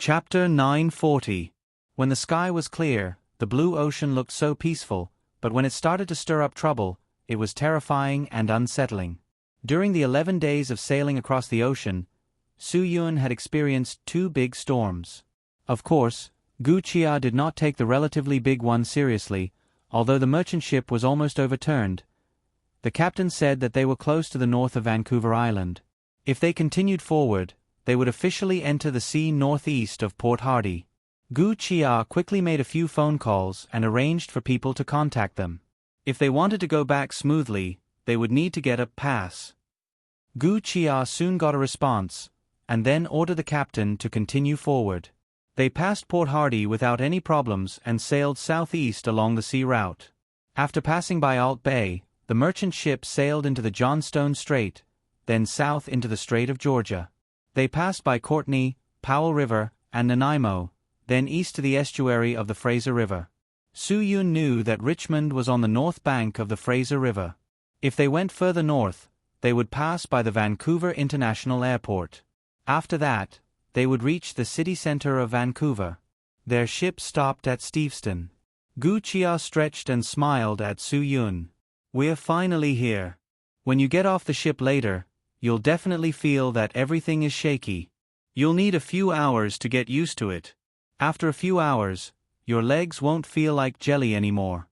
Chapter 940. When the sky was clear, the blue ocean looked so peaceful, but when it started to stir up trouble, it was terrifying and unsettling. During the 11 days of sailing across the ocean, Su Yun had experienced 2 big storms. Of course, Gu Chia did not take the relatively big one seriously, although the merchant ship was almost overturned. The captain said that they were close to the north of Vancouver Island. If they continued forward, they would officially enter the sea northeast of Port Hardy. Gu Chia quickly made a few phone calls and arranged for people to contact them. If they wanted to go back smoothly, they would need to get a pass. Gu Chia soon got a response, and then ordered the captain to continue forward. They passed Port Hardy without any problems and sailed southeast along the sea route. After passing by Alt Bay, the merchant ship sailed into the Johnstone Strait, then south into the Strait of Georgia. They passed by Courtney, Powell River, and Nanaimo, then east to the estuary of the Fraser River. Su Yun knew that Richmond was on the north bank of the Fraser River. If they went further north, they would pass by the Vancouver International Airport. After that, they would reach the city center of Vancouver. Their ship stopped at Steveston. Gu Chia stretched and smiled at Su Yun. "We're finally here. When you get off the ship later, you'll definitely feel that everything is shaky. You'll need a few hours to get used to it. After a few hours, your legs won't feel like jelly anymore."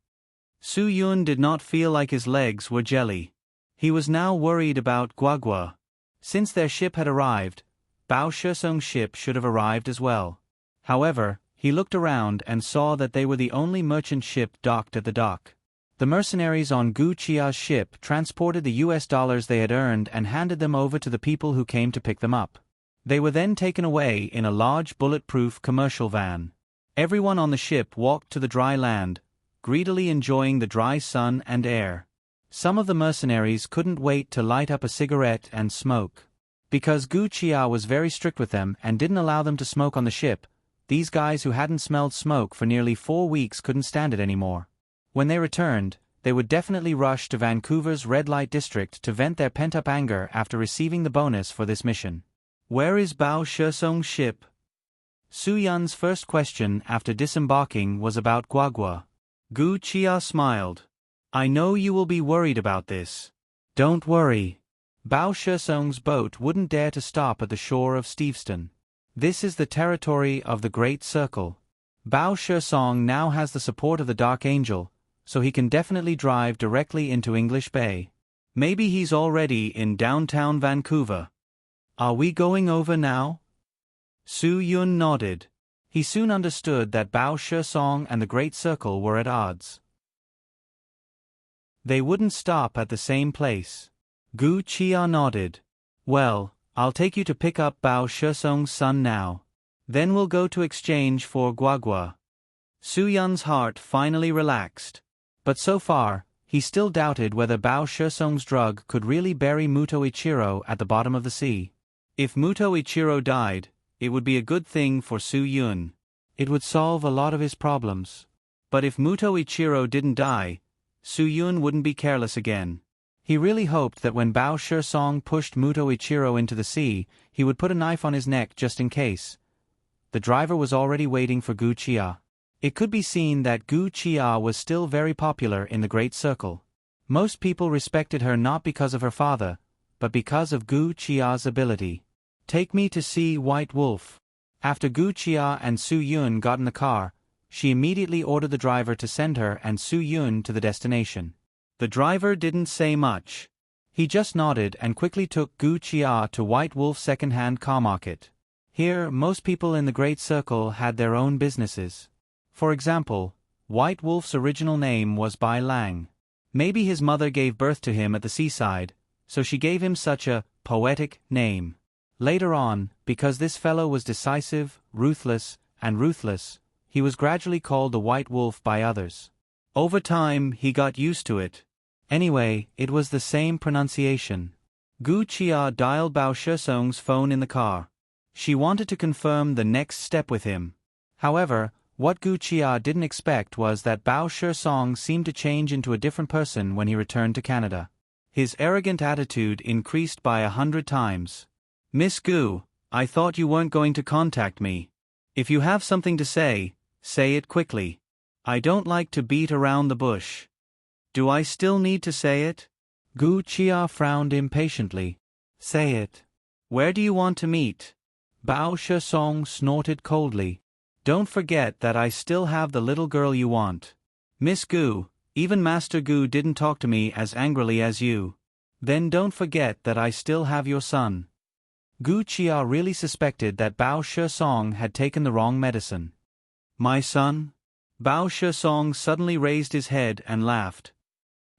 Su Yun did not feel like his legs were jelly. He was now worried about Guagua. Since their ship had arrived, Bao Shesong's ship should have arrived as well. However, he looked around and saw that they were the only merchant ship docked at the dock. The mercenaries on Gu Chia's ship transported the US dollars they had earned and handed them over to the people who came to pick them up. They were then taken away in a large bulletproof commercial van. Everyone on the ship walked to the dry land, greedily enjoying the dry sun and air. Some of the mercenaries couldn't wait to light up a cigarette and smoke. Because Gu Chia was very strict with them and didn't allow them to smoke on the ship, these guys who hadn't smelled smoke for nearly 4 weeks couldn't stand it anymore. When they returned, they would definitely rush to Vancouver's red light district to vent their pent-up anger after receiving the bonus for this mission. "Where is Bao Shesong's ship?" Su Yun's first question after disembarking was about Guagua. Gu Chia smiled. "I know you will be worried about this. Don't worry. Bao Shesong's boat wouldn't dare to stop at the shore of Steveston. This is the territory of the Great Circle. Bao Shesong now has the support of the Dark Angel, so he can definitely drive directly into English Bay. Maybe he's already in downtown Vancouver. Are we going over now?" Su Yun nodded. He soon understood that Bao Shesong and the Great Circle were at odds. They wouldn't stop at the same place. Gu Chia nodded. "Well, I'll take you to pick up Bao Shesong's son now. Then we'll go to exchange for Guagua." Su Yun's heart finally relaxed. But so far, he still doubted whether Bao Shesong's drug could really bury Muto Ichiro at the bottom of the sea. If Muto Ichiro died, it would be a good thing for Su Yun. It would solve a lot of his problems. But if Muto Ichiro didn't die, Su Yun wouldn't be careless again. He really hoped that when Bao Shesong pushed Muto Ichiro into the sea, he would put a knife on his neck just in case. The driver was already waiting for Gu Chia. It could be seen that Gu Chia was still very popular in the Great Circle. Most people respected her not because of her father, but because of Gu Chia's ability. "Take me to see White Wolf." After Gu Chia and Su Yun got in the car, she immediately ordered the driver to send her and Su Yun to the destination. The driver didn't say much. He just nodded and quickly took Gu Chia to White Wolf second-hand car market. Here, most people in the Great Circle had their own businesses. For example, White Wolf's original name was Bai Lang. Maybe his mother gave birth to him at the seaside, so she gave him such a poetic name. Later on, because this fellow was decisive, ruthless, he was gradually called the White Wolf by others. Over time, he got used to it. Anyway, it was the same pronunciation. Gu Chia dialed Bao Shesong's phone in the car. She wanted to confirm the next step with him. However, what Gu Chia didn't expect was that Bao Shesong seemed to change into a different person when he returned to Canada. His arrogant attitude increased by 100 times. "Miss Gu, I thought you weren't going to contact me. If you have something to say it quickly. I don't like to beat around the bush. Do I still need to say it? Gu Chia frowned impatiently. Say it. Where do you want to meet? Bao Shesong snorted coldly. Don't forget that I still have the little girl you want. Miss Gu, even Master Gu didn't talk to me as angrily as you. Then don't forget that I still have your son. Gu Chia really suspected that Bao Shesong had taken the wrong medicine. My son? Bao Shesong suddenly raised his head and laughed.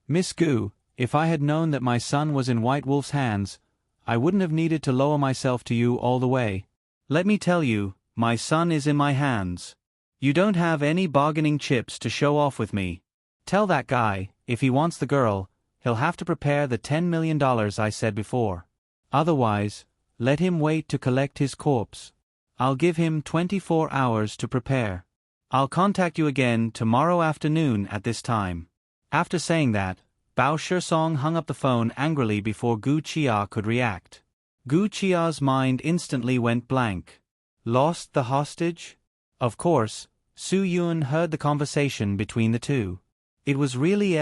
Miss Gu, if I had known that my son was in White Wolf's hands, I wouldn't have needed to lower myself to you all the way. Let me tell you, my son is in my hands. You don't have any bargaining chips to show off with me. Tell that guy, if he wants the girl, he'll have to prepare the $10 million I said before. Otherwise, let him wait to collect his corpse. I'll give him 24 hours to prepare. I'll contact you again tomorrow afternoon at this time. After saying that, Bao Shesong hung up the phone angrily before Gu Chia could react. Gu Chia's mind instantly went blank. Lost the hostage? Of course, Su Yun heard the conversation between the two. It was really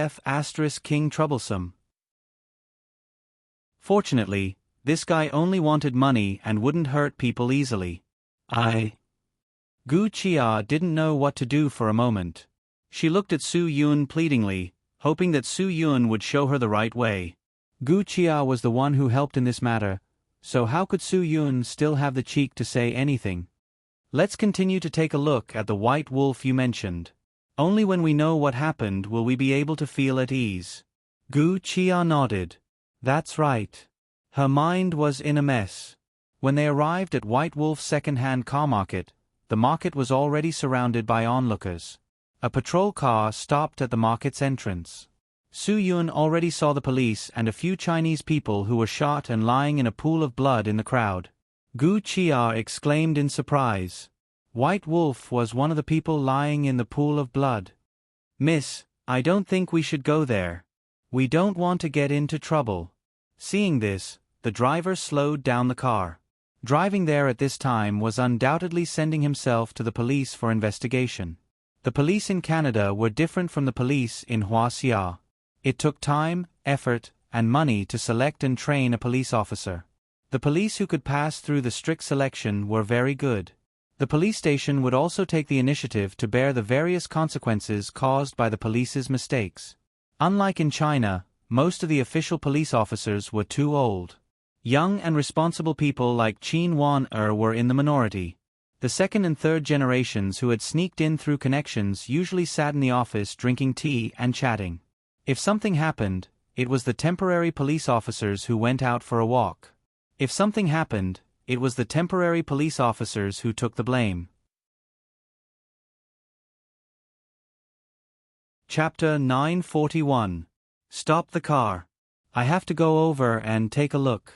King troublesome. Fortunately, this guy only wanted money and wouldn't hurt people easily. Gu Chia didn't know what to do for a moment. She looked at Su Yun pleadingly, hoping that Su Yun would show her the right way. Gu Chia was the one who helped in this matter, so how could Su Yun still have the cheek to say anything? Let's continue to take a look at the white wolf you mentioned. Only when we know what happened will we be able to feel at ease. Gu Chia nodded. That's right. Her mind was in a mess. When they arrived at White Wolf's second-hand car market, the market was already surrounded by onlookers. A patrol car stopped at the market's entrance. Su Yun already saw the police and a few Chinese people who were shot and lying in a pool of blood in the crowd. Gu Chia exclaimed in surprise. White Wolf was one of the people lying in the pool of blood. Miss, I don't think we should go there. We don't want to get into trouble. Seeing this, the driver slowed down the car. Driving there at this time was undoubtedly sending himself to the police for investigation. The police in Canada were different from the police in Huaxia. It took time, effort, and money to select and train a police officer. The police who could pass through the strict selection were very good. The police station would also take the initiative to bear the various consequences caused by the police's mistakes. Unlike in China, most of the official police officers were too old. Young and responsible people like Qin Wan-er were in the minority. The second and third generations who had sneaked in through connections usually sat in the office drinking tea and chatting. If something happened, it was the temporary police officers who went out for a walk. If something happened, it was the temporary police officers who took the blame. Chapter 941. Stop the car. I have to go over and take a look.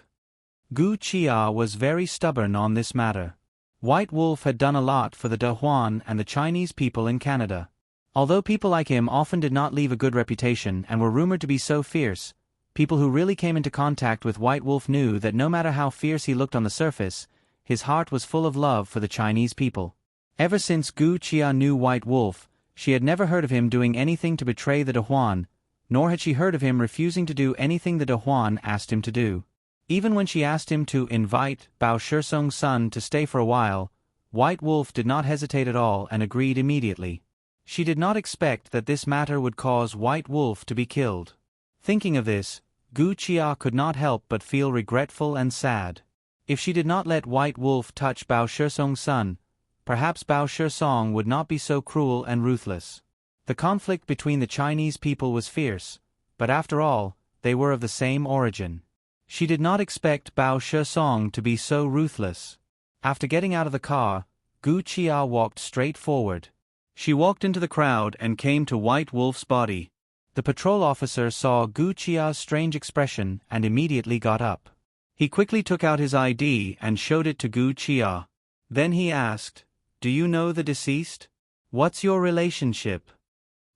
Gu Chia was very stubborn on this matter. White Wolf had done a lot for the De Huan and the Chinese people in Canada. Although people like him often did not leave a good reputation and were rumored to be so fierce, people who really came into contact with White Wolf knew that no matter how fierce he looked on the surface, his heart was full of love for the Chinese people. Ever since Gu Chia knew White Wolf, she had never heard of him doing anything to betray the De Huan, nor had she heard of him refusing to do anything the De Huan asked him to do. Even when she asked him to invite Bao Shesong's son to stay for a while, White Wolf did not hesitate at all and agreed immediately. She did not expect that this matter would cause White Wolf to be killed. Thinking of this, Gu Chia could not help but feel regretful and sad. If she did not let White Wolf touch Bao Shesong's son, perhaps Bao Shesong would not be so cruel and ruthless. The conflict between the Chinese people was fierce, but after all, they were of the same origin. She did not expect Bao Shesong to be so ruthless. After getting out of the car, Gu Chia walked straight forward. She walked into the crowd and came to White Wolf's body. The patrol officer saw Gu Chia's strange expression and immediately got up. He quickly took out his ID and showed it to Gu Chia. Then he asked, "Do you know the deceased? What's your relationship?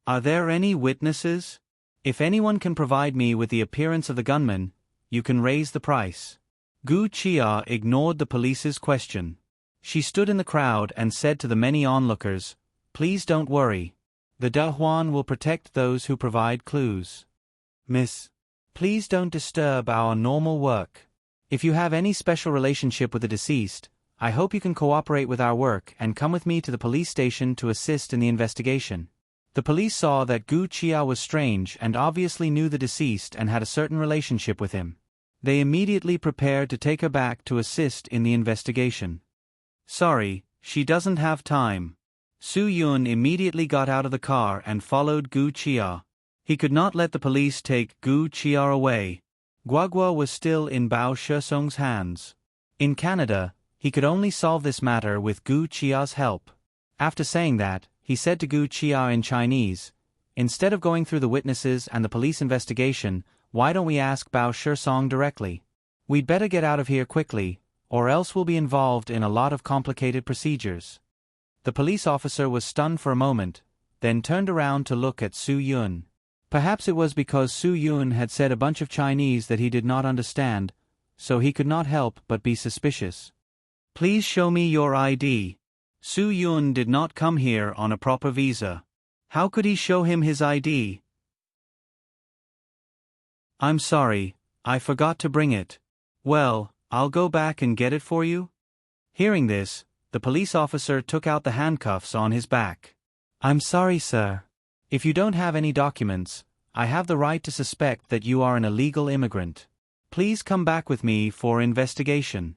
Are there any witnesses? If anyone can provide me with the appearance of the gunman, you can raise the price." Gu Chia ignored the police's question. She stood in the crowd and said to the many onlookers, "Please don't worry. The Da Huan will protect those who provide clues. Miss, please don't disturb our normal work. If you have any special relationship with the deceased, I hope you can cooperate with our work and come with me to the police station to assist in the investigation." The police saw that Gu Chia was strange and obviously knew the deceased and had a certain relationship with him. They immediately prepared to take her back to assist in the investigation. "Sorry, she doesn't have time." Su Yun immediately got out of the car and followed Gu Chia. He could not let the police take Gu Chia away. Guagua was still in Bao Shesong's hands. In Canada, he could only solve this matter with Gu Chia's help. After saying that, he said to Gu Chia in Chinese, "Instead of going through the witnesses and the police investigation, why don't we ask Bao Shesong directly? We'd better get out of here quickly, or else we'll be involved in a lot of complicated procedures." The police officer was stunned for a moment, then turned around to look at Su Yun. Perhaps it was because Su Yun had said a bunch of Chinese that he did not understand, so he could not help but be suspicious. "Please show me your ID." Su Yun did not come here on a proper visa. How could he show him his ID? "I'm sorry, I forgot to bring it." "Well, I'll go back and get it for you." Hearing this, the police officer took out the handcuffs on his back. "I'm sorry, sir. If you don't have any documents, I have the right to suspect that you are an illegal immigrant. Please come back with me for investigation."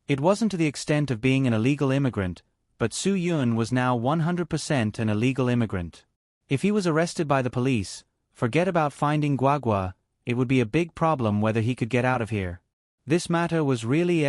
It wasn't to the extent of being an illegal immigrant, but Su Yun was now 100% an illegal immigrant. If he was arrested by the police, forget about finding Guagua, it would be a big problem whether he could get out of here. This matter was really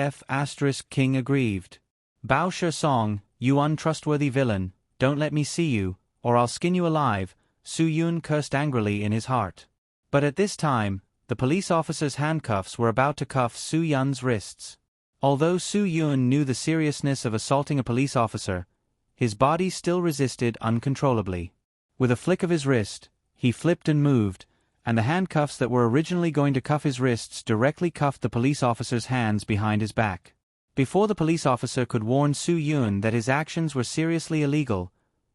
King aggrieved. "Bao Shesong, you untrustworthy villain, don't let me see you, or I'll skin you alive," Su Yun cursed angrily in his heart. But at this time, the police officer's handcuffs were about to cuff Su Yun's wrists. Although Su Yun knew the seriousness of assaulting a police officer, his body still resisted uncontrollably. With a flick of his wrist, he flipped and moved, and the handcuffs that were originally going to cuff his wrists directly cuffed the police officer's hands behind his back. Before the police officer could warn Su Yun that his actions were seriously illegal,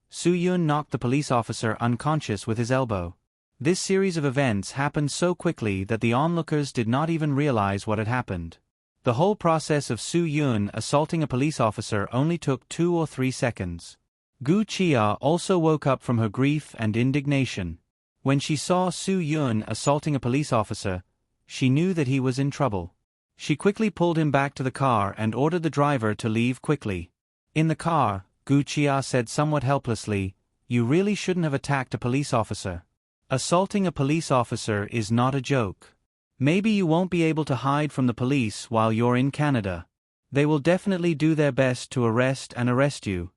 Su Yun knocked the police officer unconscious with his elbow. This series of events happened so quickly that the onlookers did not even realize what had happened. The whole process of Su Yun assaulting a police officer only took 2 or 3 seconds. Gu Chia also woke up from her grief and indignation. When she saw Su Yun assaulting a police officer, she knew that he was in trouble. She quickly pulled him back to the car and ordered the driver to leave quickly. In the car, Gu Chia said somewhat helplessly, "You really shouldn't have attacked a police officer. Assaulting a police officer is not a joke. Maybe you won't be able to hide from the police while you're in Canada. They will definitely do their best to arrest you.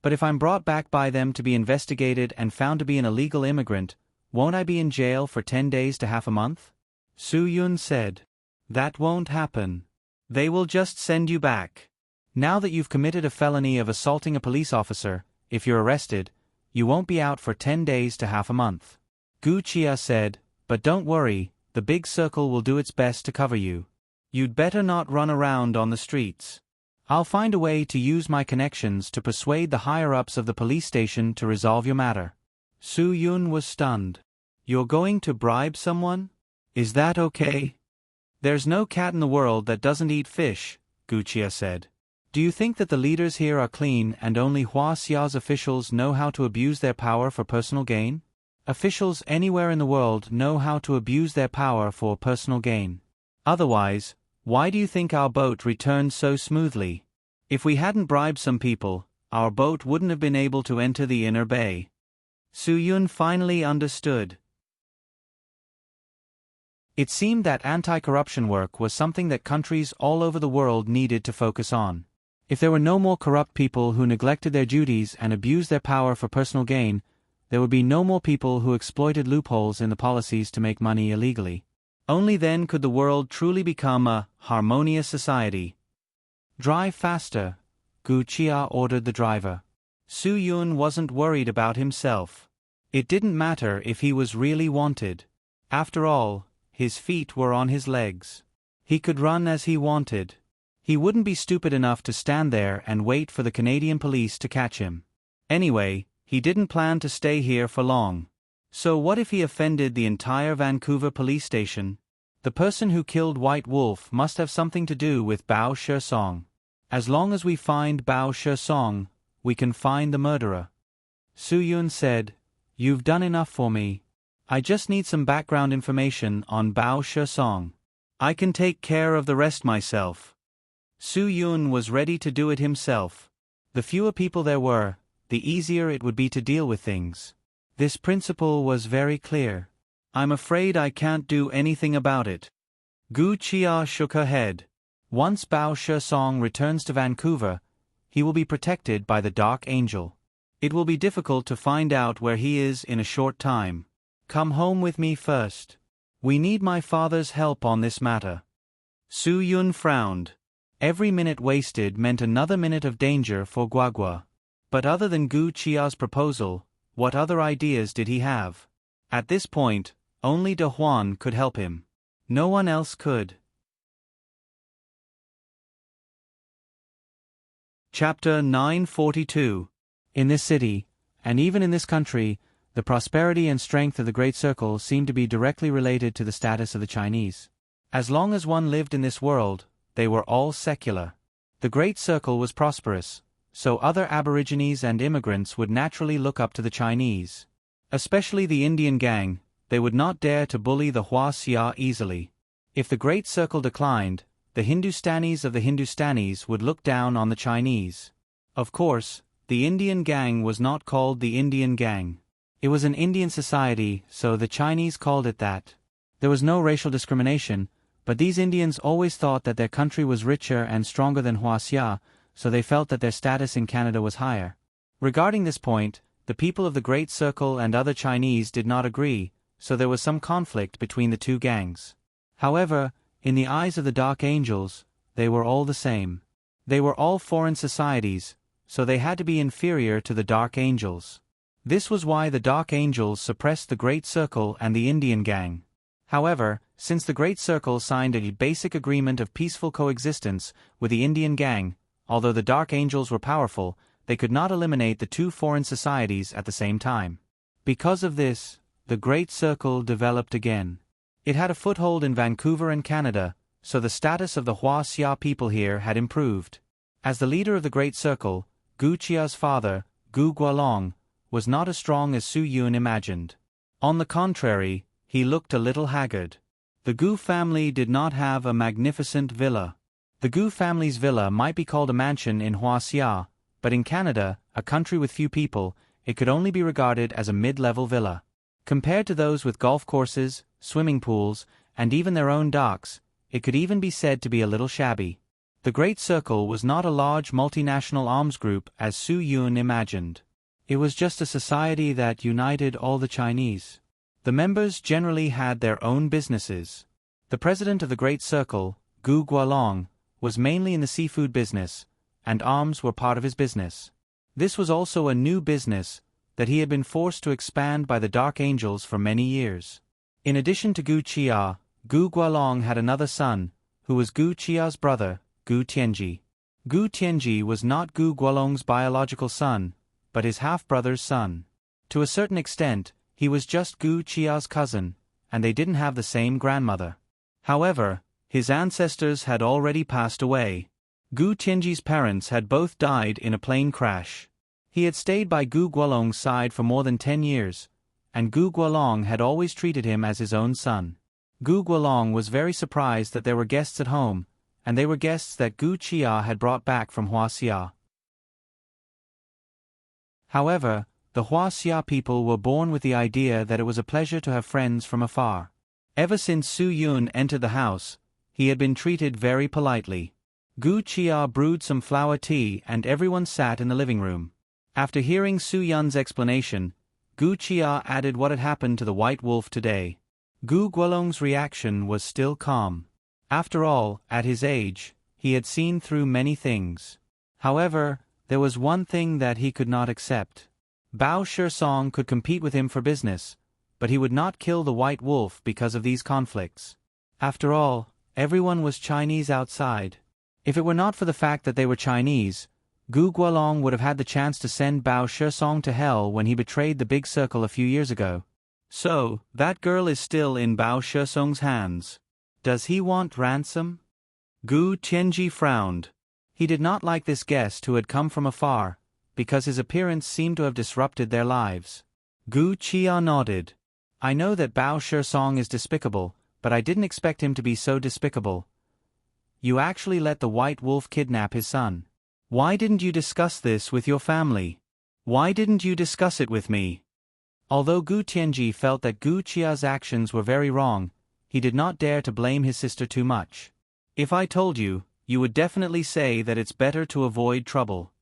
But if I'm brought back by them to be investigated and found to be an illegal immigrant, won't I be in jail for 10 days to half a month?" Su Yun said. "That won't happen. They will just send you back. Now that you've committed a felony of assaulting a police officer, if you're arrested, you won't be out for 10 days to half a month." Gu Chia said, "But don't worry, the big circle will do its best to cover you. You'd better not run around on the streets. I'll find a way to use my connections to persuade the higher-ups of the police station to resolve your matter." Su Yun was stunned. "You're going to bribe someone? Is that okay?" "There's no cat in the world that doesn't eat fish," Gu Chia said. "Do you think that the leaders here are clean and only Hua Xia's officials know how to abuse their power for personal gain? Officials anywhere in the world know how to abuse their power for personal gain. Otherwise, why do you think our boat returned so smoothly? If we hadn't bribed some people, our boat wouldn't have been able to enter the inner bay." Su Yun finally understood. It seemed that anti-corruption work was something that countries all over the world needed to focus on. If there were no more corrupt people who neglected their duties and abused their power for personal gain, there would be no more people who exploited loopholes in the policies to make money illegally. Only then could the world truly become a harmonious society. "Drive faster," Gu Chia ordered the driver. Su Yun wasn't worried about himself. It didn't matter if he was really wanted. After all, his feet were on his legs. He could run as he wanted. He wouldn't be stupid enough to stand there and wait for the Canadian police to catch him. Anyway, he didn't plan to stay here for long. So what if he offended the entire Vancouver police station? The person who killed White Wolf must have something to do with Bao Shesong. As long as we find Bao Shesong, we can find the murderer. Su Yun said, "You've done enough for me. I just need some background information on Bao Shesong. I can take care of the rest myself." Su Yun was ready to do it himself. The fewer people there were, the easier it would be to deal with things. This principle was very clear. "I'm afraid I can't do anything about it." Gu Chia shook her head. Once Bao Shesong returns to Vancouver, he will be protected by the Dark Angel. It will be difficult to find out where he is in a short time. Come home with me first. We need my father's help on this matter. Su Yun frowned. Every minute wasted meant another minute of danger for Guagua. But other than Gu Chia's proposal, what other ideas did he have? At this point, only De Huan could help him. No one else could. Chapter 942. In this city, and even in this country, the prosperity and strength of the Great Circle seemed to be directly related to the status of the Chinese. As long as one lived in this world, they were all secular. The Great Circle was prosperous, so other aborigines and immigrants would naturally look up to the Chinese. Especially the Indian gang, they would not dare to bully the Hua Xia easily. If the Great Circle declined, the Hindustanis of the Hindustanis would look down on the Chinese. Of course, the Indian gang was not called the Indian gang. It was an Indian society, so the Chinese called it that. There was no racial discrimination, but these Indians always thought that their country was richer and stronger than Hua Xia, so they felt that their status in Canada was higher. Regarding this point, the people of the Great Circle and other Chinese did not agree, so there was some conflict between the two gangs. However, in the eyes of the Dark Angels, they were all the same. They were all foreign societies, so they had to be inferior to the Dark Angels. This was why the Dark Angels suppressed the Great Circle and the Indian gang. However, since the Great Circle signed a basic agreement of peaceful coexistence with the Indian gang, although the Dark Angels were powerful, they could not eliminate the two foreign societies at the same time. Because of this, the Great Circle developed again. It had a foothold in Vancouver and Canada, so the status of the Hua Xia people here had improved. As the leader of the Great Circle, Gu Chia's father, Gu Gualong, was not as strong as Su Yun imagined. On the contrary, he looked a little haggard. The Gu family did not have a magnificent villa. The Gu family's villa might be called a mansion in Hua Xia, but in Canada, a country with few people, it could only be regarded as a mid-level villa. Compared to those with golf courses, swimming pools, and even their own docks, it could even be said to be a little shabby. The Great Circle was not a large multinational arms group as Su Yun imagined. It was just a society that united all the Chinese. The members generally had their own businesses. The president of the Great Circle, Gu Gualong, was mainly in the seafood business, and arms were part of his business. This was also a new business that he had been forced to expand by the Dark Angels for many years. In addition to Gu Chia, Gu Gualong had another son, who was Gu Chia's brother, Gu Tianji. Gu Tianji was not Gu Gualong's biological son, but his half-brother's son. To a certain extent, he was just Gu Chia's cousin, and they didn't have the same grandmother. However, his ancestors had already passed away. Gu Tianji's parents had both died in a plane crash. He had stayed by Gu Gualong's side for more than 10 years, and Gu Gualong had always treated him as his own son. Gu Gualong was very surprised that there were guests at home, and they were guests that Gu Chia had brought back from Hua Xia. However, the Hua Xia people were born with the idea that it was a pleasure to have friends from afar. Ever since Su Yun entered the house, he had been treated very politely. Gu Chia brewed some flower tea and everyone sat in the living room. After hearing Su Yun's explanation, Gu Chia added what had happened to the White Wolf today. Gu Gualong's reaction was still calm. After all, at his age, he had seen through many things. However, there was one thing that he could not accept. Bao Shesong could compete with him for business, but he would not kill the White Wolf because of these conflicts. After all, everyone was Chinese outside. If it were not for the fact that they were Chinese, Gu Guolong would have had the chance to send Bao Shesong to hell when he betrayed the big circle a few years ago. So, that girl is still in Bao Shesong's hands. Does he want ransom? Gu Tianji frowned. He did not like this guest who had come from afar, because his appearance seemed to have disrupted their lives. Gu Chia nodded. I know that Bao Shesong is despicable, but I didn't expect him to be so despicable. You actually let the White Wolf kidnap his son. Why didn't you discuss this with your family? Why didn't you discuss it with me? Although Gu Tianji felt that Gu Chia's actions were very wrong, he did not dare to blame his sister too much. If I told you, you would definitely say that it's better to avoid trouble.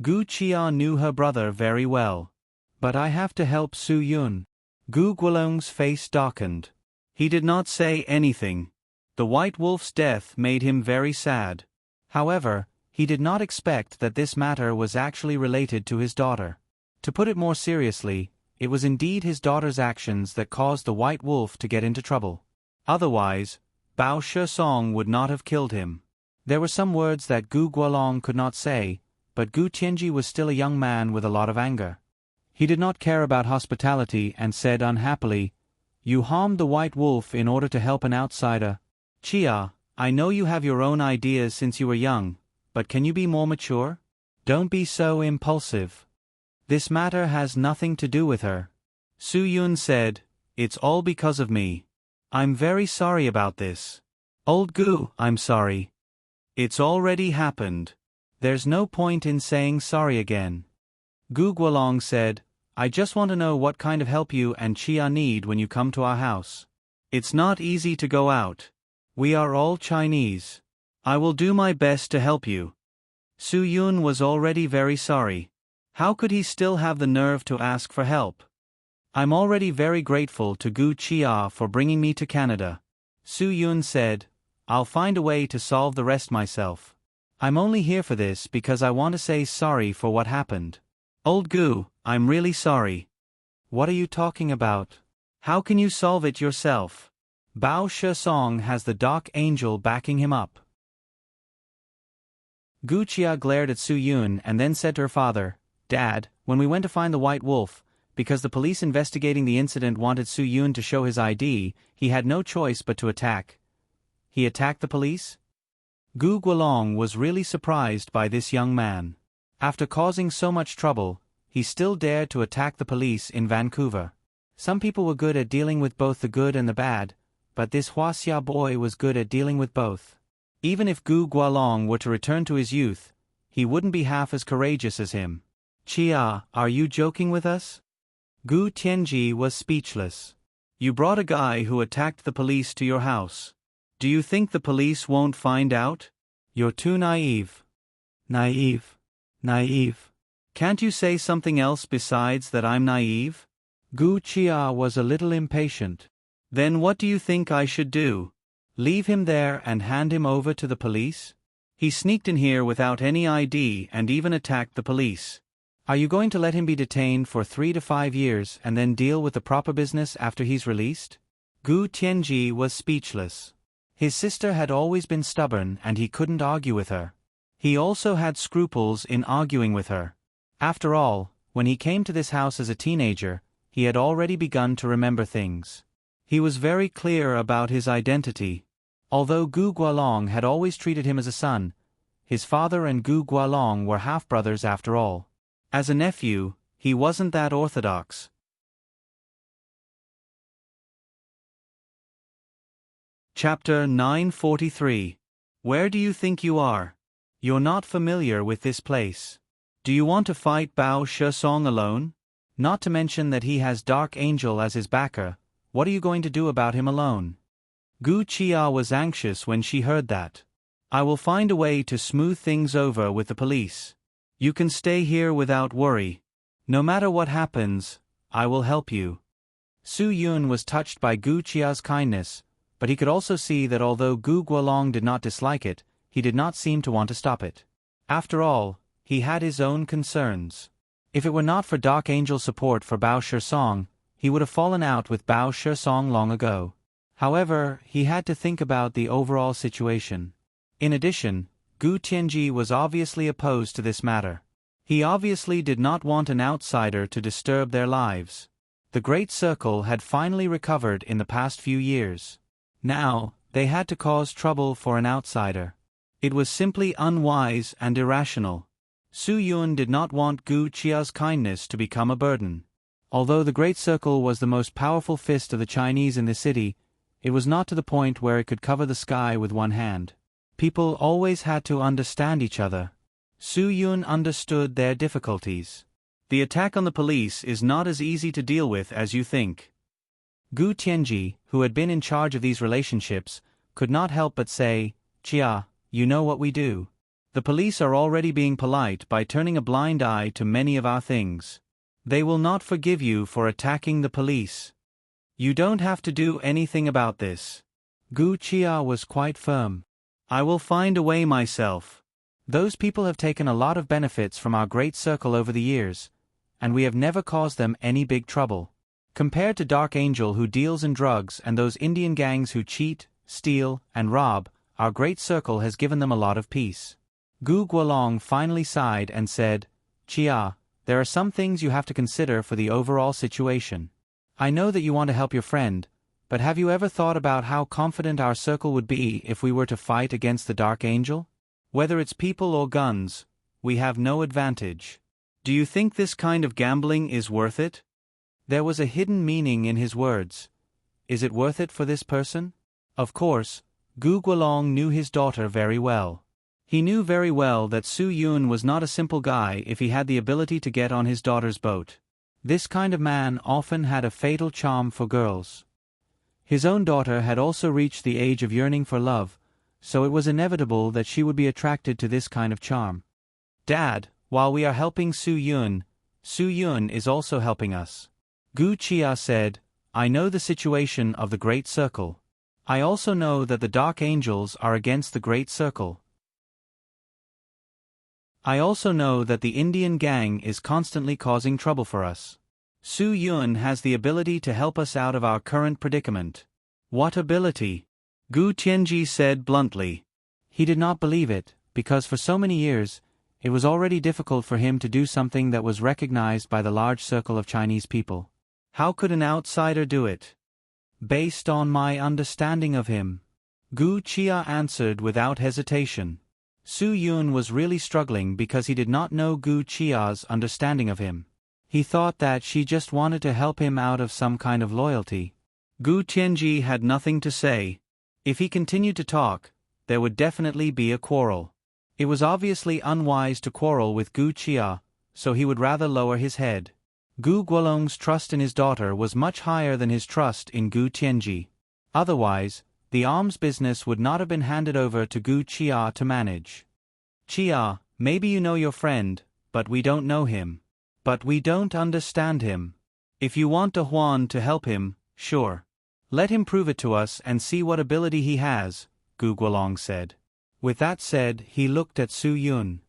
Gu Chia knew her brother very well. But I have to help Su Yun. Gu Guolong's face darkened. He did not say anything. The White Wolf's death made him very sad. However, he did not expect that this matter was actually related to his daughter. To put it more seriously, it was indeed his daughter's actions that caused the White Wolf to get into trouble. Otherwise, Bao Shesong would not have killed him. There were some words that Gu Guolong could not say, but Gu Tianji was still a young man with a lot of anger. He did not care about hospitality and said unhappily, "You harmed the White Wolf in order to help an outsider. Chia, I know you have your own ideas since you were young, but can you be more mature? Don't be so impulsive. This matter has nothing to do with her." Su Yun said, "It's all because of me. I'm very sorry about this. Old Gu, I'm sorry. It's already happened. There's no point in saying sorry again." Gu Guolong said, "I just want to know what kind of help you and Chia need when you come to our house. It's not easy to go out. We are all Chinese. I will do my best to help you." Su Yun was already very sorry. How could he still have the nerve to ask for help? "I'm already very grateful to Gu Chia for bringing me to Canada." Su Yun said, "I'll find a way to solve the rest myself. I'm only here for this because I want to say sorry for what happened. Old Gu, I'm really sorry." "What are you talking about? How can you solve it yourself? Bao Shesong has the Dark Angel backing him up." Gu Chia glared at Su Yun and then said to her father, "Dad, when we went to find the White Wolf, because the police investigating the incident wanted Su Yun to show his ID, he had no choice but to attack." "He attacked the police?" Gu Guolong was really surprised by this young man. After causing so much trouble, he still dared to attack the police in Vancouver. Some people were good at dealing with both the good and the bad, but this Huaxia boy was good at dealing with both. Even if Gu Guolong were to return to his youth, he wouldn't be half as courageous as him. "Chia, are you joking with us?" Gu Tianji was speechless. "You brought a guy who attacked the police to your house. Do you think the police won't find out? You're too naive." "Naive. Naive. Can't you say something else besides that I'm naive?" Gu Chia was a little impatient. "Then what do you think I should do? Leave him there and hand him over to the police? He sneaked in here without any ID and even attacked the police. Are you going to let him be detained for 3 to 5 years and then deal with the proper business after he's released?" Gu Tianji was speechless. His sister had always been stubborn and he couldn't argue with her. He also had scruples in arguing with her. After all, when he came to this house as a teenager, he had already begun to remember things. He was very clear about his identity. Although Gu Guolong had always treated him as a son, his father and Gu Guolong were half-brothers after all. As a nephew, he wasn't that orthodox. Chapter 943. Where do you think you are? You're not familiar with this place. Do you want to fight Bao Shesong alone? Not to mention that he has Dark Angel as his backer. What are you going to do about him alone? Gu Chia was anxious when she heard that. "I will find a way to smooth things over with the police. You can stay here without worry. No matter what happens, I will help you." Su Yun was touched by Gu Chia's kindness, but he could also see that although Gu Guolong did not dislike it, he did not seem to want to stop it. After all, he had his own concerns. If it were not for Dark Angel's support for Bao Shesong, he would have fallen out with Bao Shesong long ago. However, he had to think about the overall situation. In addition, Gu Tianji was obviously opposed to this matter. He obviously did not want an outsider to disturb their lives. The Great Circle had finally recovered in the past few years. Now, they had to cause trouble for an outsider. It was simply unwise and irrational. Su Yun did not want Gu Qia's kindness to become a burden. Although the Great Circle was the most powerful fist of the Chinese in the city, it was not to the point where it could cover the sky with one hand. People always had to understand each other. Su Yun understood their difficulties. The attack on the police is not as easy to deal with as you think. Gu Tianji, who had been in charge of these relationships, could not help but say, "Chia, you know what we do. The police are already being polite by turning a blind eye to many of our things. They will not forgive you for attacking the police. You don't have to do anything about this." Gu Chia was quite firm. "I will find a way myself. Those people have taken a lot of benefits from our Great Circle over the years, and we have never caused them any big trouble. Compared to Dark Angel who deals in drugs and those Indian gangs who cheat, steal, and rob, our Great Circle has given them a lot of peace." Gu Guolong finally sighed and said, "Chia, there are some things you have to consider for the overall situation. I know that you want to help your friend, but have you ever thought about how confident our circle would be if we were to fight against the Dark Angel? Whether it's people or guns, we have no advantage. Do you think this kind of gambling is worth it?" There was a hidden meaning in his words. Is it worth it for this person? Of course, Gu Guolong knew his daughter very well. He knew very well that Su Yun was not a simple guy if he had the ability to get on his daughter's boat. This kind of man often had a fatal charm for girls. His own daughter had also reached the age of yearning for love, so it was inevitable that she would be attracted to this kind of charm. "Dad, while we are helping Su Yun is also helping us." Gu Chia said, "I know the situation of the Great Circle. I also know that the Dark Angels are against the Great Circle. I also know that the Indian gang is constantly causing trouble for us. Su Yun has the ability to help us out of our current predicament." "What ability?" Gu Tianji said bluntly. He did not believe it, because for so many years, it was already difficult for him to do something that was recognized by the large circle of Chinese people. How could an outsider do it? "Based on my understanding of him," Gu Chia answered without hesitation. Su Yun was really struggling because he did not know Gu Chia's understanding of him. He thought that she just wanted to help him out of some kind of loyalty. Gu Tianji had nothing to say. If he continued to talk, there would definitely be a quarrel. It was obviously unwise to quarrel with Gu Chia, so he would rather lower his head. Gu Guolong's trust in his daughter was much higher than his trust in Gu Tianji. Otherwise, the alms business would not have been handed over to Gu Chia to manage. "Chia, maybe you know your friend, but we don't know him. But we don't understand him. If you want De Huan to help him, sure. Let him prove it to us and see what ability he has," Gu Guolong said. With that said, he looked at Su Yun.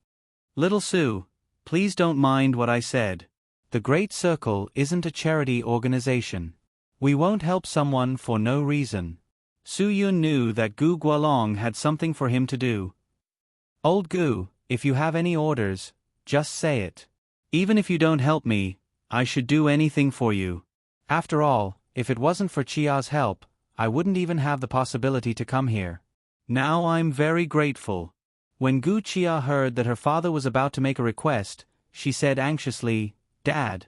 "Little Su, please don't mind what I said. The Great Circle isn't a charity organization. We won't help someone for no reason." Su Yun knew that Gu Guolong had something for him to do. "Old Gu, if you have any orders, just say it. Even if you don't help me, I should do anything for you. After all, if it wasn't for Chia's help, I wouldn't even have the possibility to come here. Now I'm very grateful." When Gu Chia heard that her father was about to make a request, she said anxiously, "Dad."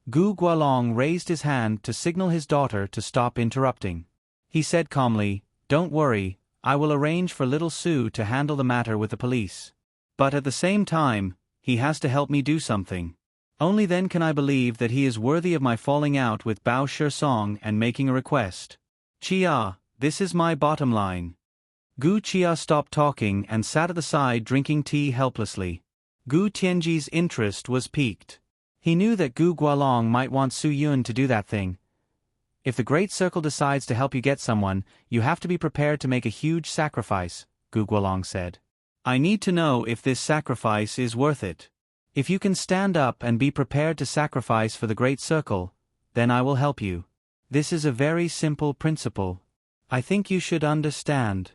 Gu Guolong raised his hand to signal his daughter to stop interrupting. He said calmly, "Don't worry, I will arrange for little Su to handle the matter with the police. But at the same time, he has to help me do something. Only then can I believe that he is worthy of my falling out with Bao Song and making a request. Chia, this is my bottom line." Gu Chia stopped talking and sat at the side drinking tea helplessly. Gu Tianji's interest was piqued. He knew that Gu Guolong might want Su Yun to do that thing. If the Great Circle decides to help you get someone, you have to be prepared to make a huge sacrifice, Gu Guolong said. "I need to know if this sacrifice is worth it. If you can stand up and be prepared to sacrifice for the Great Circle, then I will help you. This is a very simple principle. I think you should understand."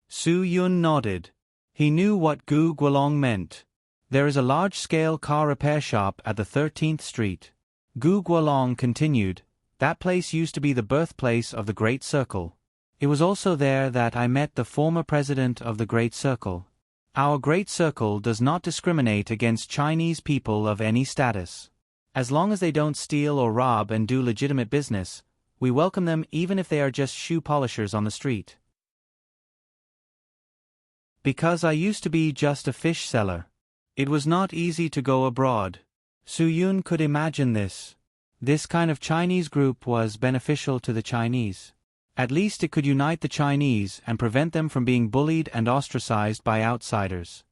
Su Yun nodded. He knew what Gu Guolong meant. There is a large-scale car repair shop at the 13th Street. Gu Guolong continued, that place used to be the birthplace of the Great Circle. It was also there that I met the former president of the Great Circle. Our Great Circle does not discriminate against Chinese people of any status. As long as they don't steal or rob and do legitimate business, we welcome them even if they are just shoe polishers on the street. Because I used to be just a fish seller. It was not easy to go abroad. Su Yun could imagine this. This kind of Chinese group was beneficial to the Chinese. At least it could unite the Chinese and prevent them from being bullied and ostracized by outsiders.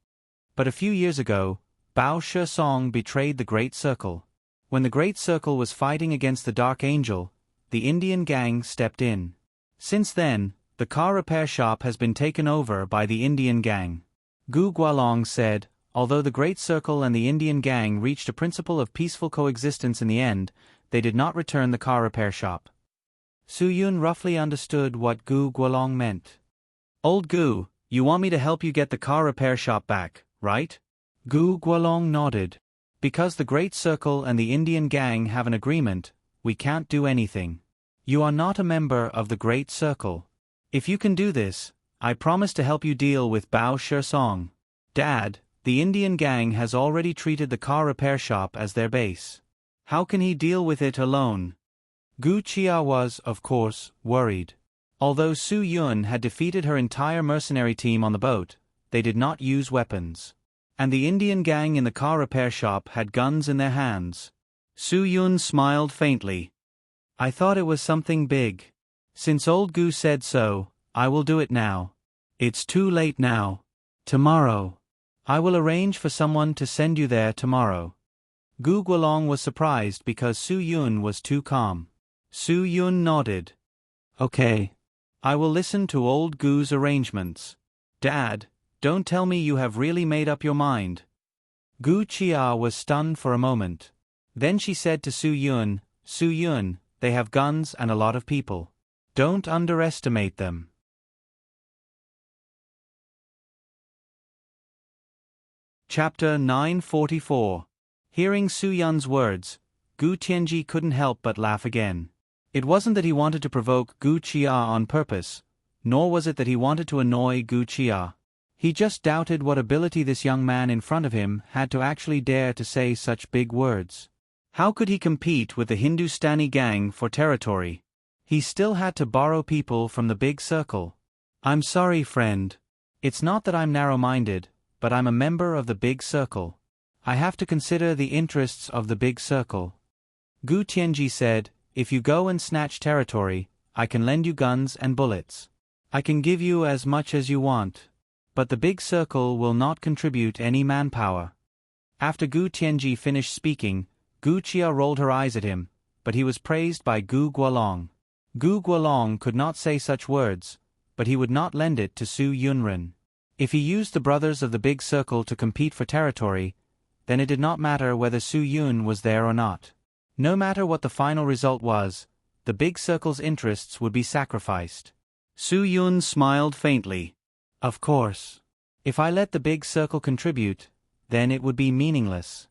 But a few years ago, Bao Shesong betrayed the Great Circle. When the Great Circle was fighting against the Dark Angel, the Indian gang stepped in. Since then, the car repair shop has been taken over by the Indian gang. Gu Guolong said, although the Great Circle and the Indian gang reached a principle of peaceful coexistence in the end, they did not return the car repair shop. Su Yun roughly understood what Gu Guolong meant. Old Gu, you want me to help you get the car repair shop back, right? Gu Guolong nodded. Because the Great Circle and the Indian gang have an agreement, we can't do anything. You are not a member of the Great Circle. If you can do this, I promise to help you deal with Bao Shesong. Dad, the Indian gang has already treated the car repair shop as their base. How can he deal with it alone? Gu Chia was, of course, worried. Although Su Yun had defeated her entire mercenary team on the boat, they did not use weapons. And the Indian gang in the car repair shop had guns in their hands. Su Yun smiled faintly. I thought it was something big. Since old Gu said so, I will do it now. It's too late now. Tomorrow. I will arrange for someone to send you there tomorrow. Gu Guolong was surprised because Su Yun was too calm. Su Yun nodded. Okay. I will listen to old Gu's arrangements. Dad, don't tell me you have really made up your mind. Gu Chia was stunned for a moment. Then she said to Su Yun, they have guns and a lot of people. Don't underestimate them. Chapter 944. Hearing Su Yun's words, Gu Tianji couldn't help but laugh again. It wasn't that he wanted to provoke Gu Chia on purpose, nor was it that he wanted to annoy Gu Chia. He just doubted what ability this young man in front of him had to actually dare to say such big words. How could he compete with the Hindustani gang for territory? He still had to borrow people from the big circle. I'm sorry, friend. It's not that I'm narrow-minded, but I'm a member of the big circle. I have to consider the interests of the big circle. Gu Tianji said, if you go and snatch territory, I can lend you guns and bullets. I can give you as much as you want. But the big circle will not contribute any manpower. After Gu Tianji finished speaking, Gu Chia rolled her eyes at him, but he was praised by Gu Guolong. Gu Guolong could not say such words, but he would not lend it to Su Yunren. If he used the brothers of the big circle to compete for territory, then it did not matter whether Su Yun was there or not. No matter what the final result was, the big circle's interests would be sacrificed. Su Yun smiled faintly. Of course. If I let the big circle contribute, then it would be meaningless.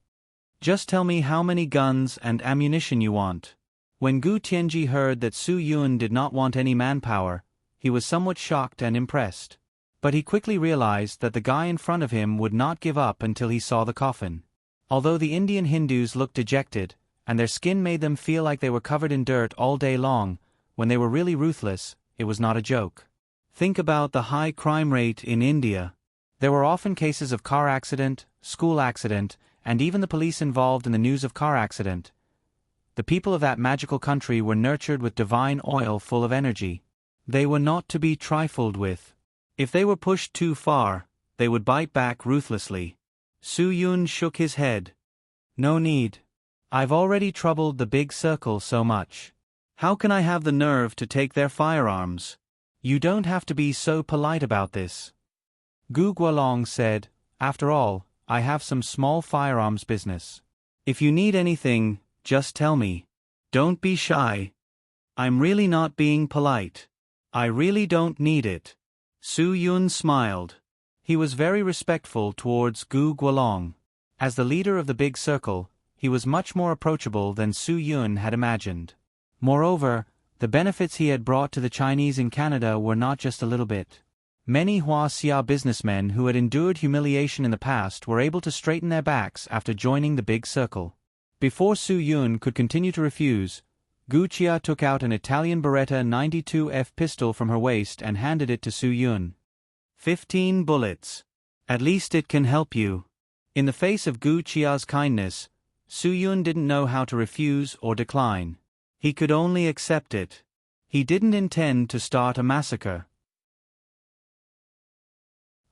Just tell me how many guns and ammunition you want. When Gu Tianji heard that Su Yun did not want any manpower, he was somewhat shocked and impressed. But he quickly realized that the guy in front of him would not give up until he saw the coffin. Although the Indian Hindus looked dejected, and their skin made them feel like they were covered in dirt all day long, when they were really ruthless, it was not a joke. Think about the high crime rate in India. There were often cases of car accident, school accident, and even the police involved in the news of car accident. The people of that magical country were nurtured with divine oil full of energy. They were not to be trifled with. If they were pushed too far, they would bite back ruthlessly. Su Yun shook his head. No need. I've already troubled the big circle so much. How can I have the nerve to take their firearms? You don't have to be so polite about this. Gu Guolong said, after all, I have some small firearms business. If you need anything, just tell me. Don't be shy. I'm really not being polite. I really don't need it. Su Yun smiled. He was very respectful towards Gu Guolong. As the leader of the big circle, he was much more approachable than Su Yun had imagined. Moreover, the benefits he had brought to the Chinese in Canada were not just a little bit. Many Huaxia businessmen who had endured humiliation in the past were able to straighten their backs after joining the big circle. Before Su Yun could continue to refuse, Gu Chia took out an Italian Beretta 92F pistol from her waist and handed it to Su Yun. 15 bullets. At least it can help you. In the face of Gu Chia's kindness, Su Yun didn't know how to refuse or decline. He could only accept it. He didn't intend to start a massacre.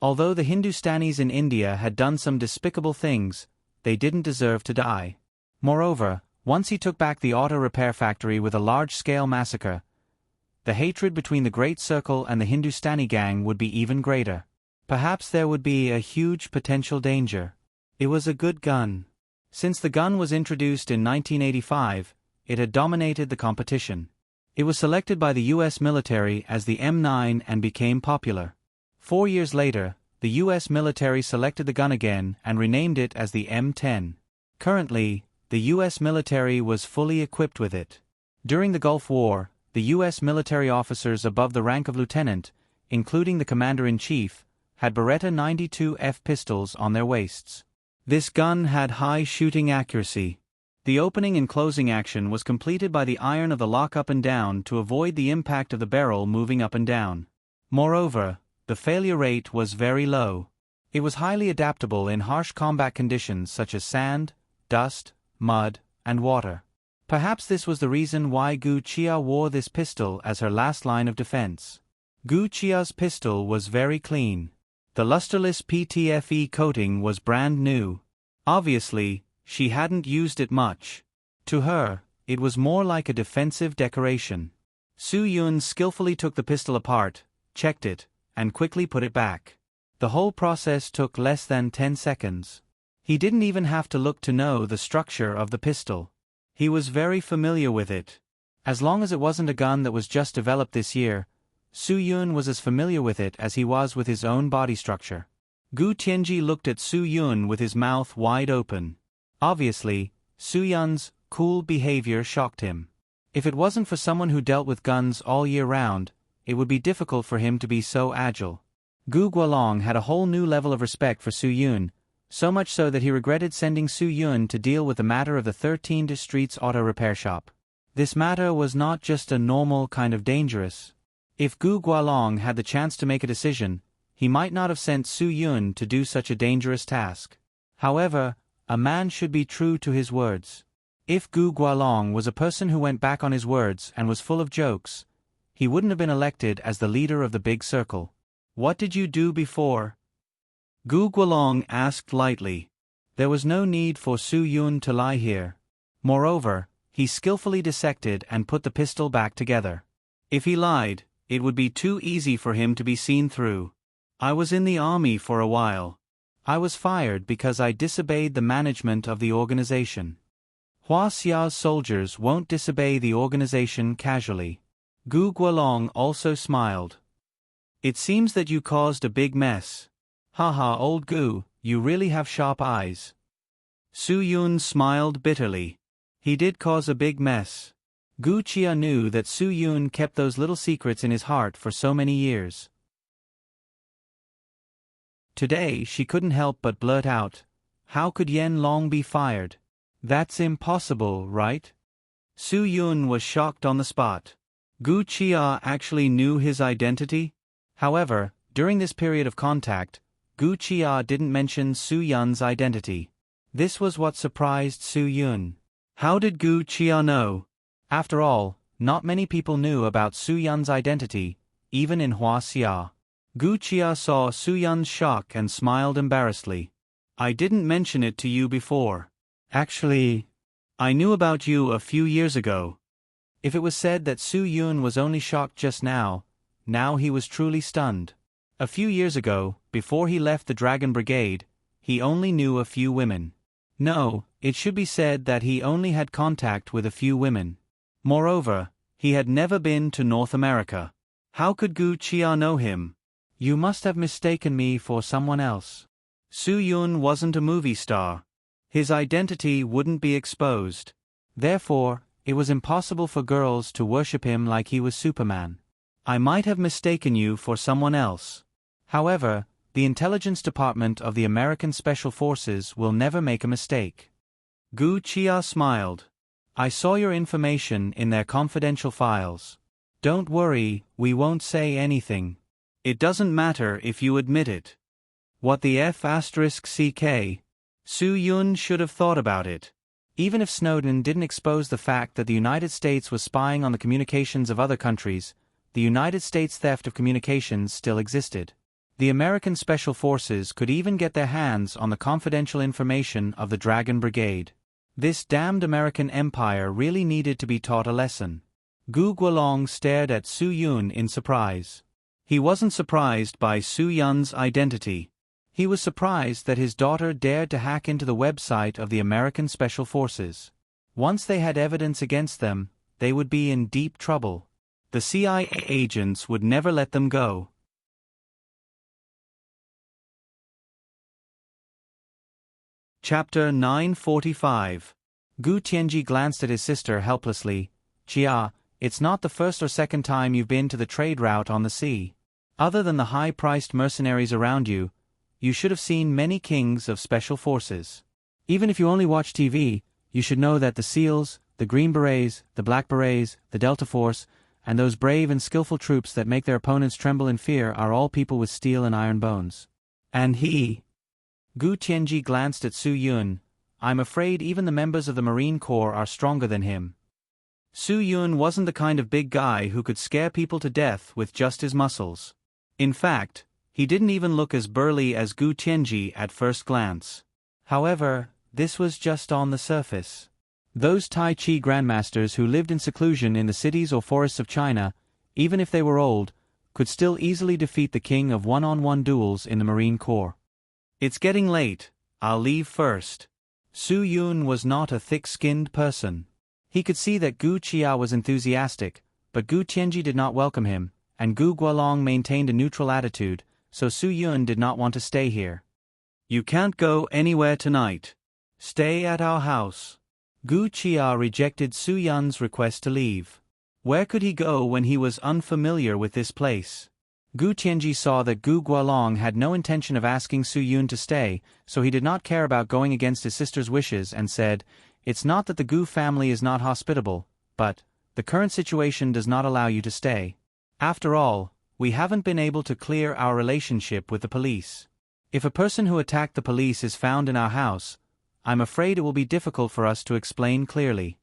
Although the Hindustanis in India had done some despicable things, they didn't deserve to die. Moreover, once he took back the auto repair factory with a large-scale massacre, the hatred between the Great Circle and the Hindustani gang would be even greater. Perhaps there would be a huge potential danger. It was a good gun. Since the gun was introduced in 1985, it had dominated the competition. It was selected by the U.S. military as the M9 and became popular. 4 years later, the U.S. military selected the gun again and renamed it as the M10. Currently, the U.S. military was fully equipped with it. During the Gulf War, the U.S. military officers above the rank of lieutenant, including the commander-in-chief, had Beretta 92F pistols on their waists. This gun had high shooting accuracy. The opening and closing action was completed by the iron of the lock up and down to avoid the impact of the barrel moving up and down. Moreover, the failure rate was very low. It was highly adaptable in harsh combat conditions such as sand, dust, mud, and water. Perhaps this was the reason why Gu Chia wore this pistol as her last line of defense. Gu Chia's pistol was very clean. The lusterless PTFE coating was brand new. Obviously, she hadn't used it much. To her, it was more like a defensive decoration. Su Yun skillfully took the pistol apart, checked it, and quickly put it back. The whole process took less than 10 seconds. He didn't even have to look to know the structure of the pistol. He was very familiar with it. As long as it wasn't a gun that was just developed this year, Su Yun was as familiar with it as he was with his own body structure. Gu Tianji looked at Su Yun with his mouth wide open. Obviously, Su Yun's cool behavior shocked him. If it wasn't for someone who dealt with guns all year round, it would be difficult for him to be so agile. Gu Guolong had a whole new level of respect for Su Yun, so much so that he regretted sending Su Yun to deal with the matter of the 13th Street's auto repair shop. This matter was not just a normal kind of dangerous. If Gu Guolong had the chance to make a decision, he might not have sent Su Yun to do such a dangerous task. However, a man should be true to his words. If Gu Guolong was a person who went back on his words and was full of jokes, he wouldn't have been elected as the leader of the big circle. What did you do before? Gu Guolong asked lightly. There was no need for Su Yun to lie here. Moreover, he skillfully dissected and put the pistol back together. If he lied, it would be too easy for him to be seen through. I was in the army for a while. I was fired because I disobeyed the management of the organization. Huaxia's soldiers won't disobey the organization casually. Gu Guolong also smiled. It seems that you caused a big mess. Haha, old Gu, you really have sharp eyes. Su Yun smiled bitterly. He did cause a big mess. Gu Chia knew that Su Yun kept those little secrets in his heart for so many years. Today she couldn't help but blurt out, "How could Yen Long be fired? That's impossible, right?" Su Yun was shocked on the spot. Gu Chia actually knew his identity? However, during this period of contact, Gu Chia didn't mention Su Yun's identity. This was what surprised Su Yun. How did Gu Chia know? After all, not many people knew about Su Yun's identity, even in Huaxia. Gu Chia saw Su Yun's shock and smiled embarrassedly. I didn't mention it to you before. Actually, I knew about you a few years ago. If it was said that Su Yun was only shocked just now he was truly stunned. A few years ago, before he left the Dragon Brigade, he only knew a few women. No, it should be said that he only had contact with a few women. Moreover, he had never been to North America. How could Gu Chia know him? You must have mistaken me for someone else. Su Yun wasn't a movie star. His identity wouldn't be exposed. Therefore, it was impossible for girls to worship him like he was Superman. I might have mistaken you for someone else. However, the intelligence department of the American Special Forces will never make a mistake. Gu Chia smiled. I saw your information in their confidential files. Don't worry, we won't say anything. It doesn't matter if you admit it. What the F***? Su Yun should have thought about it. Even if Snowden didn't expose the fact that the United States was spying on the communications of other countries, the United States theft of communications still existed. The American Special Forces could even get their hands on the confidential information of the Dragon Brigade. This damned American empire really needed to be taught a lesson. Gu Guolong stared at Su Yun in surprise. He wasn't surprised by Su Yun's identity. He was surprised that his daughter dared to hack into the website of the American Special Forces. Once they had evidence against them, they would be in deep trouble. The CIA agents would never let them go. Chapter 945. Gu Tianji glanced at his sister helplessly. Chia, it's not the first or second time you've been to the trade route on the sea. Other than the high-priced mercenaries around you, you should have seen many kings of special forces. Even if you only watch TV, you should know that the SEALs, the Green Berets, the Black Berets, the Delta Force, and those brave and skillful troops that make their opponents tremble in fear are all people with steel and iron bones. And he... Gu Tianji glanced at Su Yun. I'm afraid even the members of the Marine Corps are stronger than him. Su Yun wasn't the kind of big guy who could scare people to death with just his muscles. In fact, he didn't even look as burly as Gu Tianji at first glance. However, this was just on the surface. Those Tai Chi grandmasters who lived in seclusion in the cities or forests of China, even if they were old, could still easily defeat the king of one-on-one duels in the Marine Corps. It's getting late, I'll leave first. Su Yun was not a thick-skinned person. He could see that Gu Chia was enthusiastic, but Gu Tianji did not welcome him, and Gu Guolong maintained a neutral attitude, so Su Yun did not want to stay here. You can't go anywhere tonight. Stay at our house. Gu Chia rejected Su Yun's request to leave. Where could he go when he was unfamiliar with this place? Gu Tianji saw that Gu Guolong had no intention of asking Su Yun to stay, so he did not care about going against his sister's wishes and said, It's not that the Gu family is not hospitable, but the current situation does not allow you to stay. After all, we haven't been able to clear our relationship with the police. If a person who attacked the police is found in our house, I'm afraid it will be difficult for us to explain clearly.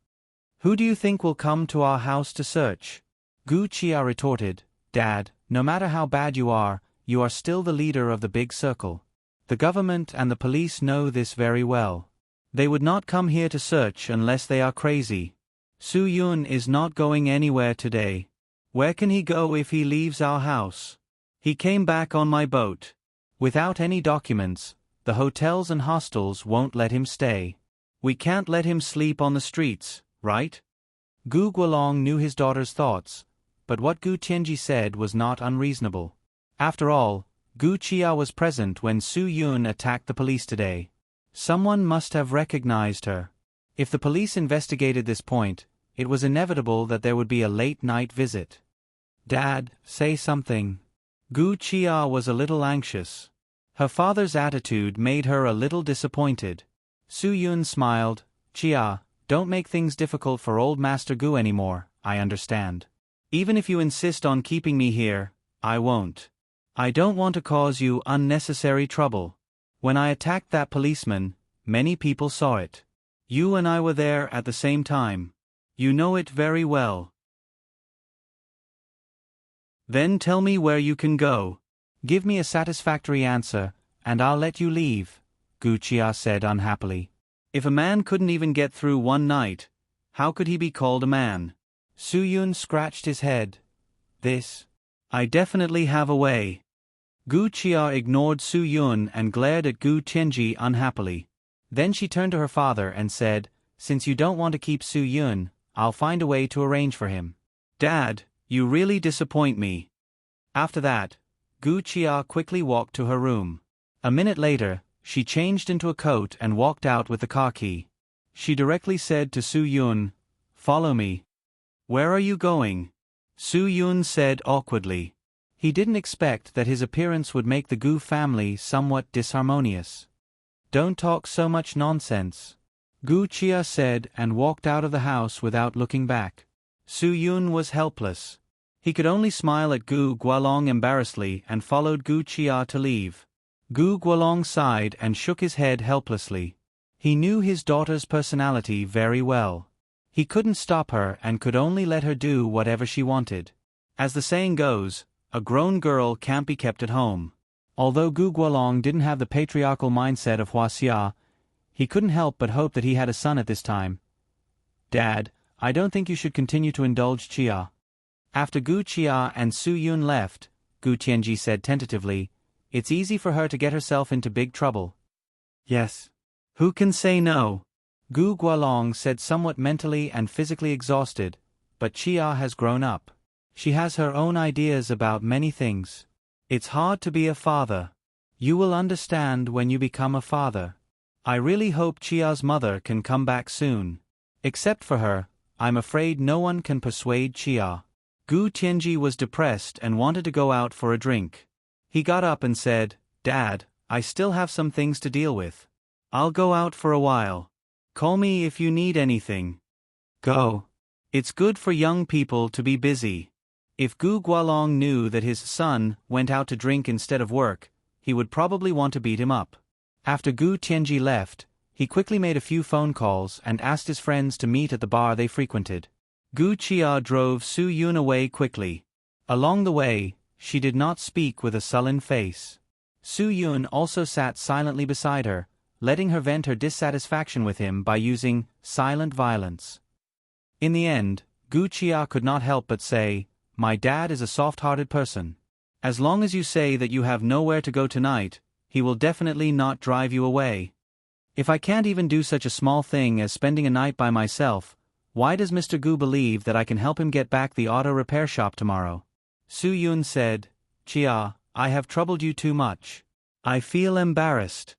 Who do you think will come to our house to search? Gu Chia retorted, Dad, no matter how bad you are still the leader of the big circle. The government and the police know this very well. They would not come here to search unless they are crazy. Su Yun is not going anywhere today. Where can he go if he leaves our house? He came back on my boat. Without any documents, the hotels and hostels won't let him stay. We can't let him sleep on the streets, right? Gu Guolong knew his daughter's thoughts, but what Gu Tianji said was not unreasonable. After all, Gu Chia was present when Su Yun attacked the police today. Someone must have recognized her. If the police investigated this point, it was inevitable that there would be a late-night visit. Dad, say something. Gu Chia was a little anxious. Her father's attitude made her a little disappointed. Su Yun smiled. Chia, don't make things difficult for old Master Gu anymore, I understand. Even if you insist on keeping me here, I won't. I don't want to cause you unnecessary trouble. When I attacked that policeman, many people saw it. You and I were there at the same time. You know it very well. Then tell me where you can go. Give me a satisfactory answer, and I'll let you leave, Gu Chia said unhappily. If a man couldn't even get through one night, how could he be called a man? Su Yun scratched his head. I definitely have a way. Gu Chia ignored Su Yun and glared at Gu Tianji unhappily. Then she turned to her father and said, Since you don't want to keep Su Yun, I'll find a way to arrange for him. Dad, you really disappoint me. After that, Gu Chia quickly walked to her room. A minute later, she changed into a coat and walked out with the car key. She directly said to Su Yun, "Follow me." "Where are you going?" Su Yun said awkwardly. He didn't expect that his appearance would make the Gu family somewhat disharmonious. "Don't talk so much nonsense," Gu Chia said and walked out of the house without looking back. Su Yun was helpless. He could only smile at Gu Guolong embarrassedly and followed Gu Chia to leave. Gu Guolong sighed and shook his head helplessly. He knew his daughter's personality very well. He couldn't stop her and could only let her do whatever she wanted. As the saying goes, a grown girl can't be kept at home. Although Gu Guolong didn't have the patriarchal mindset of Hua Xia, he couldn't help but hope that he had a son at this time. "Dad, I don't think you should continue to indulge Chia." After Gu Chia and Su Yun left, Gu Tianji said tentatively, "It's easy for her to get herself into big trouble." "Yes. Who can say no?" Gu Guolong said, somewhat mentally and physically exhausted, "But Chia has grown up. She has her own ideas about many things. It's hard to be a father. You will understand when you become a father. I really hope Chia's mother can come back soon. Except for her, I'm afraid no one can persuade Chia." Gu Tianji was depressed and wanted to go out for a drink. He got up and said, "Dad, I still have some things to deal with. I'll go out for a while. Call me if you need anything." "Go. It's good for young people to be busy." If Gu Guolong knew that his son went out to drink instead of work, he would probably want to beat him up. After Gu Tianji left, he quickly made a few phone calls and asked his friends to meet at the bar they frequented. Gu Chia drove Su Yun away quickly. Along the way, she did not speak with a sullen face. Su Yun also sat silently beside her, letting her vent her dissatisfaction with him by using silent violence. In the end, Gu Chia could not help but say, "My dad is a soft-hearted person. As long as you say that you have nowhere to go tonight, he will definitely not drive you away. If I can't even do such a small thing as spending a night by myself, why does Mr. Gu believe that I can help him get back the auto repair shop tomorrow?" Su Yun said, "Chia, I have troubled you too much. I feel embarrassed."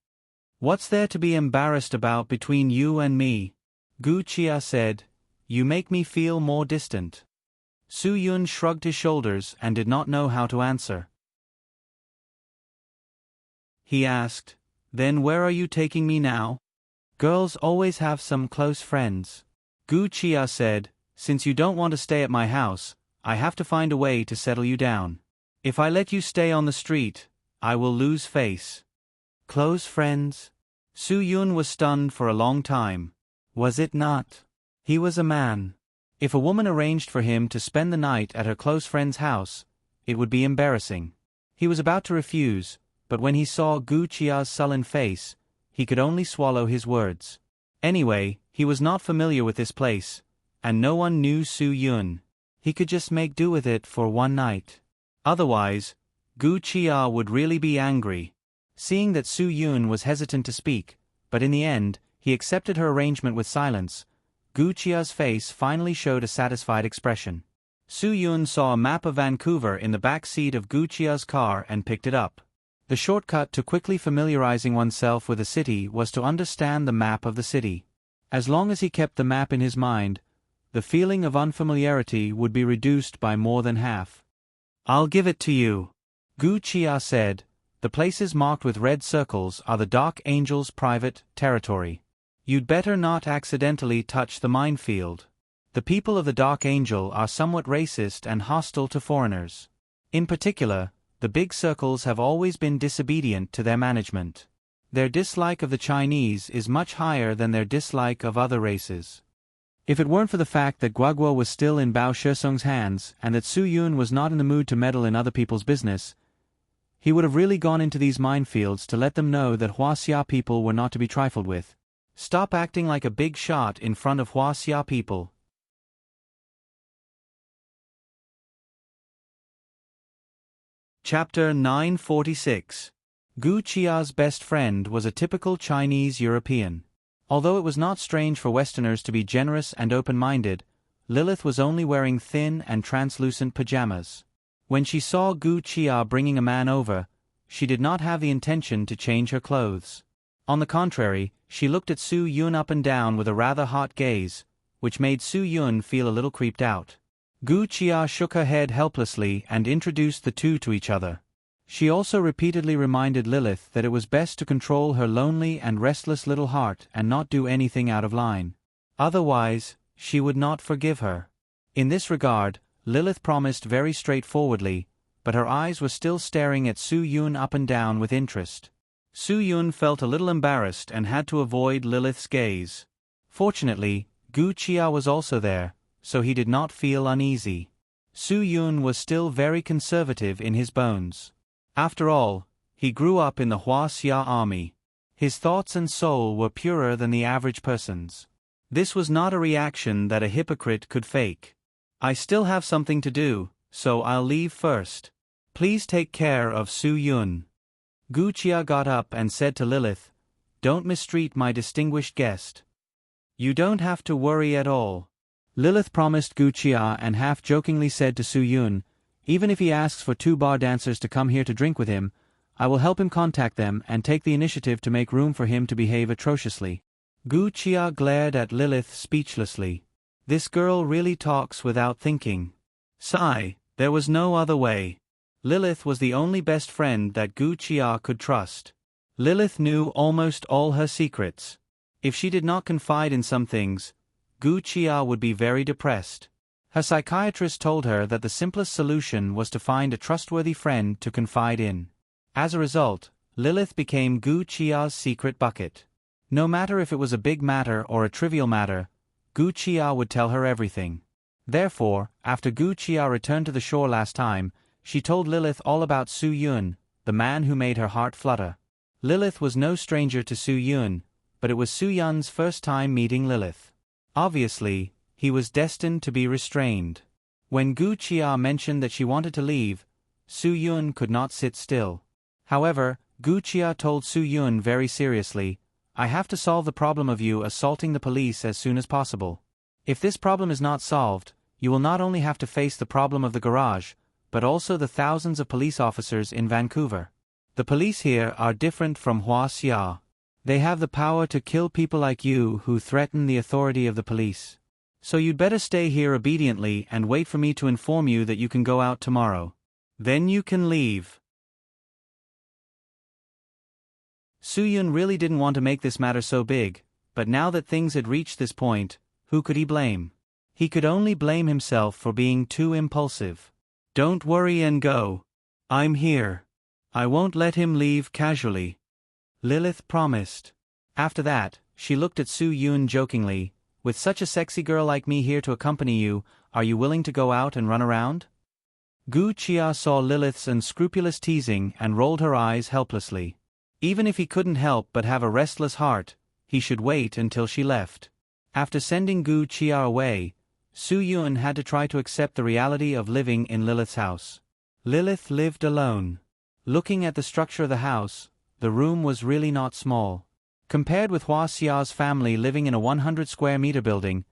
"What's there to be embarrassed about between you and me?" Gu Chia said, "You make me feel more distant." Su Yun shrugged his shoulders and did not know how to answer. He asked, "Then where are you taking me now?" "Girls always have some close friends." Gu Chia said, "Since you don't want to stay at my house, I have to find a way to settle you down. If I let you stay on the street, I will lose face." "Close friends?" Su Yun was stunned for a long time. Was it not? He was a man. If a woman arranged for him to spend the night at her close friend's house, it would be embarrassing. He was about to refuse, but when he saw Gu Chia's sullen face, he could only swallow his words. Anyway, he was not familiar with this place, and no one knew Su Yun. He could just make do with it for one night. Otherwise, Gu Chia would really be angry. Seeing that Su Yun was hesitant to speak, but in the end, he accepted her arrangement with silence, Gu Chia's face finally showed a satisfied expression. Su Yun saw a map of Vancouver in the back seat of Gu Chia's car and picked it up. The shortcut to quickly familiarizing oneself with a city was to understand the map of the city. As long as he kept the map in his mind, the feeling of unfamiliarity would be reduced by more than half. "I'll give it to you," Gu Chia said. "The places marked with red circles are the Dark Angel's private territory. You'd better not accidentally touch the minefield. The people of the Dark Angel are somewhat racist and hostile to foreigners. In particular, the big circles have always been disobedient to their management. Their dislike of the Chinese is much higher than their dislike of other races." If it weren't for the fact that Guoguo was still in Bao Shesong's hands and that Su Yun was not in the mood to meddle in other people's business, he would have really gone into these minefields to let them know that Hua Xia people were not to be trifled with. Stop acting like a big shot in front of Hua Xia people. Chapter 946. Gu Chia's best friend was a typical Chinese European. Although it was not strange for Westerners to be generous and open-minded, Lilith was only wearing thin and translucent pajamas. When she saw Gu Chia bringing a man over, she did not have the intention to change her clothes. On the contrary, she looked at Su Yun up and down with a rather hot gaze, which made Su Yun feel a little creeped out. Gu Chia shook her head helplessly and introduced the two to each other. She also repeatedly reminded Lilith that it was best to control her lonely and restless little heart and not do anything out of line. Otherwise, she would not forgive her. In this regard, Lilith promised very straightforwardly, but her eyes were still staring at Su Yun up and down with interest. Su Yun felt a little embarrassed and had to avoid Lilith's gaze. Fortunately, Gu Chia was also there, so he did not feel uneasy. Su Yun was still very conservative in his bones. After all, he grew up in the Hua Xia army. His thoughts and soul were purer than the average person's. This was not a reaction that a hypocrite could fake. I still have something to do, so I'll leave first. Please take care of Su Yun. Gu Chia got up and said to Lilith, "Don't mistreat my distinguished guest." "You don't have to worry at all." Lilith promised Gu Chia and half-jokingly said to Su Yun, "Even if he asks for 2 bar dancers to come here to drink with him, I will help him contact them and take the initiative to make room for him to behave atrociously." Gu Chia glared at Lilith speechlessly. This girl really talks without thinking. Sigh, there was no other way. Lilith was the only best friend that Gu Chia could trust. Lilith knew almost all her secrets. If she did not confide in some things, Gu Chia would be very depressed. Her psychiatrist told her that the simplest solution was to find a trustworthy friend to confide in. As a result, Lilith became Gu Chia's secret bucket. No matter if it was a big matter or a trivial matter, Gu Chia would tell her everything. Therefore, after Gu Chia returned to the shore last time, she told Lilith all about Su Yun, the man who made her heart flutter. Lilith was no stranger to Su Yun, but it was Su Yun's first time meeting Lilith. Obviously, he was destined to be restrained. When Gu Chia mentioned that she wanted to leave, Su Yun could not sit still. However, Gu Chia told Su Yun very seriously, "I have to solve the problem of you assaulting the police as soon as possible. If this problem is not solved, you will not only have to face the problem of the garage, but also the thousands of police officers in Vancouver. The police here are different from Hua Xia. They have the power to kill people like you who threaten the authority of the police. So you'd better stay here obediently and wait for me to inform you that you can go out tomorrow. Then you can leave." Su Yun really didn't want to make this matter so big, but now that things had reached this point, who could he blame? He could only blame himself for being too impulsive. "Don't worry and go. I'm here. I won't let him leave casually," Lilith promised. After that, she looked at Su Yun jokingly, "With such a sexy girl like me here to accompany you, are you willing to go out and run around?" Gu Chia saw Lilith's unscrupulous teasing and rolled her eyes helplessly. Even if he couldn't help but have a restless heart, he should wait until she left. After sending Gu Chia away, Su Yun had to try to accept the reality of living in Lilith's house. Lilith lived alone. Looking at the structure of the house, the room was really not small. Compared with Hua Xia's family living in a 100 square meter building,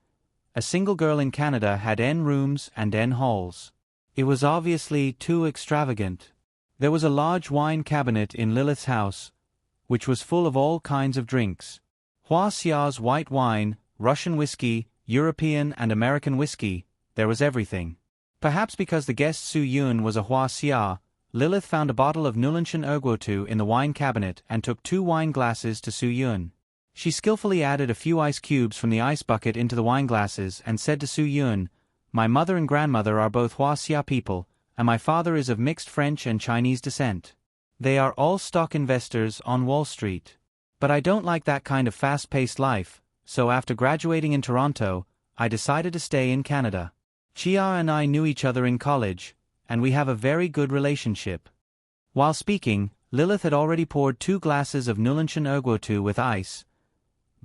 a single girl in Canada had N rooms and N halls. It was obviously too extravagant. There was a large wine cabinet in Lilith's house, which was full of all kinds of drinks. Hua Xia's white wine, Russian whiskey, European and American whiskey, there was everything. Perhaps because the guest Su Yun was a Hua Xia, Lilith found a bottle of Nulanchen Erguotu in the wine cabinet and took 2 wine glasses to Su Yun. She skillfully added a few ice cubes from the ice bucket into the wine glasses and said to Su Yun, "My mother and grandmother are both Hua Xia people, and my father is of mixed French and Chinese descent. They are all stock investors on Wall Street. But I don't like that kind of fast-paced life, so after graduating in Toronto, I decided to stay in Canada. Chia and I knew each other in college, and we have a very good relationship." While speaking, Lilith had already poured 2 glasses of Nulanchen Erguotu with ice.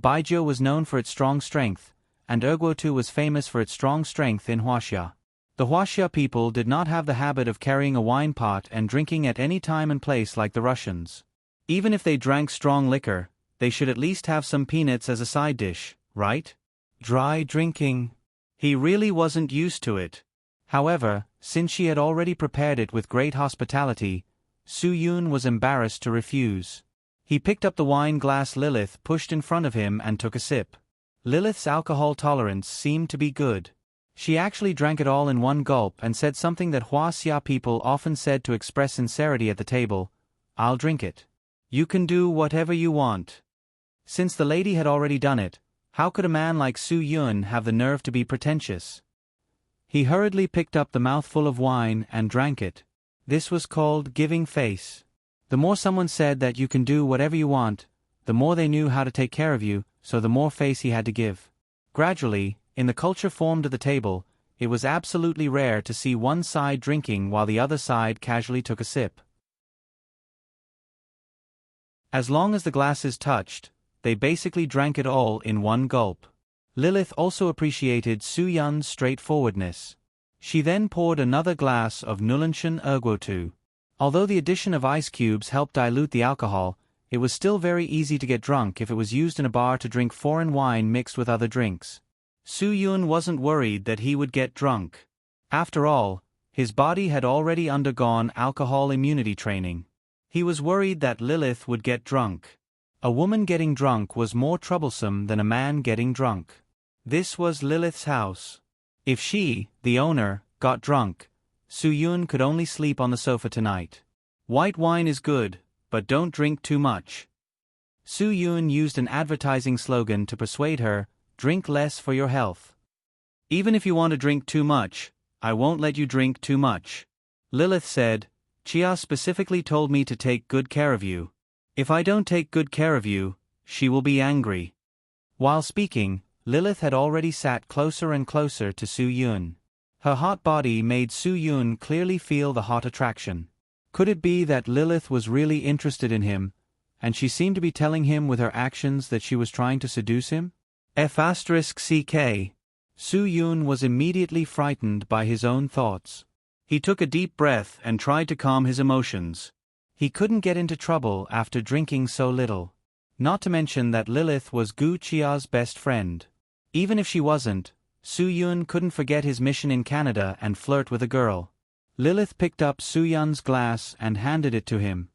Baijiu was known for its strong strength, and Erguotu was famous for its strong strength in Huaxia. The Huaxia people did not have the habit of carrying a wine pot and drinking at any time and place like the Russians. Even if they drank strong liquor, they should at least have some peanuts as a side dish, right? Dry drinking. He really wasn't used to it. However, Since she had already prepared it with great hospitality, Su Yun was embarrassed to refuse. He picked up the wine glass Lilith pushed in front of him and took a sip. Lilith's alcohol tolerance seemed to be good. She actually drank it all in one gulp and said something that Huaxia people often said to express sincerity at the table, "I'll drink it. You can do whatever you want." Since the lady had already done it, how could a man like Su Yun have the nerve to be pretentious? He hurriedly picked up the mouthful of wine and drank it. This was called giving face. The more someone said that you can do whatever you want, the more they knew how to take care of you, so the more face he had to give. Gradually, in the culture formed at the table, it was absolutely rare to see one side drinking while the other side casually took a sip. As long as the glasses touched, they basically drank it all in one gulp. Lilith also appreciated Su Yun's straightforwardness. She then poured another glass of Nulanshan Erguotu. Although the addition of ice cubes helped dilute the alcohol, it was still very easy to get drunk if it was used in a bar to drink foreign wine mixed with other drinks. Su Yun wasn't worried that he would get drunk. After all, his body had already undergone alcohol immunity training. He was worried that Lilith would get drunk. A woman getting drunk was more troublesome than a man getting drunk. This was Lilith's house. If she, the owner, got drunk, Su Yun could only sleep on the sofa tonight. White wine is good, but don't drink too much. Su Yun used an advertising slogan to persuade her, "Drink less for your health. Even if you want to drink too much, I won't let you drink too much." Lilith said, "Chia specifically told me to take good care of you. If I don't take good care of you, she will be angry." While speaking, Lilith had already sat closer and closer to Su Yun. Her hot body made Su Yun clearly feel the hot attraction. Could it be that Lilith was really interested in him, and she seemed to be telling him with her actions that she was trying to seduce him? F***ck. Su Yun was immediately frightened by his own thoughts. He took a deep breath and tried to calm his emotions. He couldn't get into trouble after drinking so little. Not to mention that Lilith was Gu Chia's best friend. Even if she wasn't, Su Yun couldn't forget his mission in Canada and flirt with a girl. Lilith picked up Su Yun's glass and handed it to him.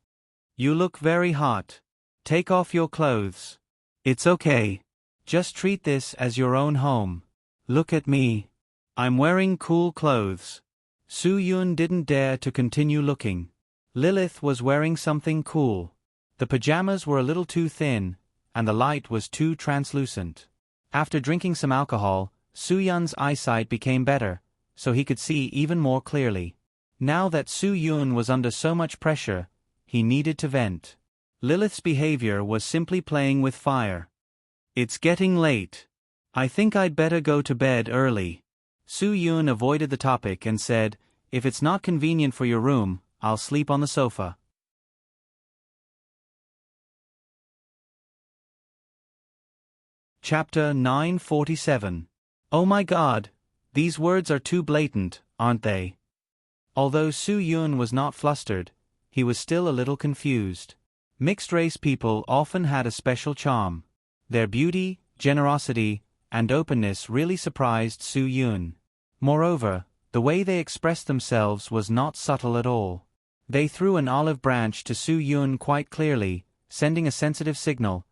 "You look very hot. Take off your clothes. It's okay. Just treat this as your own home. Look at me. I'm wearing cool clothes." Su Yun didn't dare to continue looking. Lilith was wearing something cool. The pajamas were a little too thin, and the light was too translucent. After drinking some alcohol, Su Yun's eyesight became better, so he could see even more clearly. Now that Su Yun was under so much pressure, he needed to vent. Lilith's behavior was simply playing with fire. "It's getting late. I think I'd better go to bed early." Su Yun avoided the topic and said, "If it's not convenient for your room, I'll sleep on the sofa." Chapter 947. Oh my God, these words are too blatant, aren't they? Although Su Yun was not flustered, he was still a little confused. Mixed-race people often had a special charm. Their beauty, generosity, and openness really surprised Su Yun. Moreover, the way they expressed themselves was not subtle at all. They threw an olive branch to Su Yun quite clearly, sending a sensitive signal,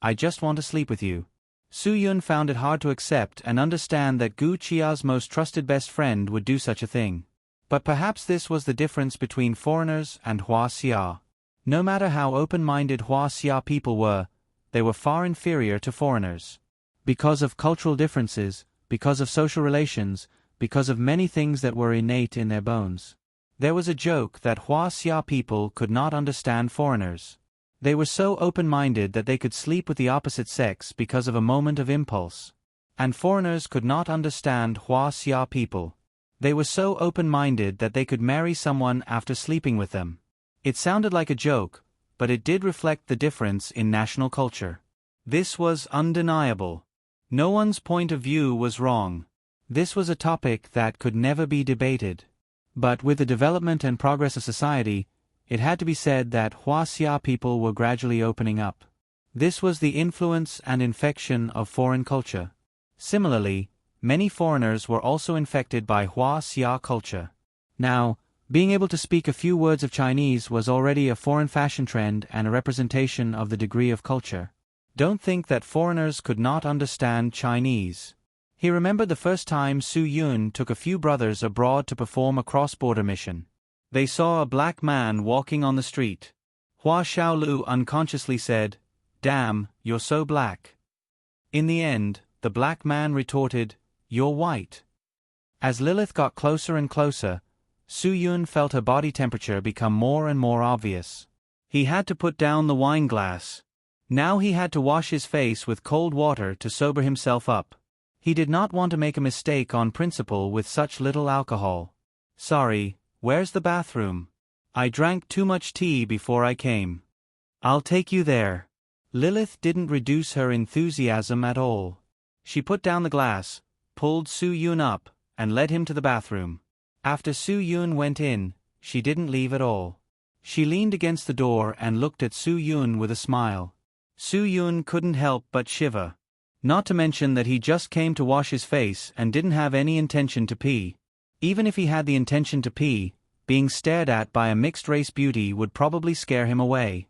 "I just want to sleep with you." Su Yun found it hard to accept and understand that Gu Chia's most trusted best friend would do such a thing. But perhaps this was the difference between foreigners and Huaxia. No matter how open-minded Huaxia people were, they were far inferior to foreigners. Because of cultural differences, because of social relations, because of many things that were innate in their bones. There was a joke that Huaxia people could not understand foreigners. They were so open-minded that they could sleep with the opposite sex because of a moment of impulse. And foreigners could not understand Huaxia people. They were so open-minded that they could marry someone after sleeping with them. It sounded like a joke, but it did reflect the difference in national culture. This was undeniable. No one's point of view was wrong. This was a topic that could never be debated. But with the development and progress of society, it had to be said that Huaxia people were gradually opening up. This was the influence and infection of foreign culture. Similarly, many foreigners were also infected by Huaxia culture. Now, being able to speak a few words of Chinese was already a foreign fashion trend and a representation of the degree of culture. Don't think that foreigners could not understand Chinese. He remembered the first time Su Yun took a few brothers abroad to perform a cross-border mission. They saw a black man walking on the street. Hua Xiaolu unconsciously said, "Damn, you're so black." In the end, the black man retorted, "You're white." As Lilith got closer and closer, Su Yun felt her body temperature become more and more obvious. He had to put down the wine glass. Now he had to wash his face with cold water to sober himself up. He did not want to make a mistake on principle with such little alcohol. "Sorry, where's the bathroom? I drank too much tea before I came." "I'll take you there." Lilith didn't reduce her enthusiasm at all. She put down the glass, pulled Su Yun up, and led him to the bathroom. After Su Yun went in, she didn't leave at all. She leaned against the door and looked at Su Yun with a smile. Su Yun couldn't help but shiver. Not to mention that he just came to wash his face and didn't have any intention to pee. Even if he had the intention to pee, being stared at by a mixed-race beauty would probably scare him away.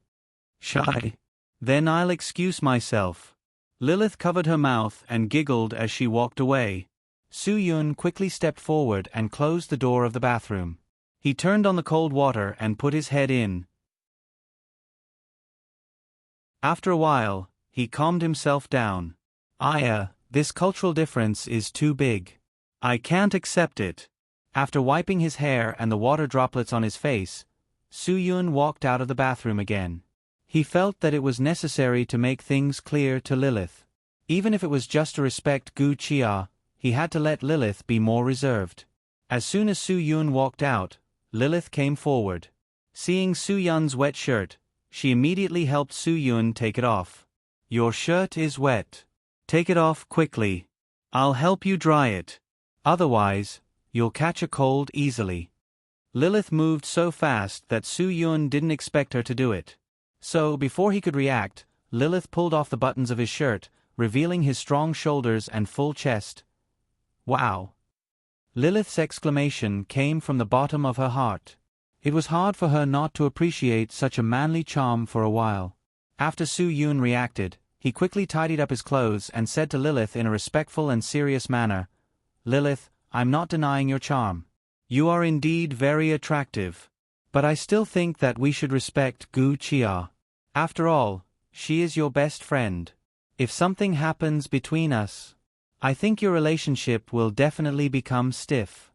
"Shy? Then I'll excuse myself." Lilith covered her mouth and giggled as she walked away. Su Yun quickly stepped forward and closed the door of the bathroom. He turned on the cold water and put his head in. After a while, he calmed himself down. This cultural difference is too big. I can't accept it." After wiping his hair and the water droplets on his face, Su Yun walked out of the bathroom again. He felt that it was necessary to make things clear to Lilith. Even if it was just to respect Gu Chia, he had to let Lilith be more reserved. As soon as Su Yun walked out, Lilith came forward. Seeing Su Yun's wet shirt, she immediately helped Su Yun take it off. "Your shirt is wet. Take it off quickly. I'll help you dry it. Otherwise, you'll catch a cold easily." Lilith moved so fast that Su Yun didn't expect her to do it. So, before he could react, Lilith pulled off the buttons of his shirt, revealing his strong shoulders and full chest. "Wow!" Lilith's exclamation came from the bottom of her heart. It was hard for her not to appreciate such a manly charm for a while. After Su Yun reacted, he quickly tidied up his clothes and said to Lilith in a respectful and serious manner, "Lilith, I'm not denying your charm. You are indeed very attractive. But I still think that we should respect Gu Chia. After all, she is your best friend. If something happens between us, I think your relationship will definitely become stiff."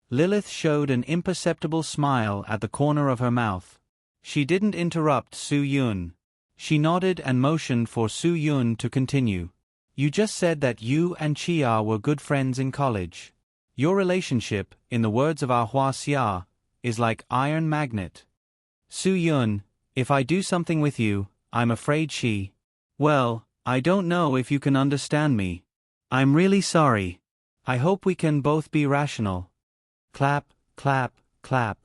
Lilith showed an imperceptible smile at the corner of her mouth. She didn't interrupt Su Yun. She nodded and motioned for Su Yun to continue. "You just said that you and Chia were good friends in college. Your relationship, in the words of our Hua Xia, is like iron magnet. Su Yun, if I do something with you, I'm afraid she... Well, I don't know if you can understand me. I'm really sorry. I hope we can both be rational." Clap, clap, clap.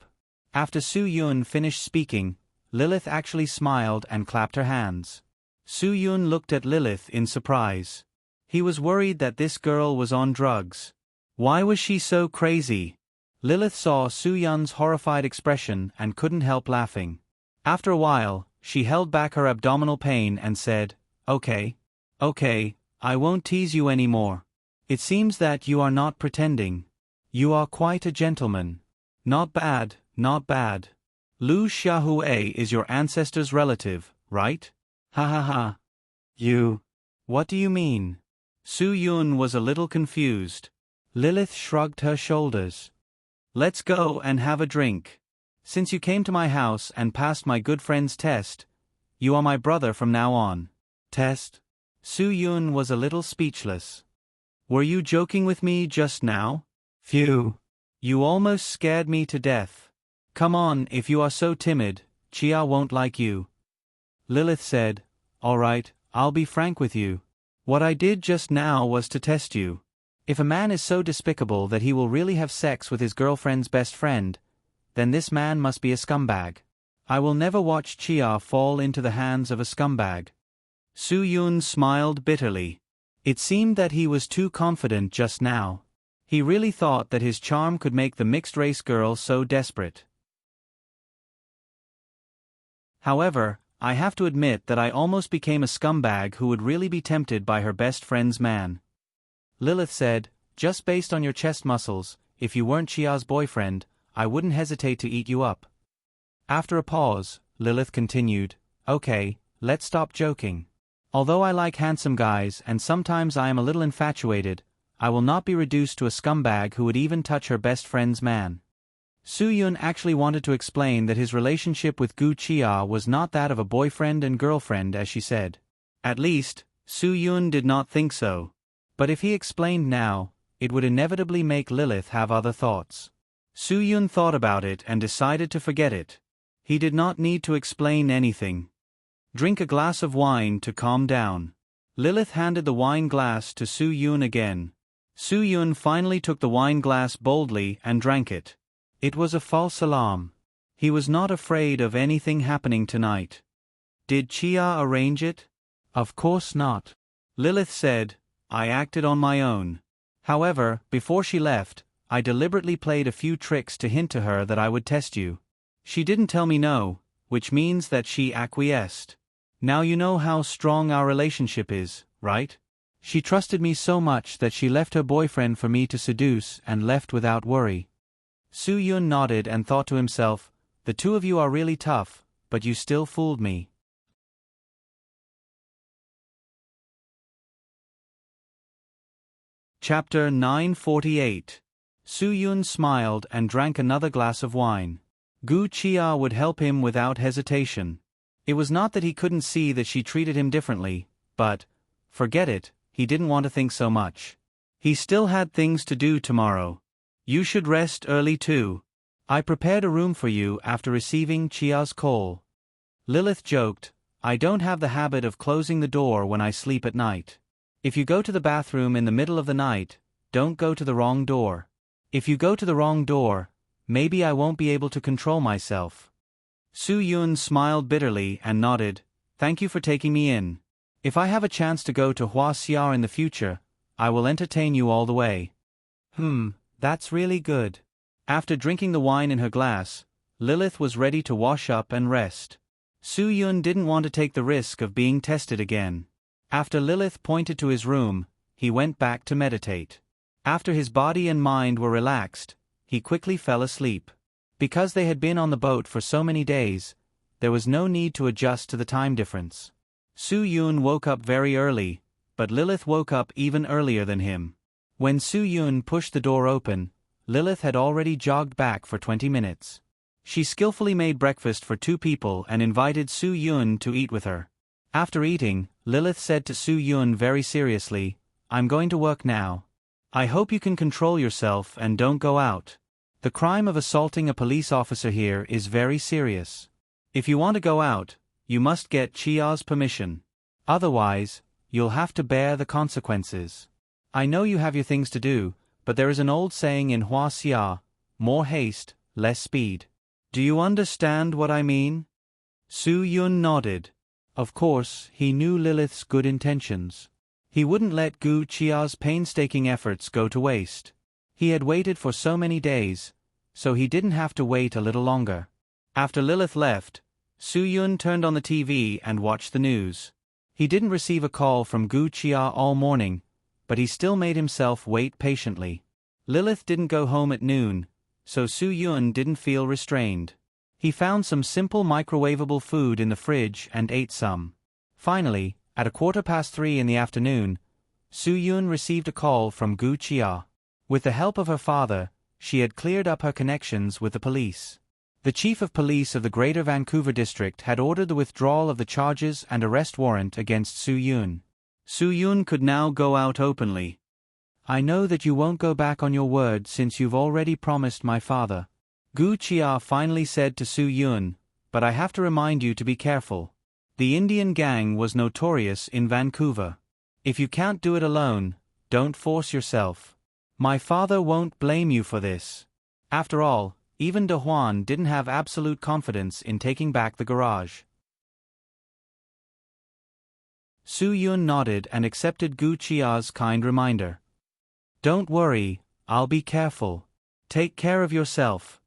After Su Yun finished speaking, Lilith actually smiled and clapped her hands. Su Yun looked at Lilith in surprise. He was worried that this girl was on drugs. Why was she so crazy? Lilith saw Su Yun's horrified expression and couldn't help laughing. After a while, she held back her abdominal pain and said, Okay, I won't tease you anymore. It seems that you are not pretending. You are quite a gentleman. Not bad, not bad. Lu Xiaohui is your ancestor's relative, right? Ha ha ha. You. What do you mean? Su Yun was a little confused. Lilith shrugged her shoulders. Let's go and have a drink. Since you came to my house and passed my good friend's test, you are my brother from now on. Test? Su Yun was a little speechless. Were you joking with me just now? Phew. You almost scared me to death. Come on, if you are so timid, Chia won't like you. Lilith said, All right, I'll be frank with you. What I did just now was to test you. If a man is so despicable that he will really have sex with his girlfriend's best friend, then this man must be a scumbag. I will never watch Chia fall into the hands of a scumbag. Su Yun smiled bitterly. It seemed that he was too confident just now. He really thought that his charm could make the mixed-race girl so desperate. However, I have to admit that I almost became a scumbag who would really be tempted by her best friend's man. Lilith said, just based on your chest muscles, if you weren't Chia's boyfriend, I wouldn't hesitate to eat you up. After a pause, Lilith continued, okay, let's stop joking. Although I like handsome guys and sometimes I am a little infatuated, I will not be reduced to a scumbag who would even touch her best friend's man. Soo-yoon actually wanted to explain that his relationship with Gu Chia was not that of a boyfriend and girlfriend as she said. At least, Soo-yoon did not think so. But if he explained now, it would inevitably make Lilith have other thoughts. Soo-yoon thought about it and decided to forget it. He did not need to explain anything. Drink a glass of wine to calm down. Lilith handed the wine glass to Soo-yoon again. Soo-yoon finally took the wine glass boldly and drank it. It was a false alarm. He was not afraid of anything happening tonight. Did Chia arrange it? Of course not. Lilith said, I acted on my own. However, before she left, I deliberately played a few tricks to hint to her that I would test you. She didn't tell me no, which means that she acquiesced. Now you know how strong our relationship is, right? She trusted me so much that she left her boyfriend for me to seduce and left without worry. Soo-yoon nodded and thought to himself, the two of you are really tough, but you still fooled me. Chapter 948. Soo-yoon smiled and drank another glass of wine. Gu Chia would help him without hesitation. It was not that he couldn't see that she treated him differently, but, forget it, he didn't want to think so much. He still had things to do tomorrow. You should rest early too. I prepared a room for you after receiving Chia's call. Lilith joked, I don't have the habit of closing the door when I sleep at night. If you go to the bathroom in the middle of the night, don't go to the wrong door. If you go to the wrong door, maybe I won't be able to control myself. Soo-yoon smiled bitterly and nodded, thank you for taking me in. If I have a chance to go to Hua Xiar in the future, I will entertain you all the way. That's really good. After drinking the wine in her glass, Lilith was ready to wash up and rest. Soo-yoon didn't want to take the risk of being tested again. After Lilith pointed to his room, he went back to meditate. After his body and mind were relaxed, he quickly fell asleep. Because they had been on the boat for so many days, there was no need to adjust to the time difference. Soo-yoon woke up very early, but Lilith woke up even earlier than him. When Soo-yoon pushed the door open, Lilith had already jogged back for 20 minutes. She skillfully made breakfast for 2 people and invited Soo-yoon to eat with her. After eating, Lilith said to Soo-yoon very seriously, I'm going to work now. I hope you can control yourself and don't go out. The crime of assaulting a police officer here is very serious. If you want to go out, you must get Chia's permission. Otherwise, you'll have to bear the consequences. I know you have your things to do, but there is an old saying in Hua Xia, more haste, less speed. Do you understand what I mean? Soo-yoon nodded. Of course, he knew Lilith's good intentions. He wouldn't let Gu Chia's painstaking efforts go to waste. He had waited for so many days, so he didn't have to wait a little longer. After Lilith left, Soo-yoon turned on the TV and watched the news. He didn't receive a call from Gu Chia all morning, but he still made himself wait patiently. Lilith didn't go home at noon, so Soo-yoon didn't feel restrained. He found some simple microwavable food in the fridge and ate some. Finally, at 3:15 in the afternoon, Soo-yoon received a call from Gu Chia. With the help of her father, she had cleared up her connections with the police. The chief of police of the Greater Vancouver District had ordered the withdrawal of the charges and arrest warrant against Soo-yoon. Soo-yoon could now go out openly. I know that you won't go back on your word since you've already promised my father. Gu Chia finally said to Soo-yoon, but I have to remind you to be careful. The Indian gang was notorious in Vancouver. If you can't do it alone, don't force yourself. My father won't blame you for this. After all, even De Huan didn't have absolute confidence in taking back the garage. Soo-yoon nodded and accepted Gu Chia's kind reminder. Don't worry, I'll be careful. Take care of yourself.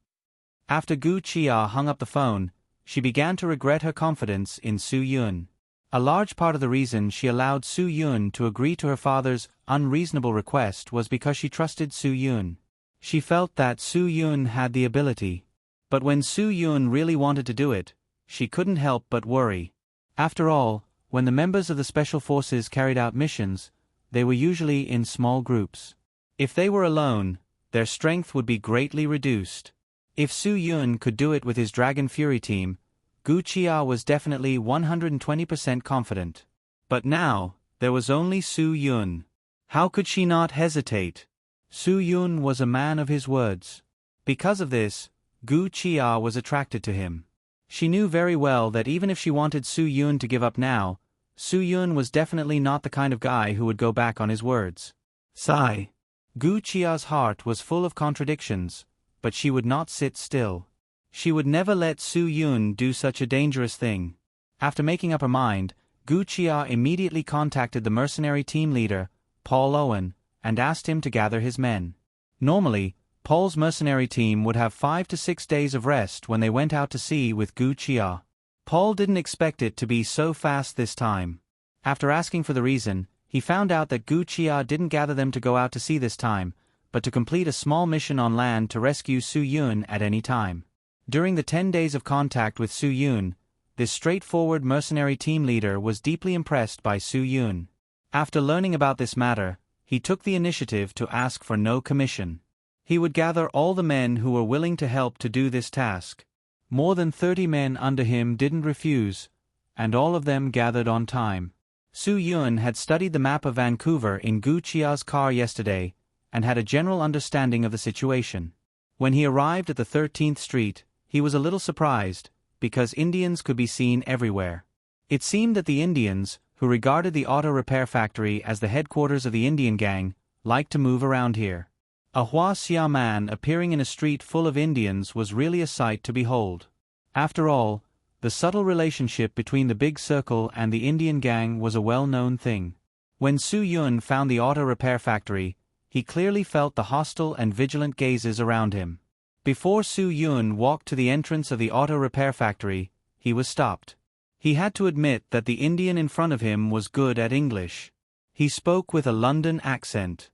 After Gu Chia hung up the phone, she began to regret her confidence in Su Yun. A large part of the reason she allowed Su Yun to agree to her father's unreasonable request was because she trusted Su Yun. She felt that Su Yun had the ability. But when Su Yun really wanted to do it, she couldn't help but worry. After all, when the members of the special forces carried out missions, they were usually in small groups. If they were alone, their strength would be greatly reduced. If Su Yun could do it with his Dragon Fury team, Gu Chia was definitely 120% confident. But now, there was only Su Yun. How could she not hesitate? Su Yun was a man of his words. Because of this, Gu Chia was attracted to him. She knew very well that even if she wanted Su Yun to give up now, Su Yun was definitely not the kind of guy who would go back on his words. Sigh. Gu Chia's heart was full of contradictions, but she would not sit still. She would never let Su Yun do such a dangerous thing. After making up her mind, Gu Chia immediately contacted the mercenary team leader, Paul Owen, and asked him to gather his men. Normally, Paul's mercenary team would have 5 to 6 days of rest when they went out to sea with Gu Chia. Paul didn't expect it to be so fast this time. After asking for the reason, he found out that Gu Chia didn't gather them to go out to sea this time, but to complete a small mission on land to rescue Su Yun at any time. During the 10 days of contact with Su Yun, this straightforward mercenary team leader was deeply impressed by Su Yun. After learning about this matter, he took the initiative to ask for no commission. He would gather all the men who were willing to help to do this task. More than 30 men under him didn't refuse, and all of them gathered on time. Su Yun had studied the map of Vancouver in Gu Chia's car yesterday, and had a general understanding of the situation. When he arrived at the 13th Street, he was a little surprised, because Indians could be seen everywhere. It seemed that the Indians, who regarded the auto repair factory as the headquarters of the Indian gang, liked to move around here. A Hua Xia man appearing in a street full of Indians was really a sight to behold. After all, the subtle relationship between the Big Circle and the Indian gang was a well-known thing. When Su Yun found the auto repair factory, he clearly felt the hostile and vigilant gazes around him. Before Su Yun walked to the entrance of the auto repair factory, he was stopped. He had to admit that the Indian in front of him was good at English. He spoke with a London accent.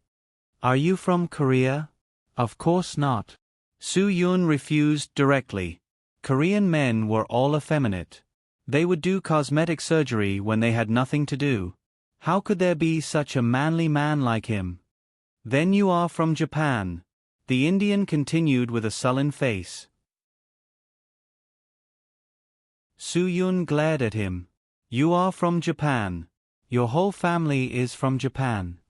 "Are you from Korea?" "Of course not." Su Yun refused directly. Korean men were all effeminate. They would do cosmetic surgery when they had nothing to do. How could there be such a manly man like him? "Then you are from Japan?" The Indian continued with a sullen face. Su Yun glared at him. "You are from Japan. Your whole family is from Japan."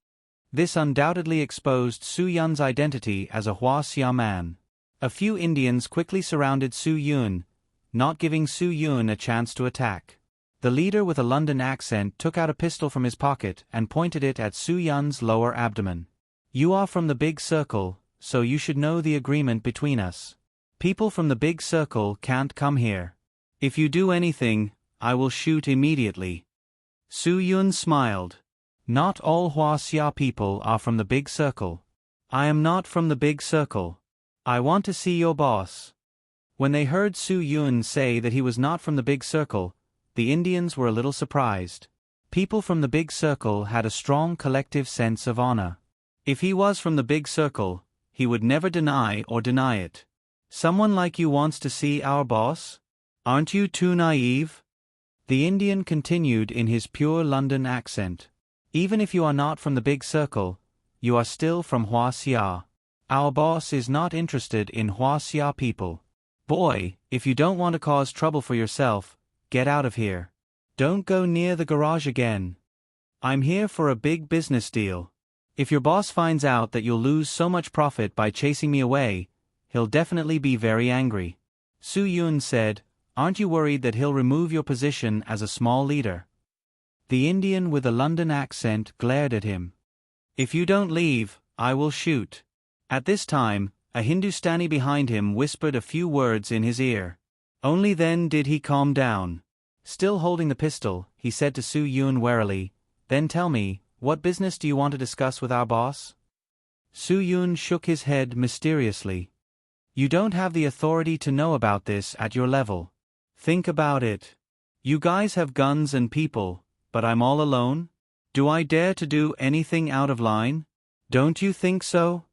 This undoubtedly exposed Su Yun's identity as a Hua Xia man. A few Indians quickly surrounded Su Yun, not giving Su Yun a chance to attack. The leader with a London accent took out a pistol from his pocket and pointed it at Su Yun's lower abdomen. "You are from the Big Circle, so you should know the agreement between us. People from the Big Circle can't come here. If you do anything, I will shoot immediately." Su Yun smiled. "Not all Hua Xia people are from the Big Circle. I am not from the Big Circle. I want to see your boss." When they heard Su Yun say that he was not from the Big Circle, the Indians were a little surprised. People from the Big Circle had a strong collective sense of honor. If he was from the Big Circle, he would never deny it. "Someone like you wants to see our boss? Aren't you too naive?" The Indian continued in his pure London accent. "Even if you are not from the Big Circle, you are still from Hua Xia. Our boss is not interested in Hua Xia people. Boy, if you don't want to cause trouble for yourself, get out of here. Don't go near the garage again. I'm here for a big business deal. If your boss finds out that you'll lose so much profit by chasing me away, he'll definitely be very angry." Su Yun said, "Aren't you worried that he'll remove your position as a small leader?" The Indian with a London accent glared at him. "If you don't leave, I will shoot." At this time, a Hindustani behind him whispered a few words in his ear. Only then did he calm down. Still holding the pistol, he said to Su Yun warily, "Then tell me, what business do you want to discuss with our boss?" Su Yun shook his head mysteriously. You don't have the authority to know about this at your level. Think about it. You guys have guns and people, but I'm all alone? Do I dare to do anything out of line? Don't you think so?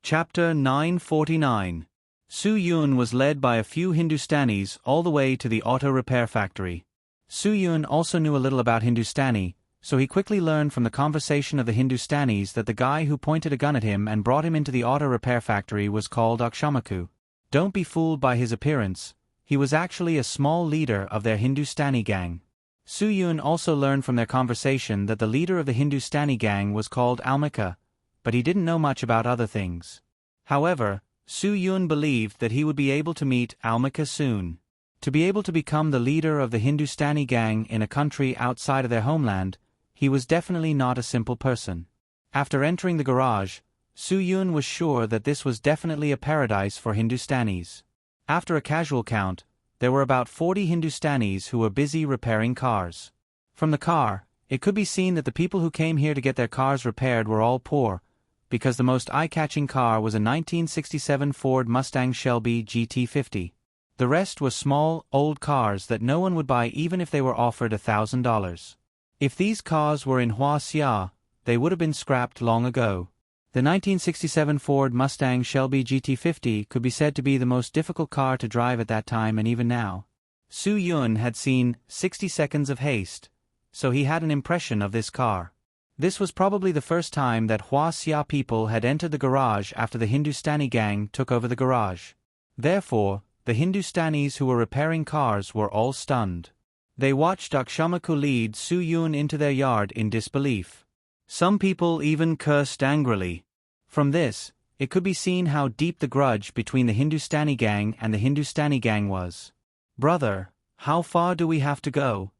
Chapter 949. Su Yun was led by a few Hindustanis all the way to the auto repair factory. Su Yun also knew a little about Hindustani, so he quickly learned from the conversation of the Hindustanis that the guy who pointed a gun at him and brought him into the auto repair factory was called Akshamaku. Don't be fooled by his appearance, he was actually a small leader of their Hindustani gang. Su Yun also learned from their conversation that the leader of the Hindustani gang was called Almika, but he didn't know much about other things. However, Su Yun believed that he would be able to meet Almika soon. To be able to become the leader of the Hindustani gang in a country outside of their homeland, he was definitely not a simple person. After entering the garage, Su Yun was sure that this was definitely a paradise for Hindustanis. After a casual count, there were about 40 Hindustanis who were busy repairing cars. From the car, it could be seen that the people who came here to get their cars repaired were all poor, because the most eye-catching car was a 1967 Ford Mustang Shelby GT50. The rest were small, old cars that no one would buy even if they were offered $1,000. If these cars were in Huaxia, they would have been scrapped long ago. The 1967 Ford Mustang Shelby GT50 could be said to be the most difficult car to drive at that time and even now. Su Yun had seen 60 Seconds of Haste, so he had an impression of this car. This was probably the first time that Huaxia people had entered the garage after the Hindustani gang took over the garage. Therefore, the Hindustanis who were repairing cars were all stunned. They watched Akshamaku lead Su Yun into their yard in disbelief. Some people even cursed angrily. From this, it could be seen how deep the grudge between the Hindustani gang and the Hindustani gang was. Brother, how far do we have to go?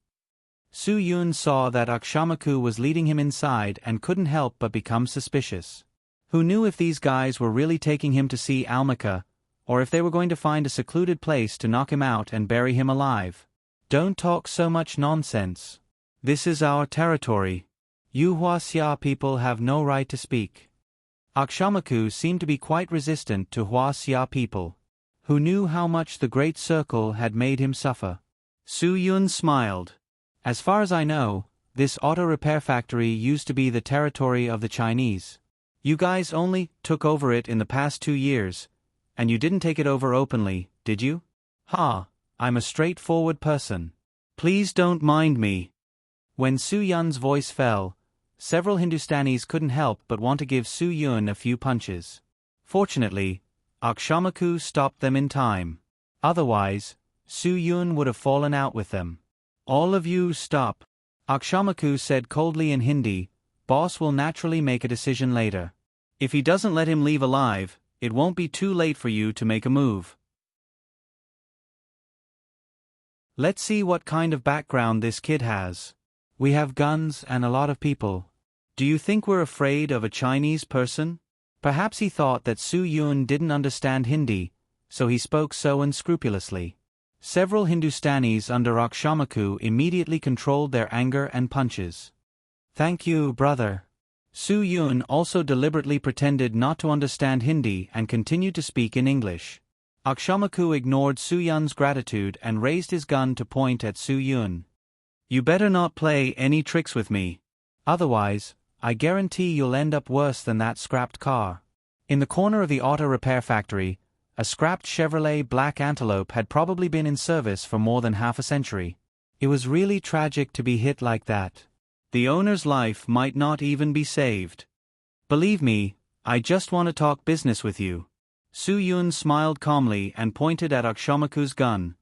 Su Yun saw that Akshamaku was leading him inside and couldn't help but become suspicious. Who knew if these guys were really taking him to see Almika, or if they were going to find a secluded place to knock him out and bury him alive? Don't talk so much nonsense. This is our territory. You Huaxia people have no right to speak. Akshamaku seemed to be quite resistant to Huaxia people, who knew how much the Great Circle had made him suffer. Su Yun smiled. As far as I know, this auto repair factory used to be the territory of the Chinese. You guys only took over it in the past 2 years, and you didn't take it over openly, did you? Ha, I'm a straightforward person. Please don't mind me. When Su Yun's voice fell, several Hindustanis couldn't help but want to give Su Yun a few punches. Fortunately, Akshamaku stopped them in time. Otherwise, Su Yun would have fallen out with them. All of you stop. Akshamaku said coldly in Hindi, Boss will naturally make a decision later. If he doesn't let him leave alive, it won't be too late for you to make a move. Let's see what kind of background this kid has. We have guns and a lot of people. Do you think we're afraid of a Chinese person? Perhaps he thought that Su Yun didn't understand Hindi, so he spoke so unscrupulously. Several Hindustanis under Akshamaku immediately controlled their anger and punches. Thank you, brother. Su Yun also deliberately pretended not to understand Hindi and continued to speak in English. Akshamaku ignored Su Yun's gratitude and raised his gun to point at Su Yun. You better not play any tricks with me. Otherwise, I guarantee you'll end up worse than that scrapped car. In the corner of the auto repair factory, a scrapped Chevrolet Black Antelope had probably been in service for more than half a century. It was really tragic to be hit like that. The owner's life might not even be saved. Believe me, I just want to talk business with you. Su Yun smiled calmly and pointed at Akshamaku's gun.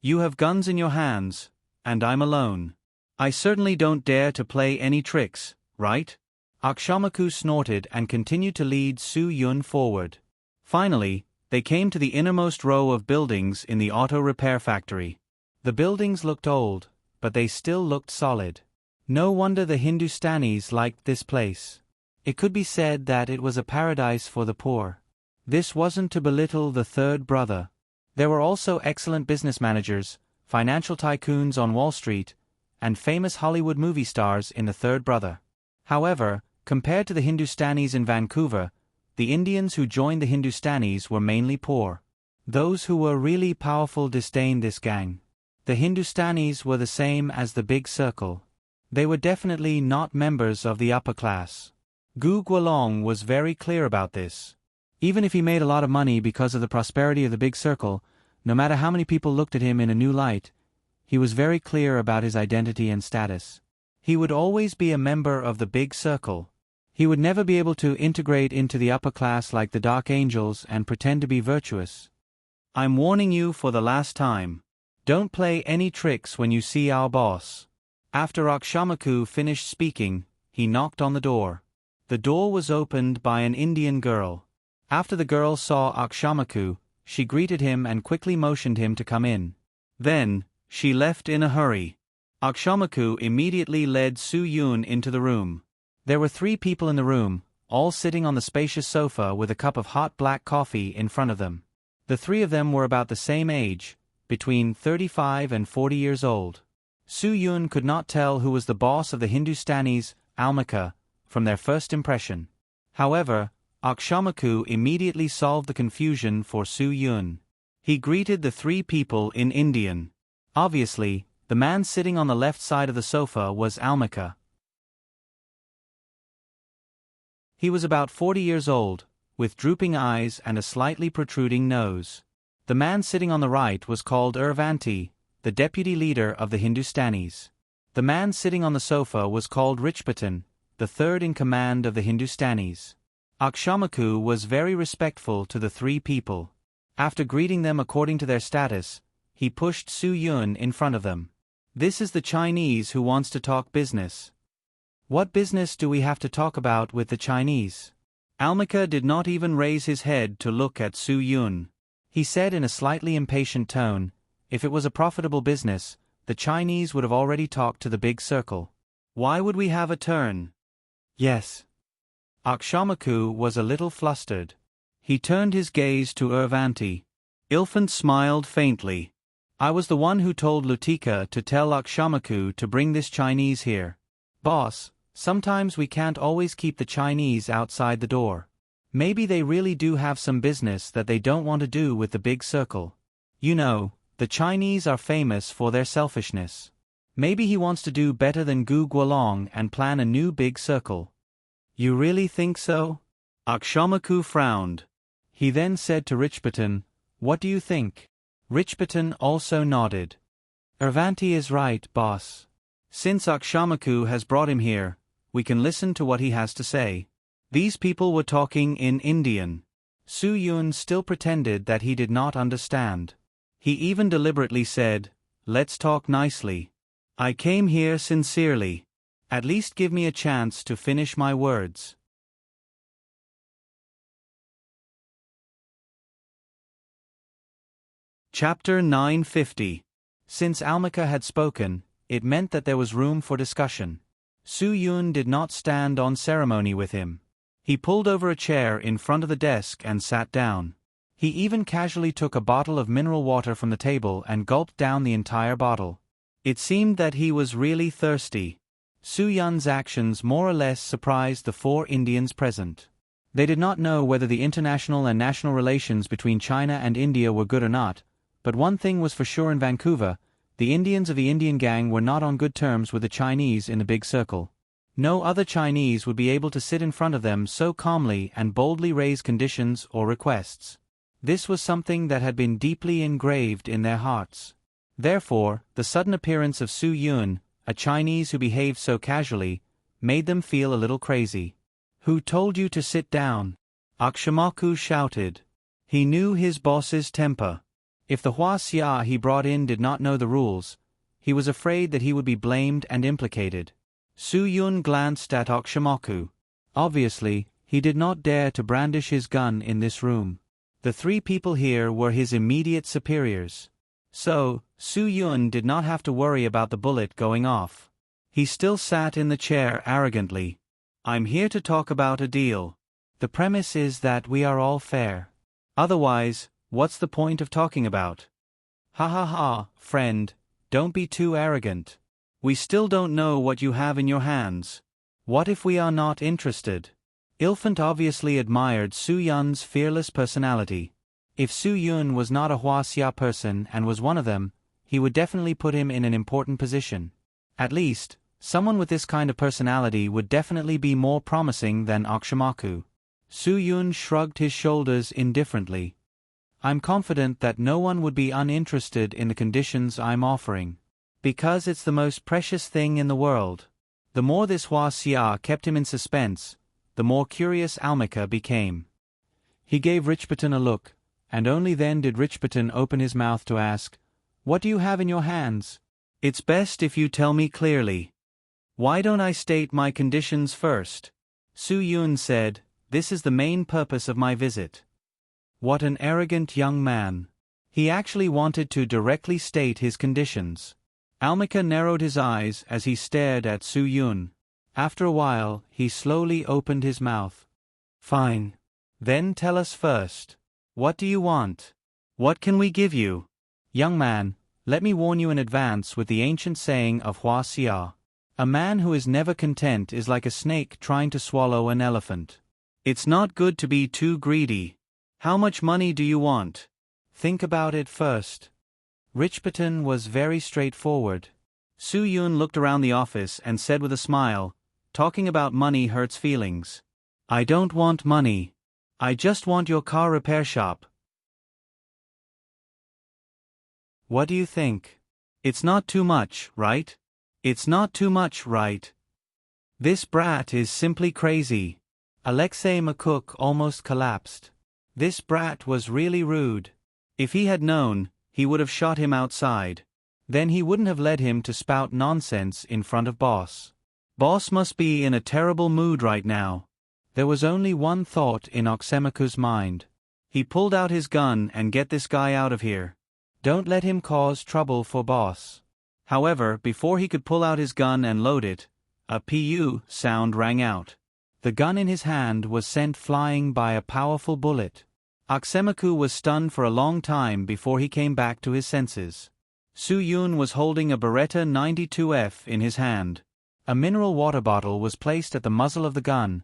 You have guns in your hands, and I'm alone. I certainly don't dare to play any tricks, right? Akshamaku snorted and continued to lead Su Yun forward. Finally, they came to the innermost row of buildings in the auto repair factory. The buildings looked old, but they still looked solid. No wonder the Hindustanis liked this place. It could be said that it was a paradise for the poor. This wasn't to belittle the third brother. There were also excellent business managers, financial tycoons on Wall Street, and famous Hollywood movie stars in The Third Brother. However, compared to the Hindustanis in Vancouver, the Indians who joined the Hindustanis were mainly poor. Those who were really powerful disdained this gang. The Hindustanis were the same as the Big Circle. They were definitely not members of the upper class. Gu Guolong was very clear about this. Even if he made a lot of money because of the prosperity of the Big Circle, no matter how many people looked at him in a new light, he was very clear about his identity and status. He would always be a member of the Big Circle. He would never be able to integrate into the upper class like the Dark Angels and pretend to be virtuous. I'm warning you for the last time. Don't play any tricks when you see our boss. After Akshamaku finished speaking, he knocked on the door. The door was opened by an Indian girl. After the girl saw Akshamaku, she greeted him and quickly motioned him to come in. Then, she left in a hurry. Akshamaku immediately led Su Yun into the room. There were 3 people in the room, all sitting on the spacious sofa with a cup of hot black coffee in front of them. The 3 of them were about the same age, between 35 and 40 years old. Su Yun could not tell who was the boss of the Hindustanis, Almika, from their first impression. However, Akshamaku immediately solved the confusion for Su Yun. He greeted the 3 people in Indian. Obviously, the man sitting on the left side of the sofa was Almika. He was about 40 years old, with drooping eyes and a slightly protruding nose. The man sitting on the right was called Urvanti, the deputy leader of the Hindustanis. The man sitting on the sofa was called Richpatan, the third in command of the Hindustanis. Akshamaku was very respectful to the 3 people. After greeting them according to their status, he pushed Su Yun in front of them. This is the Chinese who wants to talk business. What business do we have to talk about with the Chinese? Almika did not even raise his head to look at Su Yun. He said in a slightly impatient tone, if it was a profitable business, the Chinese would have already talked to the Big Circle. Why would we have a turn? Yes. Akshamaku was a little flustered. He turned his gaze to Urvanti. Ilfant smiled faintly. I was the one who told Lutika to tell Akshamaku to bring this Chinese here. Boss, sometimes we can't always keep the Chinese outside the door. Maybe they really do have some business that they don't want to do with the Big Circle. You know, the Chinese are famous for their selfishness. Maybe he wants to do better than Gu Guolong and plan a new Big Circle. You really think so? Akshamaku frowned. He then said to Richpatan, what do you think? Richpatan also nodded. Urvanti is right, boss. Since Akshamaku has brought him here, we can listen to what he has to say. These people were talking in Indian. Su Yun still pretended that he did not understand. He even deliberately said, let's talk nicely. I came here sincerely. At least give me a chance to finish my words. Chapter 950. Since Almika had spoken, it meant that there was room for discussion. Su Yun did not stand on ceremony with him. He pulled over a chair in front of the desk and sat down. He even casually took a bottle of mineral water from the table and gulped down the entire bottle. It seemed that he was really thirsty. Su Yun's actions more or less surprised the 4 Indians present. They did not know whether the international and national relations between China and India were good or not, but one thing was for sure in Vancouver: the Indians of the Indian gang were not on good terms with the Chinese in the Big Circle. No other Chinese would be able to sit in front of them so calmly and boldly raise conditions or requests. This was something that had been deeply engraved in their hearts. Therefore, the sudden appearance of Su Yun, a Chinese who behaved so casually, made them feel a little crazy. Who told you to sit down? Akshamaku shouted. He knew his boss's temper. If the Huaxia he brought in did not know the rules, he was afraid that he would be blamed and implicated. Su Yun glanced at Akshamaku. Obviously, he did not dare to brandish his gun in this room. The 3 people here were his immediate superiors. So, Su Yun did not have to worry about the bullet going off. He still sat in the chair arrogantly. I'm here to talk about a deal. The premise is that we are all fair. Otherwise, what's the point of talking about? Ha ha ha, friend, don't be too arrogant. We still don't know what you have in your hands. What if we are not interested? Ilfant obviously admired Su Yun's fearless personality. If Su Yun was not a Huaxia person and was one of them, he would definitely put him in an important position. At least, someone with this kind of personality would definitely be more promising than Akshamaku. Su Yun shrugged his shoulders indifferently. I'm confident that no one would be uninterested in the conditions I'm offering. Because it's the most precious thing in the world. The more this Huaxia kept him in suspense, the more curious Almika became. He gave Richbutton a look, and only then did Richbutton open his mouth to ask, "What do you have in your hands?" "It's best if you tell me clearly." "Why don't I state my conditions first?" Su Yun said, "This is the main purpose of my visit." What an arrogant young man. He actually wanted to directly state his conditions. Almika narrowed his eyes as he stared at Su Yun. After a while, he slowly opened his mouth. "Fine. Then tell us first. What do you want? What can we give you?" "Young man, let me warn you in advance with the ancient saying of Huaxia. A man who is never content is like a snake trying to swallow an elephant. It's not good to be too greedy. How much money do you want? Think about it first." Richbutton was very straightforward. Su Yun looked around the office and said with a smile, "Talking about money hurts feelings. I don't want money. I just want your car repair shop. What do you think? It's not too much, right? It's not too much, right?" "This brat is simply crazy." Alexei McCook almost collapsed. This brat was really rude. If he had known, he would have shot him outside. Then he wouldn't have led him to spout nonsense in front of Boss. Boss must be in a terrible mood right now. There was only one thought in Oksemaku's mind. He pulled out his gun and get this guy out of here. Don't let him cause trouble for Boss. However, before he could pull out his gun and load it, a PU sound rang out. The gun in his hand was sent flying by a powerful bullet. Oksemaku was stunned for a long time before he came back to his senses. Su Yun was holding a Beretta 92F in his hand. A mineral water bottle was placed at the muzzle of the gun,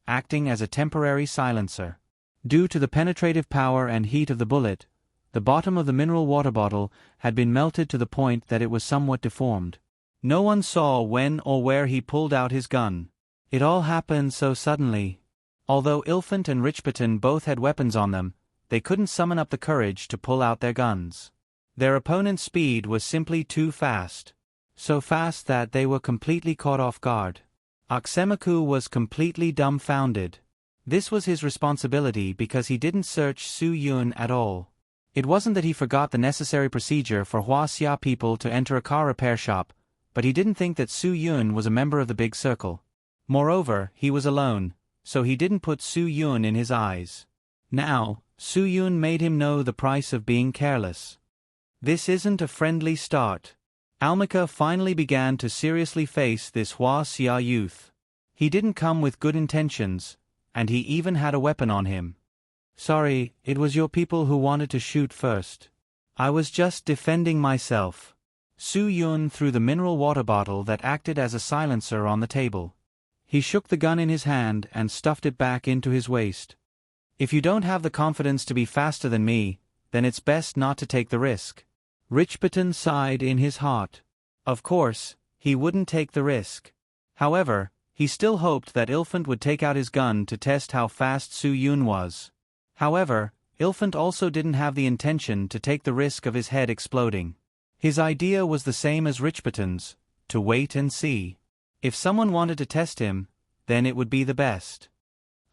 acting as a temporary silencer. Due to the penetrative power and heat of the bullet, the bottom of the mineral water bottle had been melted to the point that it was somewhat deformed. No one saw when or where he pulled out his gun. It all happened so suddenly. Although Ilfant and Richbutton both had weapons on them, they couldn't summon up the courage to pull out their guns. Their opponent's speed was simply too fast. So fast that they were completely caught off guard. Oksemaku was completely dumbfounded. This was his responsibility because he didn't search Su Yun at all. It wasn't that he forgot the necessary procedure for Huaxia people to enter a car repair shop, but he didn't think that Su Yun was a member of the big circle. Moreover, he was alone, so he didn't put Su Yun in his eyes. Now, Su Yun made him know the price of being careless. This isn't a friendly start. Almika finally began to seriously face this Huaxia youth. He didn't come with good intentions, and he even had a weapon on him. "Sorry, it was your people who wanted to shoot first. I was just defending myself." Su Yun threw the mineral water bottle that acted as a silencer on the table. He shook the gun in his hand and stuffed it back into his waist. "If you don't have the confidence to be faster than me, then it's best not to take the risk." Richbutton sighed in his heart. Of course, he wouldn't take the risk. However, he still hoped that Ilfant would take out his gun to test how fast Su Yun was. However, Ilfant also didn't have the intention to take the risk of his head exploding. His idea was the same as Richbutton's, to wait and see. If someone wanted to test him, then it would be the best.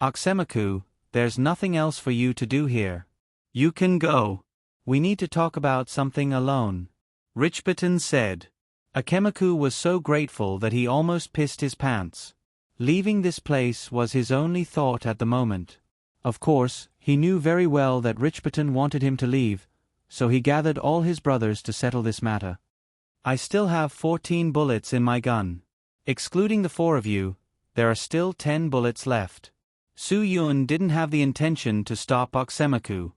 "Oksemaku, there's nothing else for you to do here. You can go. We need to talk about something alone," Richbutton said. Akemaku was so grateful that he almost pissed his pants. Leaving this place was his only thought at the moment. Of course, he knew very well that Richbutton wanted him to leave, so he gathered all his brothers to settle this matter. "I still have 14 bullets in my gun. Excluding the 4 of you, there are still 10 bullets left." Su Yun didn't have the intention to stop Oksemaku.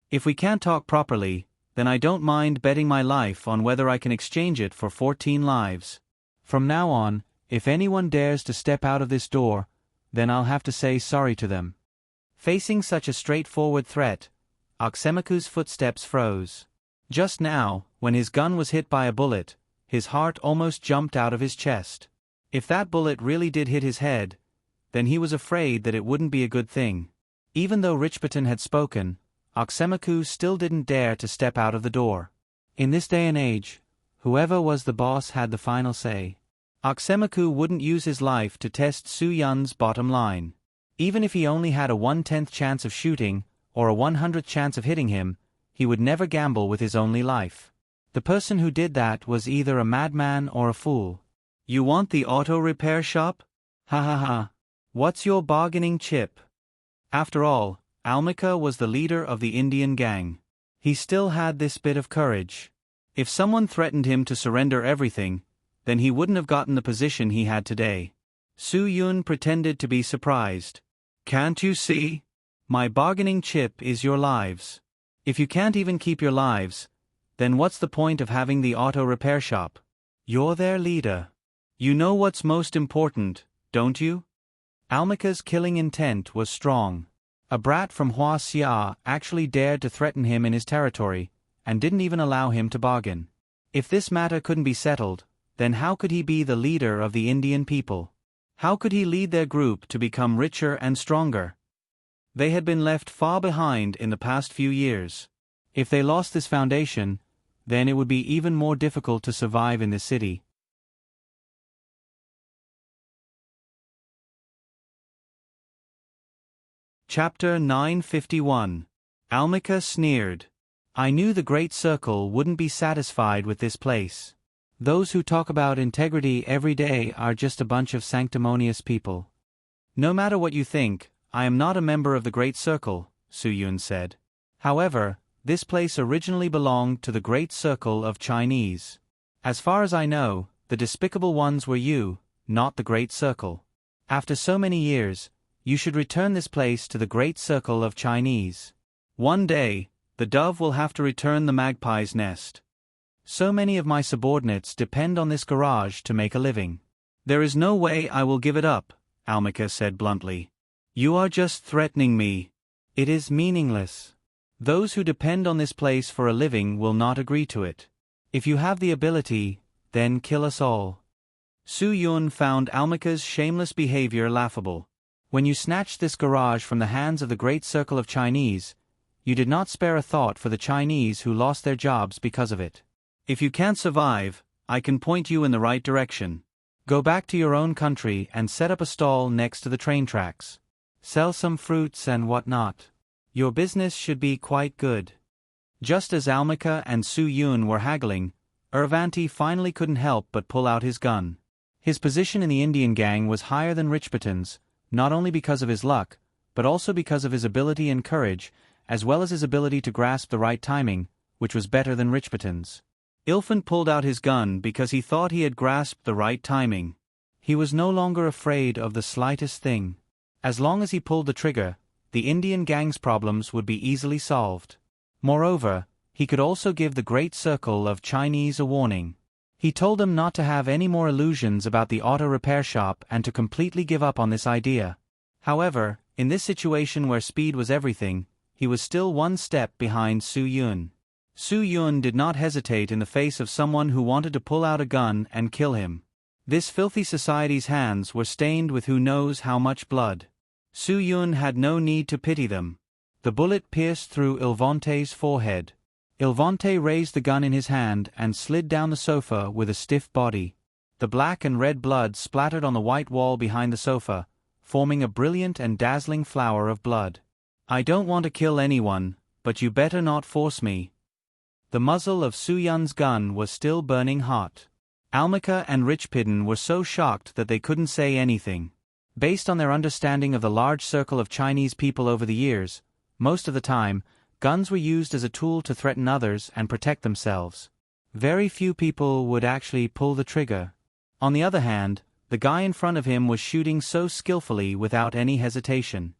"If we can't talk properly, then I don't mind betting my life on whether I can exchange it for 14 lives. From now on, if anyone dares to step out of this door, then I'll have to say sorry to them." Facing such a straightforward threat, Aksemaku's footsteps froze. Just now, when his gun was hit by a bullet, his heart almost jumped out of his chest. If that bullet really did hit his head, then he was afraid that it wouldn't be a good thing. Even though Richpaton had spoken, Aksemaku still didn't dare to step out of the door. In this day and age, whoever was the boss had the final say. Aksemaku wouldn't use his life to test Su Yun's bottom line. Even if he only had a 1/10th chance of shooting, or a 100th chance of hitting him, he would never gamble with his only life. The person who did that was either a madman or a fool. "You want the auto repair shop? Ha ha ha. What's your bargaining chip?" After all, Almika was the leader of the Indian gang. He still had this bit of courage. If someone threatened him to surrender everything, then he wouldn't have gotten the position he had today. Su Yun pretended to be surprised. "Can't you see? My bargaining chip is your lives. If you can't even keep your lives, then what's the point of having the auto repair shop? You're their leader. You know what's most important, don't you?" Almika's killing intent was strong. A brat from Hua Xia actually dared to threaten him in his territory, and didn't even allow him to bargain. If this matter couldn't be settled, then how could he be the leader of the Indian people? How could he lead their group to become richer and stronger? They had been left far behind in the past few years. If they lost this foundation, then it would be even more difficult to survive in this city. Chapter 951. Almika sneered. "I knew the Great Circle wouldn't be satisfied with this place. Those who talk about integrity every day are just a bunch of sanctimonious people. No matter what you think, I am not a member of the Great Circle," Su Yun said. "However, this place originally belonged to the Great Circle of Chinese. As far as I know, the despicable ones were you, not the Great Circle. After so many years, you should return this place to the Great Circle of Chinese. One day, the dove will have to return the magpie's nest. So many of my subordinates depend on this garage to make a living." "There is no way I will give it up," Almika said bluntly. "You are just threatening me." "It is meaningless. Those who depend on this place for a living will not agree to it. If you have the ability, then kill us all." Su Yun found Almika's shameless behavior laughable. "When you snatched this garage from the hands of the Great Circle of Chinese, you did not spare a thought for the Chinese who lost their jobs because of it. If you can't survive, I can point you in the right direction. Go back to your own country and set up a stall next to the train tracks. Sell some fruits and whatnot. Your business should be quite good." Just as Almika and Su Yun were haggling, Urvanti finally couldn't help but pull out his gun. His position in the Indian gang was higher than Richpaton's, not only because of his luck, but also because of his ability and courage, as well as his ability to grasp the right timing, which was better than Richpaton's. Ilfin pulled out his gun because he thought he had grasped the right timing. He was no longer afraid of the slightest thing. As long as he pulled the trigger, the Indian gang's problems would be easily solved. Moreover, he could also give the Great Circle of Chinese a warning. He told them not to have any more illusions about the auto repair shop and to completely give up on this idea. However, in this situation where speed was everything, he was still one step behind Su Yun. Su Yun did not hesitate in the face of someone who wanted to pull out a gun and kill him. This filthy society's hands were stained with who knows how much blood. Su Yun had no need to pity them. The bullet pierced through Ilvante's forehead. Ilvante raised the gun in his hand and slid down the sofa with a stiff body. The black and red blood splattered on the white wall behind the sofa, forming a brilliant and dazzling flower of blood. "I don't want to kill anyone, but you better not force me." The muzzle of Su Yun's gun was still burning hot. Almika and Richpaton were so shocked that they couldn't say anything. Based on their understanding of the large circle of Chinese people over the years, most of the time, guns were used as a tool to threaten others and protect themselves. Very few people would actually pull the trigger. On the other hand, the guy in front of him was shooting so skillfully without any hesitation.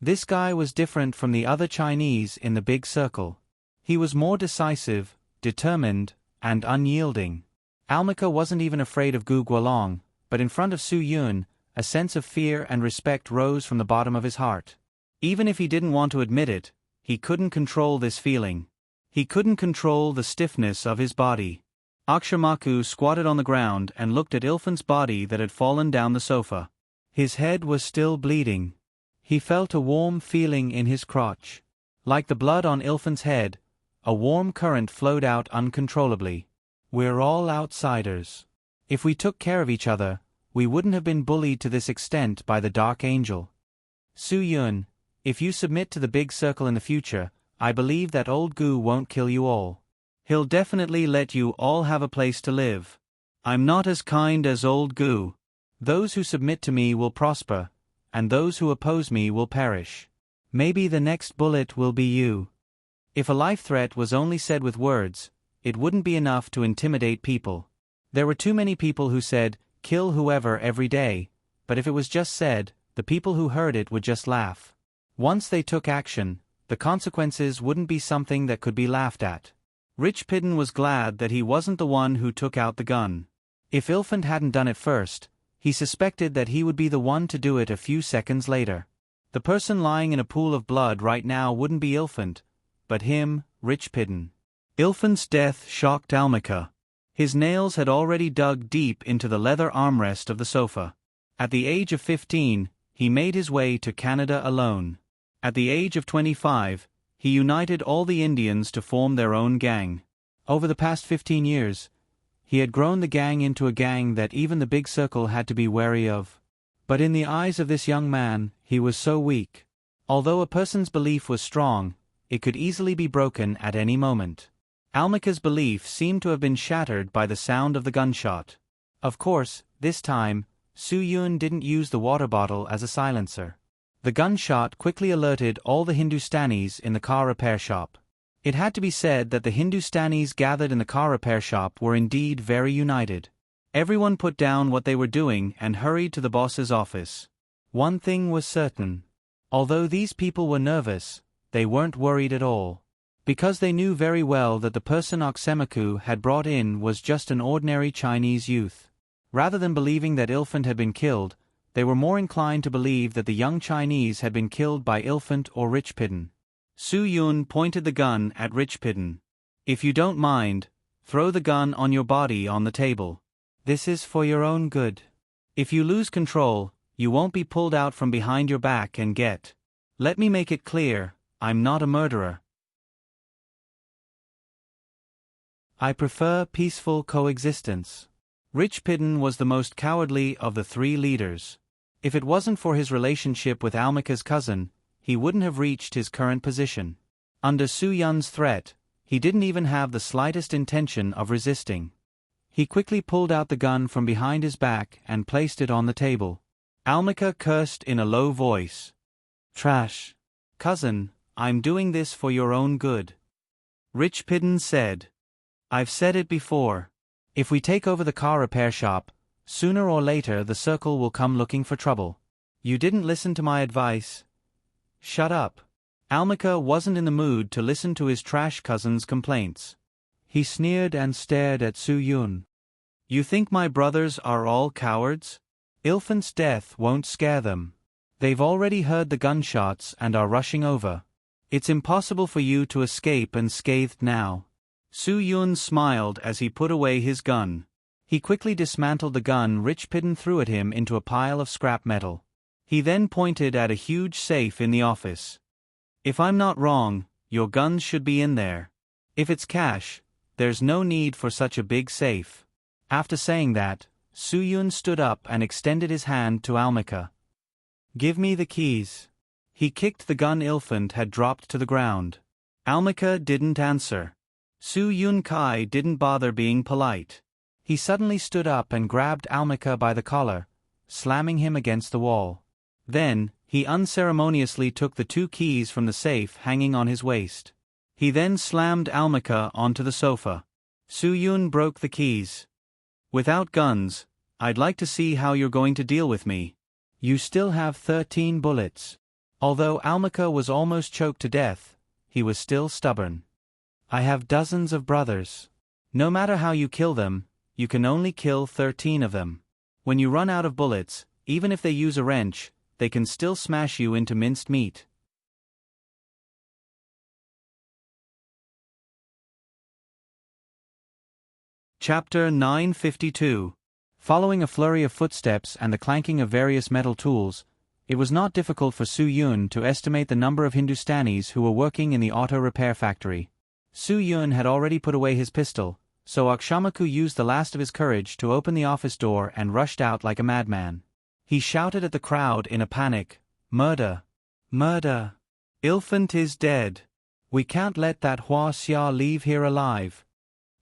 This guy was different from the other Chinese in the big circle. He was more decisive, determined, and unyielding. Almika wasn't even afraid of Gu Guolong, but in front of Su Yun, a sense of fear and respect rose from the bottom of his heart. Even if he didn't want to admit it, he couldn't control this feeling. He couldn't control the stiffness of his body. Akshamaku squatted on the ground and looked at Ilfen's body that had fallen down the sofa. His head was still bleeding. He felt a warm feeling in his crotch. Like the blood on Ilfen's head, a warm current flowed out uncontrollably. We're all outsiders. If we took care of each other, we wouldn't have been bullied to this extent by the Dark Angel. Su Yun, if you submit to the big circle in the future, I believe that old Gu won't kill you all. He'll definitely let you all have a place to live. I'm not as kind as old Gu. Those who submit to me will prosper, and those who oppose me will perish. Maybe the next bullet will be you. If a life threat was only said with words, it wouldn't be enough to intimidate people. There were too many people who said, "Kill whoever" every day, but if it was just said, the people who heard it would just laugh. Once they took action, the consequences wouldn't be something that could be laughed at. Rich Pidden was glad that he wasn't the one who took out the gun. If Ilfend hadn't done it first, he suspected that he would be the one to do it a few seconds later. The person lying in a pool of blood right now wouldn't be Ilfend, but him, Rich Pidden. Ilfend's death shocked Almika. His nails had already dug deep into the leather armrest of the sofa. At the age of 15, he made his way to Canada alone. At the age of 25, he united all the Indians to form their own gang. Over the past 15 years, he had grown the gang into a gang that even the big circle had to be wary of. But in the eyes of this young man, he was so weak. Although a person's belief was strong, it could easily be broken at any moment. Almika's belief seemed to have been shattered by the sound of the gunshot. Of course, this time, Su Yun didn't use the water bottle as a silencer. The gunshot quickly alerted all the Hindustanis in the car repair shop. It had to be said that the Hindustanis gathered in the car repair shop were indeed very united. Everyone put down what they were doing and hurried to the boss's office. One thing was certain. Although these people were nervous, they weren't worried at all. Because they knew very well that the person Oksemaku had brought in was just an ordinary Chinese youth. Rather than believing that Ilfend had been killed, they were more inclined to believe that the young Chinese had been killed by Ilfend or Rich Pidden. Su Yun pointed the gun at Rich Pidden. "If you don't mind, throw the gun on your body on the table. This is for your own good. If you lose control, you won't be pulled out from behind your back and get. Let me make it clear, I'm not a murderer. I prefer peaceful coexistence." Rich Pidden was the most cowardly of the three leaders. If it wasn't for his relationship with Almika's cousin, he wouldn't have reached his current position. Under Su Yun's threat, he didn't even have the slightest intention of resisting. He quickly pulled out the gun from behind his back and placed it on the table. Almika cursed in a low voice. "Trash. Cousin, I'm doing this for your own good." Rich Pidden said, "I've said it before. If we take over the car repair shop, sooner or later the circle will come looking for trouble. You didn't listen to my advice. Shut up." Almika wasn't in the mood to listen to his trash cousin's complaints. He sneered and stared at Su Yun. "You think my brothers are all cowards? Ilfend's death won't scare them. They've already heard the gunshots and are rushing over. It's impossible for you to escape unscathed now." Su Yun smiled as he put away his gun. He quickly dismantled the gun Rich Pidden threw at him into a pile of scrap metal. He then pointed at a huge safe in the office. "If I'm not wrong, your guns should be in there. If it's cash, there's no need for such a big safe." After saying that, Su Yun stood up and extended his hand to Almika. "Give me the keys." He kicked the gun Ilfend had dropped to the ground. Almika didn't answer. Su Yun Kai didn't bother being polite. He suddenly stood up and grabbed Almika by the collar, slamming him against the wall. Then, he unceremoniously took the 2 keys from the safe hanging on his waist. He then slammed Almika onto the sofa. Su Yun broke the keys. "Without guns, I'd like to see how you're going to deal with me. You still have 13 bullets. Although Almika was almost choked to death, he was still stubborn. I have dozens of brothers. No matter how you kill them, you can only kill 13 of them. When you run out of bullets, even if they use a wrench, they can still smash you into minced meat. Chapter 952. Following a flurry of footsteps and the clanking of various metal tools, it was not difficult for Su Yun to estimate the number of Hindustanis who were working in the auto repair factory. Su Yun had already put away his pistol, so Akshamaku used the last of his courage to open the office door and rushed out like a madman. He shouted at the crowd in a panic, "Murder! Murder! Ilfant is dead! We can't let that Hua Xia leave here alive!"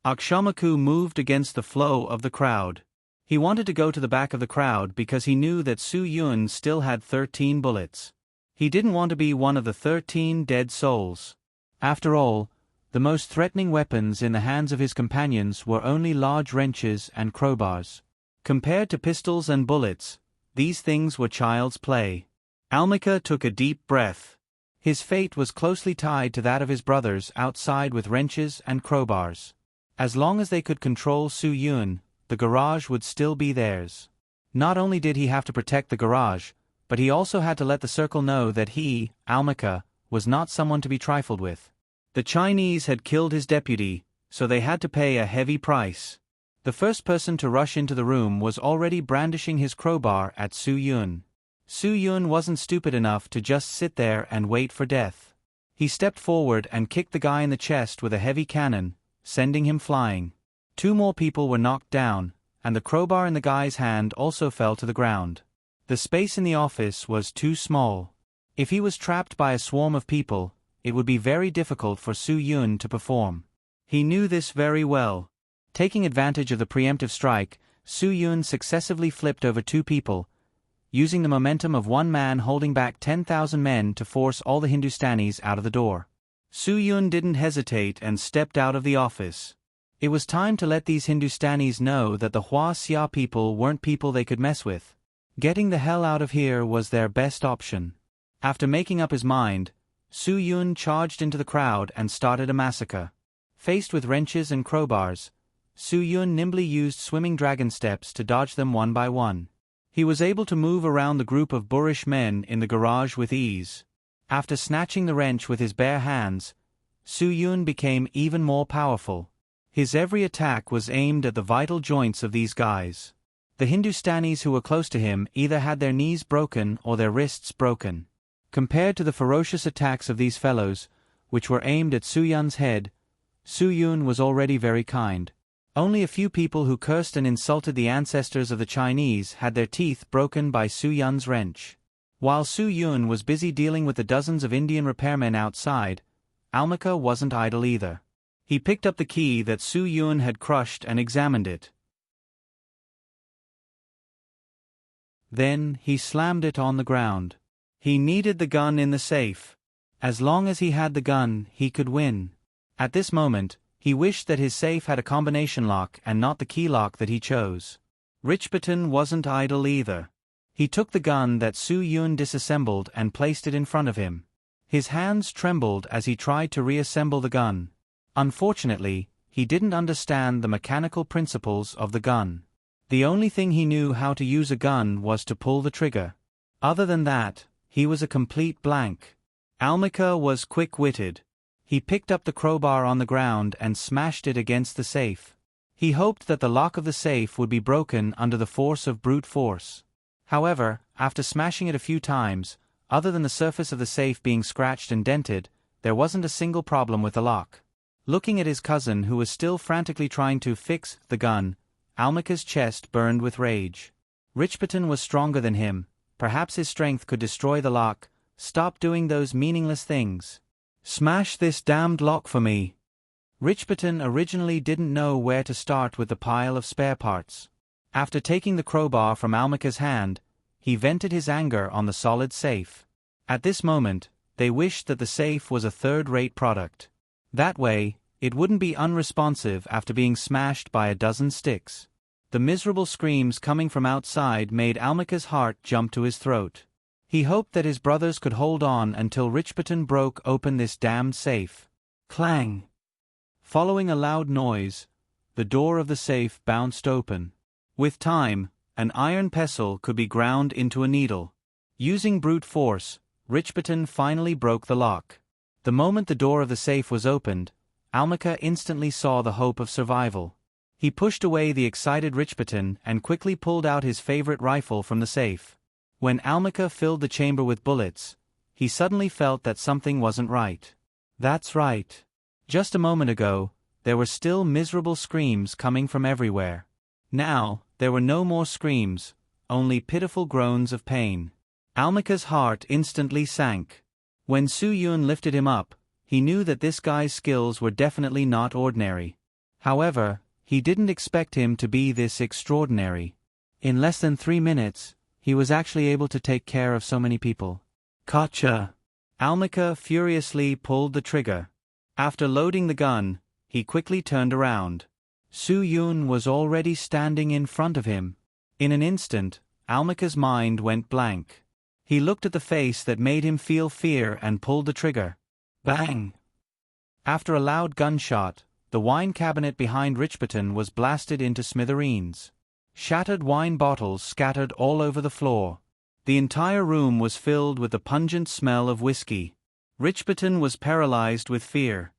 Akshamaku moved against the flow of the crowd. He wanted to go to the back of the crowd because he knew that Su Yun still had 13 bullets. He didn't want to be one of the 13 dead souls. After all, the most threatening weapons in the hands of his companions were only large wrenches and crowbars. Compared to pistols and bullets, these things were child's play. Almika took a deep breath. His fate was closely tied to that of his brothers outside with wrenches and crowbars. As long as they could control Su Yun, the garage would still be theirs. Not only did he have to protect the garage, but he also had to let the circle know that he, Almika, was not someone to be trifled with. The Chinese had killed his deputy, so they had to pay a heavy price. The first person to rush into the room was already brandishing his crowbar at Su Yun. Su Yun wasn't stupid enough to just sit there and wait for death. He stepped forward and kicked the guy in the chest with a heavy cannon, sending him flying. 2 more people were knocked down, and the crowbar in the guy's hand also fell to the ground. The space in the office was too small. If he was trapped by a swarm of people, it would be very difficult for Su Yun to perform. He knew this very well. Taking advantage of the preemptive strike, Su Yun successively flipped over 2 people, using the momentum of one man holding back 10,000 men to force all the Hindustanis out of the door. Su Yun didn't hesitate and stepped out of the office. It was time to let these Hindustanis know that the Hua Xia people weren't people they could mess with. Getting the hell out of here was their best option. After making up his mind, Su Yun charged into the crowd and started a massacre. Faced with wrenches and crowbars, Su Yun nimbly used swimming dragon steps to dodge them one by one. He was able to move around the group of boorish men in the garage with ease. After snatching the wrench with his bare hands, Su Yun became even more powerful. His every attack was aimed at the vital joints of these guys. The Hindustanis who were close to him either had their knees broken or their wrists broken. Compared to the ferocious attacks of these fellows, which were aimed at Su Yun's head, Su Yun was already very kind. Only a few people who cursed and insulted the ancestors of the Chinese had their teeth broken by Su Yun's wrench. While Su Yun was busy dealing with the dozens of Indian repairmen outside, Almika wasn't idle either. He picked up the key that Su Yun had crushed and examined it. Then he slammed it on the ground. He needed the gun in the safe. As long as he had the gun, he could win. At this moment, he wished that his safe had a combination lock and not the key lock that he chose. Richbutton wasn't idle either. He took the gun that Su Yun disassembled and placed it in front of him. His hands trembled as he tried to reassemble the gun. Unfortunately, he didn't understand the mechanical principles of the gun. The only thing he knew how to use a gun was to pull the trigger. Other than that, he was a complete blank. Almika was quick-witted. He picked up the crowbar on the ground and smashed it against the safe. He hoped that the lock of the safe would be broken under the force of brute force. However, after smashing it a few times, other than the surface of the safe being scratched and dented, there wasn't a single problem with the lock. Looking at his cousin who was still frantically trying to fix the gun, Almika's chest burned with rage. Richbutton was stronger than him. Perhaps his strength could destroy the lock. Stop doing those meaningless things. Smash this damned lock for me. Richbutton originally didn't know where to start with the pile of spare parts. After taking the crowbar from Almika's hand, he vented his anger on the solid safe. At this moment, they wished that the safe was a third-rate product. That way, it wouldn't be unresponsive after being smashed by a dozen sticks. The miserable screams coming from outside made Almika's heart jump to his throat. He hoped that his brothers could hold on until Richbutton broke open this damned safe. Clang! Following a loud noise, the door of the safe bounced open. With time, an iron pestle could be ground into a needle. Using brute force, Richbutton finally broke the lock. The moment the door of the safe was opened, Almaca instantly saw the hope of survival. He pushed away the excited Richbutton and quickly pulled out his favorite rifle from the safe. When Almaca filled the chamber with bullets, he suddenly felt that something wasn't right. That's right. Just a moment ago, there were still miserable screams coming from everywhere. Now, there were no more screams, only pitiful groans of pain. Almaca's heart instantly sank. When Su Yun lifted him up, he knew that this guy's skills were definitely not ordinary. However, he didn't expect him to be this extraordinary. In less than 3 minutes, he was actually able to take care of so many people. Gotcha! Almaca furiously pulled the trigger. After loading the gun, he quickly turned around. Su Yun was already standing in front of him. In an instant, Almaca's mind went blank. He looked at the face that made him feel fear and pulled the trigger. Bang! After a loud gunshot, the wine cabinet behind Richbutton was blasted into smithereens. Shattered wine bottles scattered all over the floor. The entire room was filled with the pungent smell of whiskey. Richbutton was paralyzed with fear.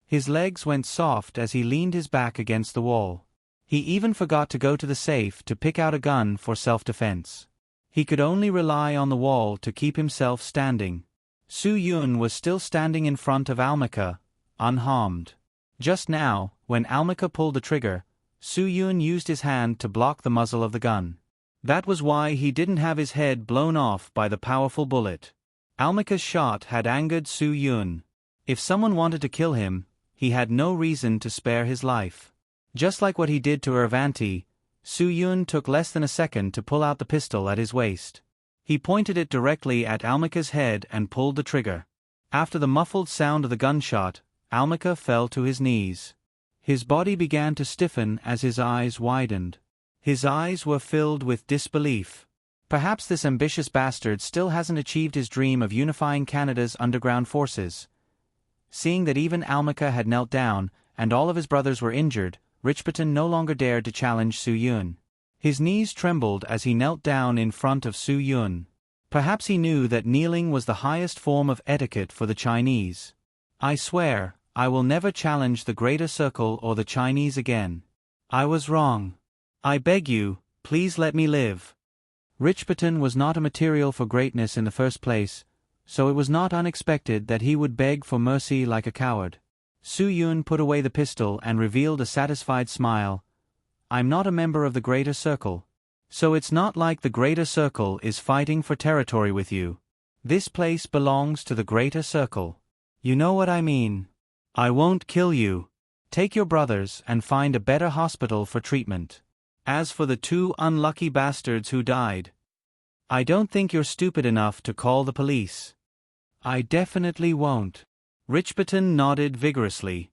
His legs went soft as he leaned his back against the wall. He even forgot to go to the safe to pick out a gun for self-defense. He could only rely on the wall to keep himself standing. Su Yun was still standing in front of Almaca, unharmed. Just now, when Almaca pulled the trigger, Su Yun used his hand to block the muzzle of the gun. That was why he didn't have his head blown off by the powerful bullet. Almaca's shot had angered Su Yun. If someone wanted to kill him, he had no reason to spare his life. Just like what he did to Ervanti, Su Yun took less than a second to pull out the pistol at his waist. He pointed it directly at Almaca's head and pulled the trigger. After the muffled sound of the gunshot, Almaca fell to his knees. His body began to stiffen as his eyes widened. His eyes were filled with disbelief. Perhaps this ambitious bastard still hasn't achieved his dream of unifying Canada's underground forces. Seeing that even Almaca had knelt down, and all of his brothers were injured, Richbutton no longer dared to challenge Su Yun. His knees trembled as he knelt down in front of Su Yun. Perhaps he knew that kneeling was the highest form of etiquette for the Chinese. I swear, I will never challenge the Greater Circle or the Chinese again. I was wrong. I beg you, please let me live. Richbutton was not a material for greatness in the first place, so it was not unexpected that he would beg for mercy like a coward. Su Yun put away the pistol and revealed a satisfied smile. I'm not a member of the Greater Circle. So it's not like the Greater Circle is fighting for territory with you. This place belongs to the Greater Circle. You know what I mean. I won't kill you. Take your brothers and find a better hospital for treatment. As for the 2 unlucky bastards who died, I don't think you're stupid enough to call the police. I definitely won't. Richbutton nodded vigorously.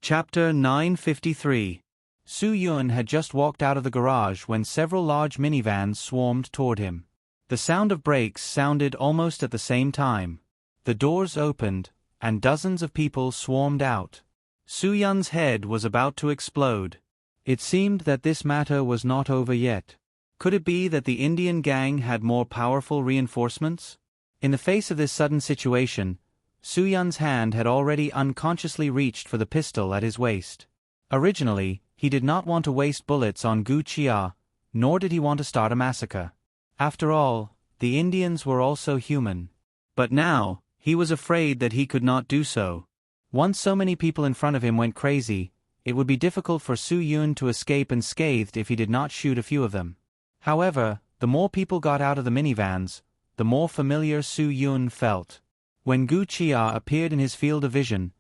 Chapter 953. Su Yun had just walked out of the garage when several large minivans swarmed toward him. The sound of brakes sounded almost at the same time. The doors opened, and dozens of people swarmed out. Su Yun's head was about to explode. It seemed that this matter was not over yet. Could it be that the Indian gang had more powerful reinforcements? In the face of this sudden situation, Su Yun's hand had already unconsciously reached for the pistol at his waist. Originally, he did not want to waste bullets on Gu Chia, nor did he want to start a massacre. After all, the Indians were also human. But now, he was afraid that he could not do so. Once so many people in front of him went crazy, it would be difficult for Su Yun to escape unscathed if he did not shoot a few of them. However, the more people got out of the minivans, the more familiar Su Yun felt. When Gu Chia appeared in his field of vision,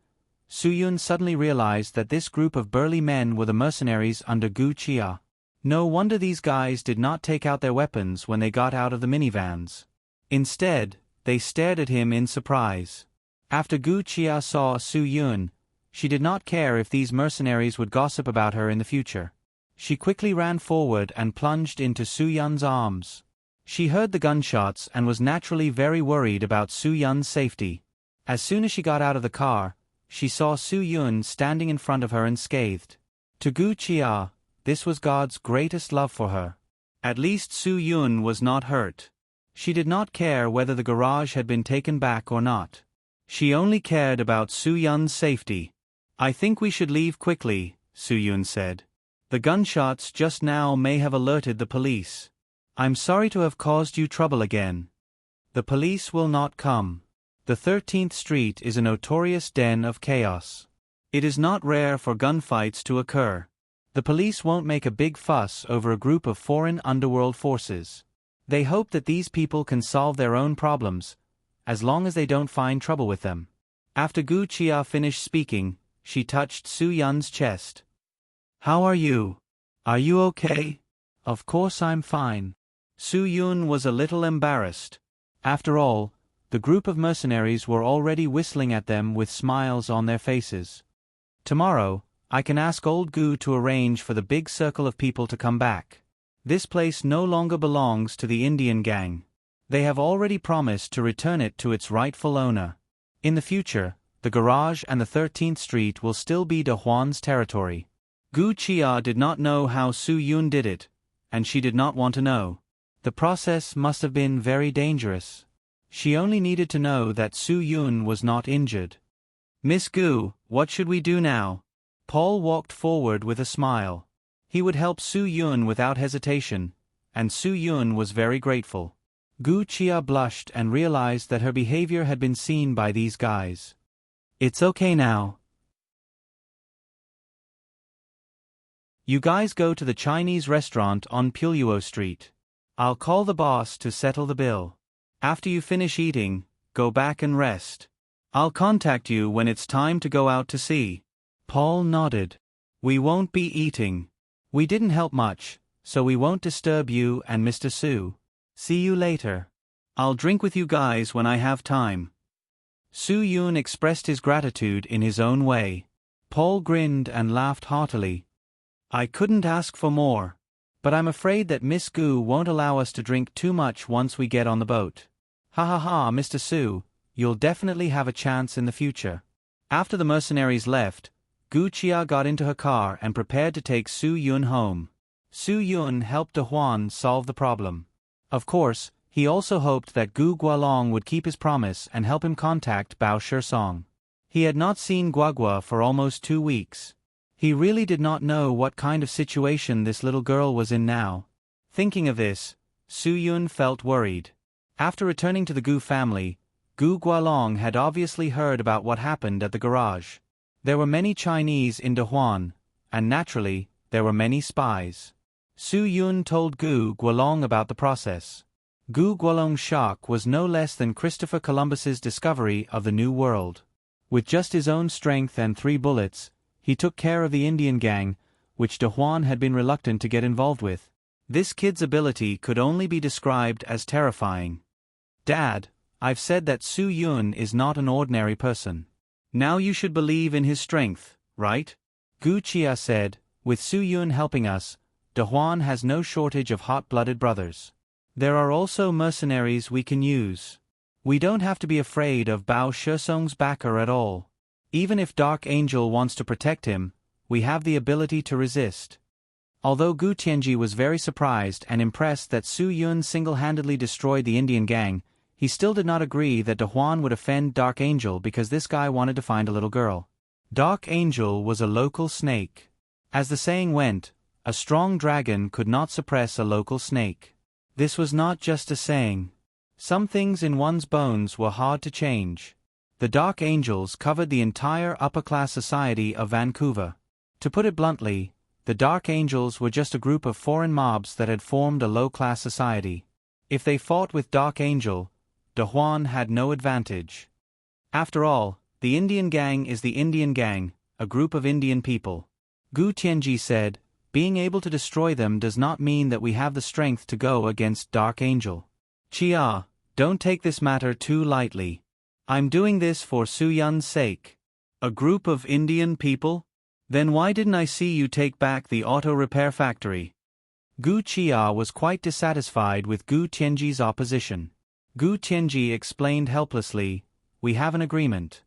Su Yun suddenly realized that this group of burly men were the mercenaries under Gu Chia. No wonder these guys did not take out their weapons when they got out of the minivans. Instead, they stared at him in surprise. After Gu Chia saw Su Yun, She did not care if these mercenaries would gossip about her in the future. She quickly ran forward and plunged into Su Yun's arms. She heard the gunshots and was naturally very worried about Su Yun's safety. As soon as she got out of the car, she saw Su Yun standing in front of her and scathed. To Gu Chia, this was God's greatest love for her. At least Su Yun was not hurt. She did not care whether the garage had been taken back or not. She only cared about Su Yun's safety. "I think we should leave quickly," Su Yun said. "The gunshots just now may have alerted the police. I'm sorry to have caused you trouble again. The police will not come. The 13th Street is a notorious den of chaos. It is not rare for gunfights to occur. The police won't make a big fuss over a group of foreign underworld forces. They hope that these people can solve their own problems, as long as they don't find trouble with them." After Gu Chia finished speaking, she touched Su Yun's chest. "How are you? Are you okay?" "Of course I'm fine." Su Yun was a little embarrassed. After all, the group of mercenaries were already whistling at them with smiles on their faces. "Tomorrow, I can ask old Gu to arrange for the big circle of people to come back. This place no longer belongs to the Indian gang. They have already promised to return it to its rightful owner. In the future, the garage and the 13th Street will still be De Huan's territory." Gu Chia did not know how Su Yun did it, and she did not want to know. The process must have been very dangerous. She only needed to know that Su Yun was not injured. "Miss Gu, what should we do now?" Paul walked forward with a smile. He would help Su Yun without hesitation, and Su Yun was very grateful. Gu Chia blushed and realized that her behavior had been seen by these guys. "It's okay now. You guys go to the Chinese restaurant on Puluo Street. I'll call the boss to settle the bill. After you finish eating, go back and rest. I'll contact you when it's time to go out to sea." Paul nodded. "We won't be eating. We didn't help much, so we won't disturb you and Mr. Su. See you later. I'll drink with you guys when I have time." Su Yun expressed his gratitude in his own way. Paul grinned and laughed heartily. "I couldn't ask for more. But I'm afraid that Miss Gu won't allow us to drink too much once we get on the boat. Ha ha ha, Mr. Su, you'll definitely have a chance in the future." After the mercenaries left, Gu Chia got into her car and prepared to take Su Yun home. Su Yun helped De Huan solve the problem. Of course, he also hoped that Gu Gualong would keep his promise and help him contact Bao Shisong. He had not seen Guagua for almost 2 weeks. He really did not know what kind of situation this little girl was in now. Thinking of this, Su Yun felt worried. After returning to the Gu family, Gu Gualong had obviously heard about what happened at the garage. There were many Chinese in De Huan, and naturally, there were many spies. Su Yun told Gu Gualong about the process. Gu Gualong's shock was no less than Christopher Columbus's discovery of the New World. With just his own strength and 3 bullets, he took care of the Indian gang, which De Huan had been reluctant to get involved with. This kid's ability could only be described as terrifying. "Dad, I've said that Su Yun is not an ordinary person. Now you should believe in his strength, right?" Gu Chia said, "With Su Yun helping us, De Huan has no shortage of hot-blooded brothers. There are also mercenaries we can use. We don't have to be afraid of Bao Shisong's backer at all. Even if Dark Angel wants to protect him, we have the ability to resist." Although Gu Tianji was very surprised and impressed that Su Yun single-handedly destroyed the Indian gang, he still did not agree that De Huan would offend Dark Angel because this guy wanted to find a little girl. Dark Angel was a local snake. As the saying went, a strong dragon could not suppress a local snake. This was not just a saying. Some things in one's bones were hard to change. The Dark Angels covered the entire upper-class society of Vancouver. To put it bluntly, the Dark Angels were just a group of foreign mobs that had formed a low-class society. If they fought with Dark Angel, De Huan had no advantage. After all, the Indian gang is the Indian gang, a group of Indian people. Gu Tianji said, "Being able to destroy them does not mean that we have the strength to go against Dark Angel. Chia, don't take this matter too lightly. I'm doing this for Su Yun's sake." A group of Indian people? Then why didn't I see you take back the auto repair factory? Gu Chia was quite dissatisfied with Gu Tianji's opposition. Gu Tianji explained helplessly, "We have an agreement.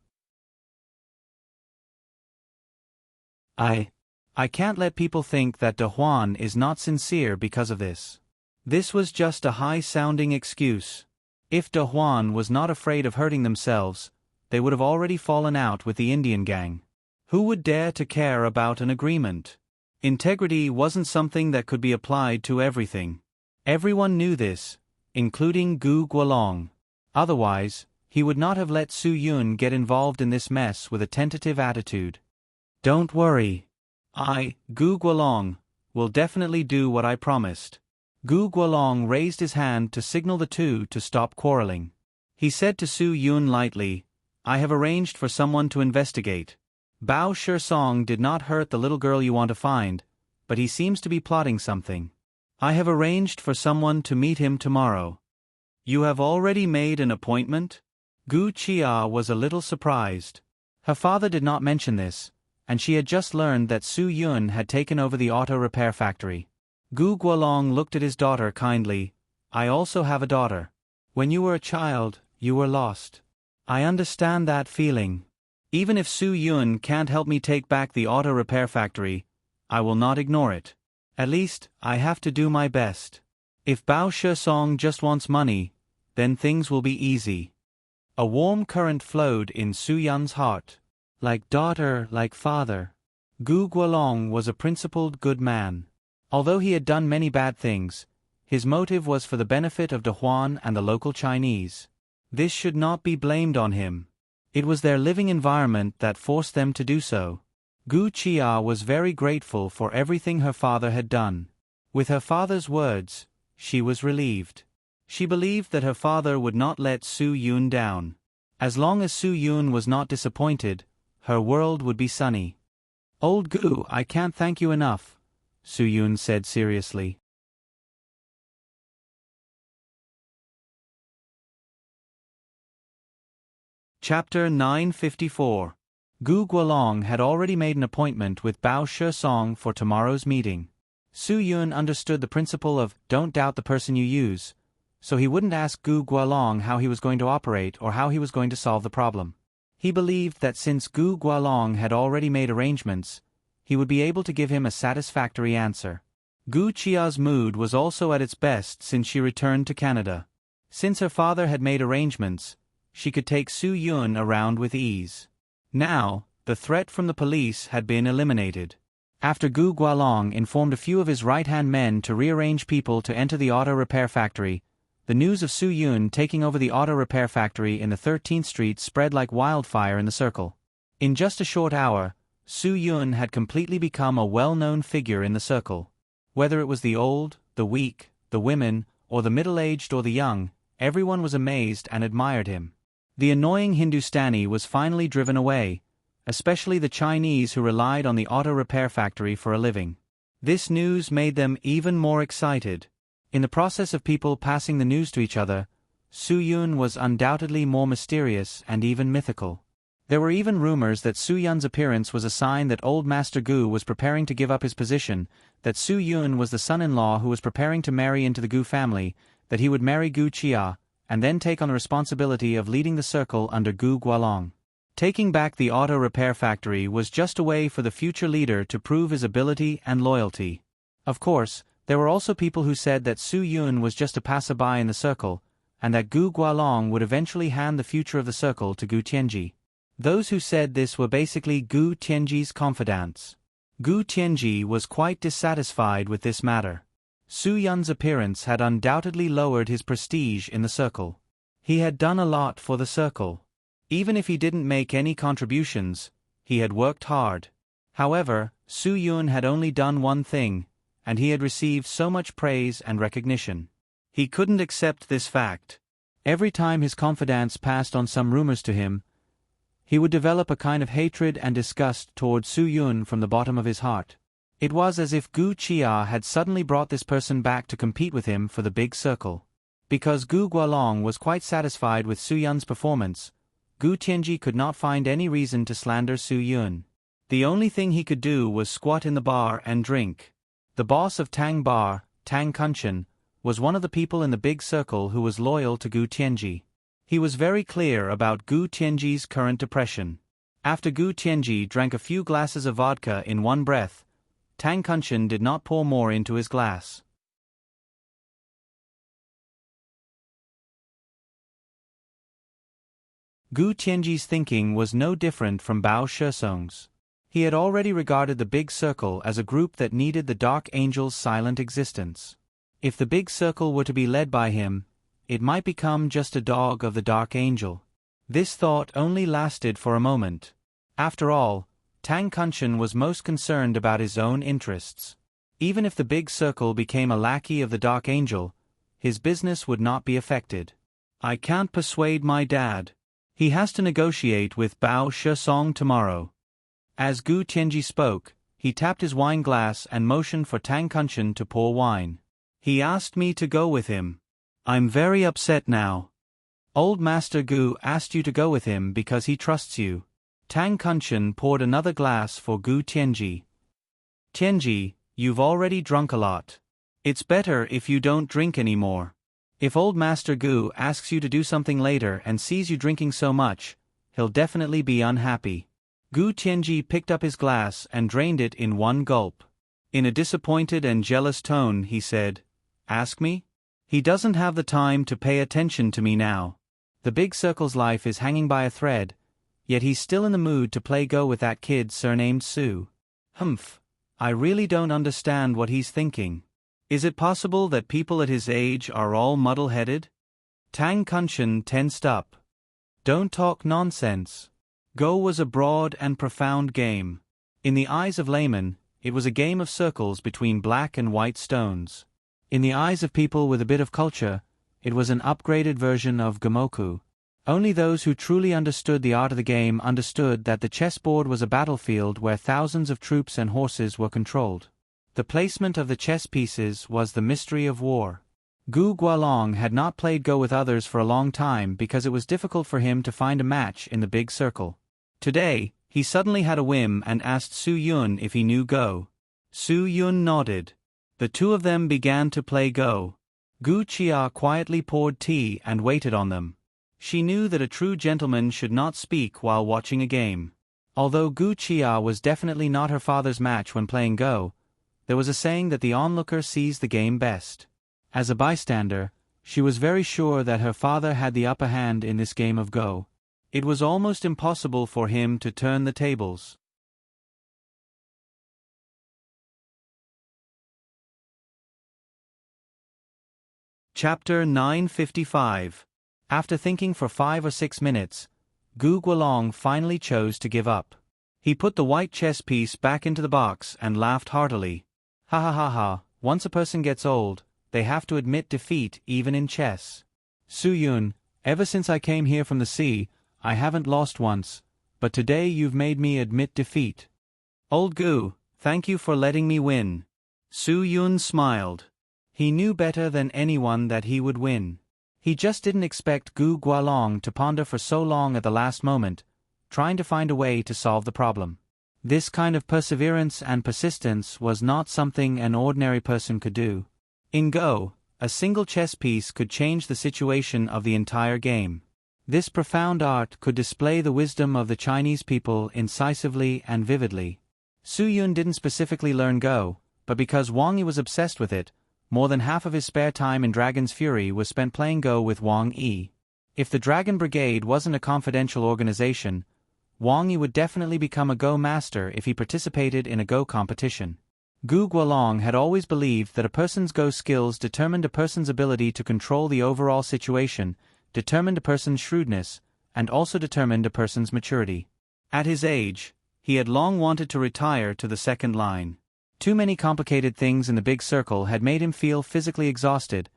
I can't let people think that De Huan is not sincere because of this." This was just a high-sounding excuse. If De Huan was not afraid of hurting themselves, they would have already fallen out with the Indian gang. Who would dare to care about an agreement? Integrity wasn't something that could be applied to everything. Everyone knew this, including Gu Guolong. Otherwise, he would not have let Su Yun get involved in this mess with a tentative attitude. "Don't worry. Gu Guolong, will definitely do what I promised." Gu Guolong raised his hand to signal the two to stop quarreling. He said to Su Yun lightly, "I have arranged for someone to investigate. Bao Shisong did not hurt the little girl you want to find, but he seems to be plotting something. I have arranged for someone to meet him tomorrow." "You have already made an appointment?" Gu Chia was a little surprised. Her father did not mention this, and she had just learned that Su Yun had taken over the auto repair factory. Gu Guolong looked at his daughter kindly. "I also have a daughter. When you were a child, you were lost. I understand that feeling. Even if Su Yun can't help me take back the auto repair factory, I will not ignore it. At least, I have to do my best. If Bao Shisong just wants money, then things will be easy." A warm current flowed in Su Yun's heart. Like daughter, like father. Gu Guolong was a principled good man. Although he had done many bad things, his motive was for the benefit of De Huan and the local Chinese. This should not be blamed on him. It was their living environment that forced them to do so. Gu Chia was very grateful for everything her father had done. With her father's words, she was relieved. She believed that her father would not let Su Yun down. As long as Su Yun was not disappointed, her world would be sunny. "Old Gu, I can't thank you enough," Su Yun said seriously. Chapter 954. Gu Guolong had already made an appointment with Bao Shisong for tomorrow's meeting. Su Yun understood the principle of "don't doubt the person you use," so he wouldn't ask Gu Guolong how he was going to operate or how he was going to solve the problem. He believed that since Gu Guolong had already made arrangements, he would be able to give him a satisfactory answer. Gu Chia's mood was also at its best since she returned to Canada. Since her father had made arrangements, she could take Su Yun around with ease. Now, the threat from the police had been eliminated. After Gu Guolong informed a few of his right-hand men to rearrange people to enter the auto repair factory, the news of Su Yun taking over the auto repair factory in the 13th Street spread like wildfire in the circle. In just a short hour, Su Yun had completely become a well-known figure in the circle. Whether it was the old, the weak, the women, or the middle-aged or the young, everyone was amazed and admired him. The annoying Hindustani was finally driven away, especially the Chinese who relied on the auto repair factory for a living. This news made them even more excited. In the process of people passing the news to each other, Su Yun was undoubtedly more mysterious and even mythical. There were even rumors that Su Yun's appearance was a sign that old Master Gu was preparing to give up his position, that Su Yun was the son-in-law who was preparing to marry into the Gu family, that he would marry Gu Chia, and then take on the responsibility of leading the circle under Gu Guolong. Taking back the auto repair factory was just a way for the future leader to prove his ability and loyalty. Of course, there were also people who said that Su Yun was just a passerby in the circle, and that Gu Guolong would eventually hand the future of the circle to Gu Tianji. Those who said this were basically Gu Tianji's confidants. Gu Tianji was quite dissatisfied with this matter. Su Yun's appearance had undoubtedly lowered his prestige in the circle. He had done a lot for the circle. Even if he didn't make any contributions, he had worked hard. However, Su Yun had only done one thing, and he had received so much praise and recognition. He couldn't accept this fact. Every time his confidants passed on some rumors to him, he would develop a kind of hatred and disgust toward Su Yun from the bottom of his heart. It was as if Gu Chia had suddenly brought this person back to compete with him for the big circle. Because Gu Guolong was quite satisfied with Su Yun's performance, Gu Tianji could not find any reason to slander Su Yun. The only thing he could do was squat in the bar and drink. The boss of Tang Bar, Tang Kunshan, was one of the people in the big circle who was loyal to Gu Tianji. He was very clear about Gu Tianji's current depression. After Gu Tianji drank a few glasses of vodka in one breath, Tang Kunshan did not pour more into his glass. Gu Tianji's thinking was no different from Bao Shesong's. He had already regarded the Big Circle as a group that needed the Dark Angel's silent existence. If the Big Circle were to be led by him, it might become just a dog of the Dark Angel. This thought only lasted for a moment. After all, Tang Kunshan was most concerned about his own interests. Even if the Big Circle became a lackey of the Dark Angel, his business would not be affected. I can't persuade my dad. He has to negotiate with Bao Shesong tomorrow. As Gu Tianji spoke, he tapped his wine glass and motioned for Tang Kunshan to pour wine. He asked me to go with him. I'm very upset now. Old Master Gu asked you to go with him because he trusts you. Tang Kunshan poured another glass for Gu Tianji. Tianji, you've already drunk a lot. It's better if you don't drink anymore. If Old Master Gu asks you to do something later and sees you drinking so much, he'll definitely be unhappy. Gu Tianji picked up his glass and drained it in one gulp. In a disappointed and jealous tone he said, "Ask me?" He doesn't have the time to pay attention to me now. The Big Circle's life is hanging by a thread, yet he's still in the mood to play Go with that kid surnamed Su. Humph, I really don't understand what he's thinking. Is it possible that people at his age are all muddle-headed? Tang Kunshan tensed up. Don't talk nonsense. Go was a broad and profound game. In the eyes of laymen, it was a game of circles between black and white stones. In the eyes of people with a bit of culture, it was an upgraded version of Gamoku. Only those who truly understood the art of the game understood that the chessboard was a battlefield where thousands of troops and horses were controlled. The placement of the chess pieces was the mystery of war. Gu Gualong had not played Go with others for a long time because it was difficult for him to find a match in the Big Circle. Today, he suddenly had a whim and asked Su Yun if he knew Go. Su Yun nodded. The two of them began to play Go. Gu Chia quietly poured tea and waited on them. She knew that a true gentleman should not speak while watching a game. Although Gu Chia was definitely not her father's match when playing Go, there was a saying that the onlooker sees the game best. As a bystander, she was very sure that her father had the upper hand in this game of Go. It was almost impossible for him to turn the tables. Chapter 955. After thinking for 5 or 6 minutes, Gu Gualong finally chose to give up. He put the white chess piece back into the box and laughed heartily. Ha ha ha ha, once a person gets old, they have to admit defeat even in chess. Su Yun, ever since I came here from the sea, I haven't lost once, but today you've made me admit defeat. Old Gu, thank you for letting me win. Su Yun smiled. He knew better than anyone that he would win. He just didn't expect Gu Gualong to ponder for so long at the last moment, trying to find a way to solve the problem. This kind of perseverance and persistence was not something an ordinary person could do. In Go, a single chess piece could change the situation of the entire game. This profound art could display the wisdom of the Chinese people incisively and vividly. Su Yun didn't specifically learn Go, but because Wang Yi was obsessed with it, more than half of his spare time in Dragon's Fury was spent playing Go with Wang Yi. If the Dragon Brigade wasn't a confidential organization, Wang Yi would definitely become a Go master if he participated in a Go competition. Gu Gualong had always believed that a person's Go skills determined a person's ability to control the overall situation, determined a person's shrewdness, and also determined a person's maturity. At his age, he had long wanted to retire to the second line. Too many complicated things in the Big Circle had made him feel physically exhausted,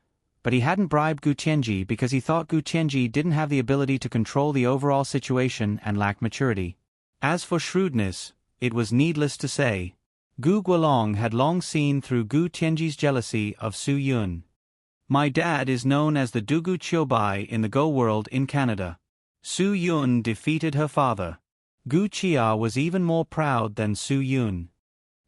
but he hadn't bribed Gu Tianji because he thought Gu Tianji didn't have the ability to control the overall situation and lacked maturity. As for shrewdness, it was needless to say. Gu Gualong had long seen through Gu Tianji's jealousy of Su Yun. My dad is known as the Dugu Qiubai in the Go world in Canada. Su Yun defeated her father. Gu Chia was even more proud than Su Yun.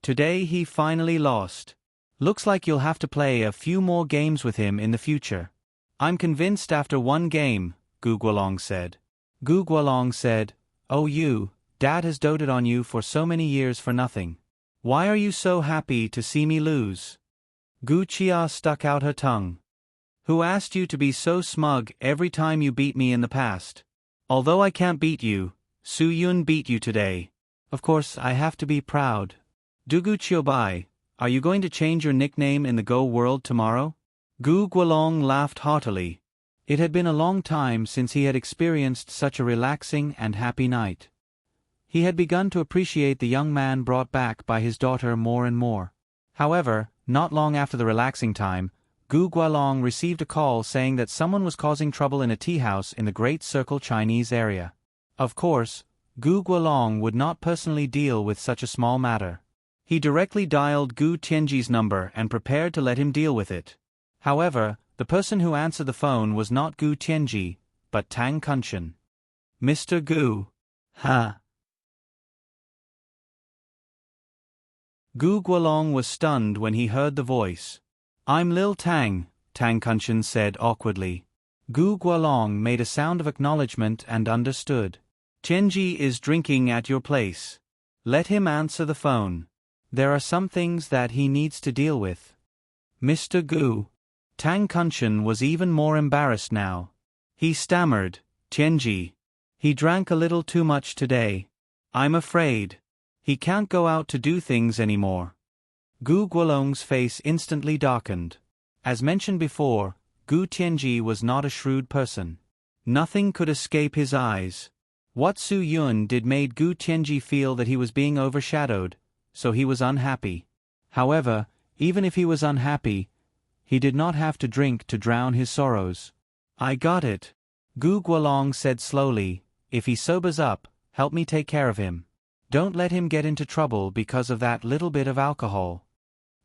Today he finally lost. Looks like you'll have to play a few more games with him in the future. I'm convinced after one game, Gu Guolong said. Gu Guolong said, "Oh Dad has doted on you for so many years for nothing. Why are you so happy to see me lose?" Gu Chia stuck out her tongue. "Who asked you to be so smug every time you beat me in the past? Although I can't beat you, Su Yun beat you today. Of course I have to be proud. Dugu Chiobai, are you going to change your nickname in the Go world tomorrow?" Gu Guolong laughed heartily. It had been a long time since he had experienced such a relaxing and happy night. He had begun to appreciate the young man brought back by his daughter more and more. However, not long after the relaxing time, Gu Guolong received a call saying that someone was causing trouble in a tea house in the Great Circle Chinese area. Of course, Gu Guolong would not personally deal with such a small matter. He directly dialed Gu Tianji's number and prepared to let him deal with it. However, the person who answered the phone was not Gu Tianji, but Tang Kunshan. "Mr. Gu." "Ha." Gu Guolong was stunned when he heard the voice. "I'm Lil Tang," Tang Kunshan said awkwardly. Gu Guolong made a sound of acknowledgement and understood. "Tianji is drinking at your place. Let him answer the phone. There are some things that he needs to deal with." "Mr. Gu." Tang Kunshan was even more embarrassed now. He stammered, "Tianji. He drank a little too much today. I'm afraid he can't go out to do things anymore." Gu Guolong's face instantly darkened. As mentioned before, Gu Tianji was not a shrewd person. Nothing could escape his eyes. What Su Yun did made Gu Tianji feel that he was being overshadowed, so he was unhappy. However, even if he was unhappy, he did not have to drink to drown his sorrows. "I got it," Gu Guolong said slowly. "If he sobers up, help me take care of him. Don't let him get into trouble because of that little bit of alcohol."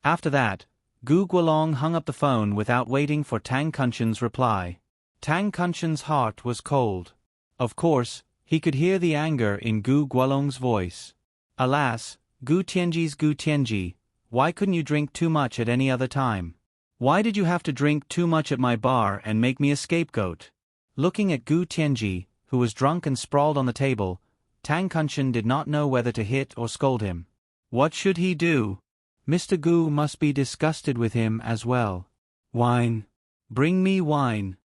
After that, Gu Guolong hung up the phone without waiting for Tang Kunshan's reply. Tang Kunshan's heart was cold. Of course, he could hear the anger in Gu Guolong's voice. "Alas, Gu Tianji, why couldn't you drink too much at any other time? Why did you have to drink too much at my bar and make me a scapegoat?" Looking at Gu Tianji, who was drunk and sprawled on the table, Tang Kunshan did not know whether to hit or scold him. What should he do? Mr. Gu must be disgusted with him as well. "Wine. Bring me wine."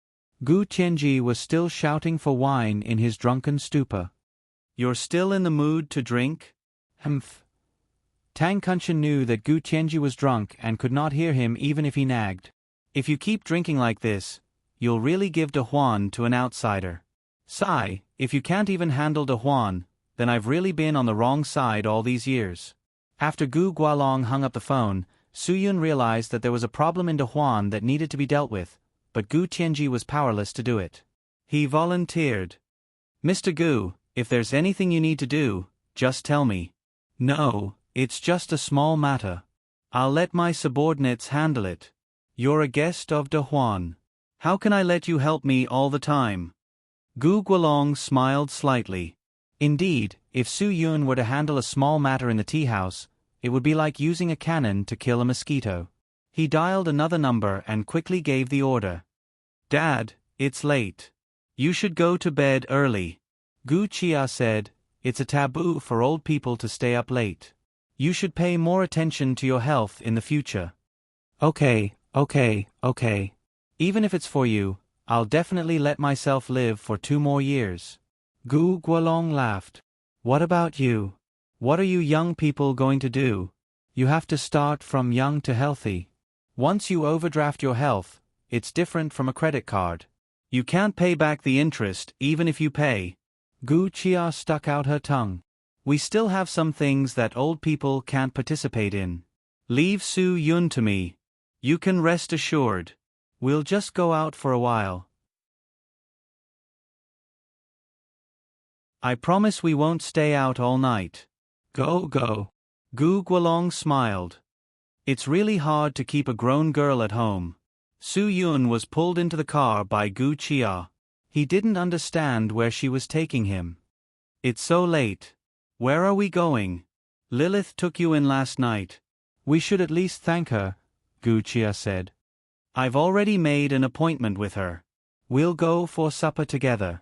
Gu Tianji was still shouting for wine in his drunken stupor. "You're still in the mood to drink?" "Humph." Tang Kunshan knew that Gu Tianji was drunk and could not hear him even if he nagged. "If you keep drinking like this, you'll really give De Huan to an outsider. Sigh, if you can't even handle De Huan, then I've really been on the wrong side all these years." After Gu Guolong hung up the phone, Su Yun realized that there was a problem in De Huan that needed to be dealt with, but Gu Tianji was powerless to do it. He volunteered. "Mr. Gu, if there's anything you need to do, just tell me." "No, it's just a small matter. I'll let my subordinates handle it. You're a guest of De Huan. How can I let you help me all the time?" Gu Guolong smiled slightly. Indeed, if Su Yun were to handle a small matter in the tea house, it would be like using a cannon to kill a mosquito. He dialed another number and quickly gave the order. "Dad, it's late. You should go to bed early." Gu Chia said, "It's a taboo for old people to stay up late. You should pay more attention to your health in the future." Okay. Even if it's for you, I'll definitely let myself live for 2 more years." Gu Guolong laughed. "What about you? What are you young people going to do? You have to start from young to healthy. Once you overdraft your health, it's different from a credit card. You can't pay back the interest even if you pay." Gu Chia stuck out her tongue. "We still have some things that old people can't participate in. Leave Su Yun to me. You can rest assured. We'll just go out for a while. I promise we won't stay out all night." Go. Gu Guolong smiled. It's really hard to keep a grown girl at home. Su Yun was pulled into the car by Gu Chia. He didn't understand where she was taking him. It's so late. Where are we going? Lilith took you in last night. We should at least thank her, Gu Chia said. I've already made an appointment with her. We'll go for supper together.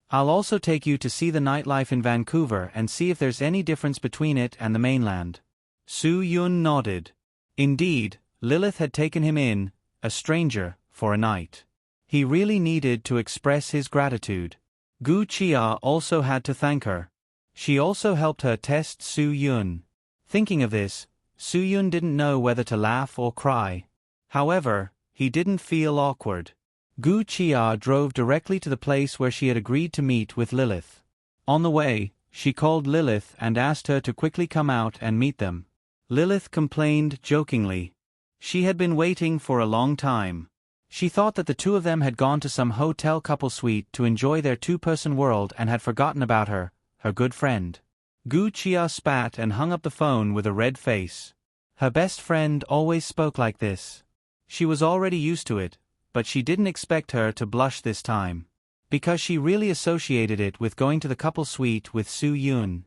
I'll also take you to see the nightlife in Vancouver and see if there's any difference between it and the mainland. Su Yun nodded. Indeed, Lilith had taken him in, a stranger, for a night. He really needed to express his gratitude. Gu Chia also had to thank her. She also helped her test Su Yun. Thinking of this, Su Yun didn't know whether to laugh or cry. However, he didn't feel awkward. Gu Chia drove directly to the place where she had agreed to meet with Lilith. On the way, she called Lilith and asked her to quickly come out and meet them. Lilith complained jokingly. She had been waiting for a long time. She thought that the two of them had gone to some hotel couple suite to enjoy their two-person world and had forgotten about her good friend. Gu Chia spat and hung up the phone with a red face. Her best friend always spoke like this. She was already used to it, but she didn't expect her to blush this time. Because she really associated it with going to the couple suite with Su Yun.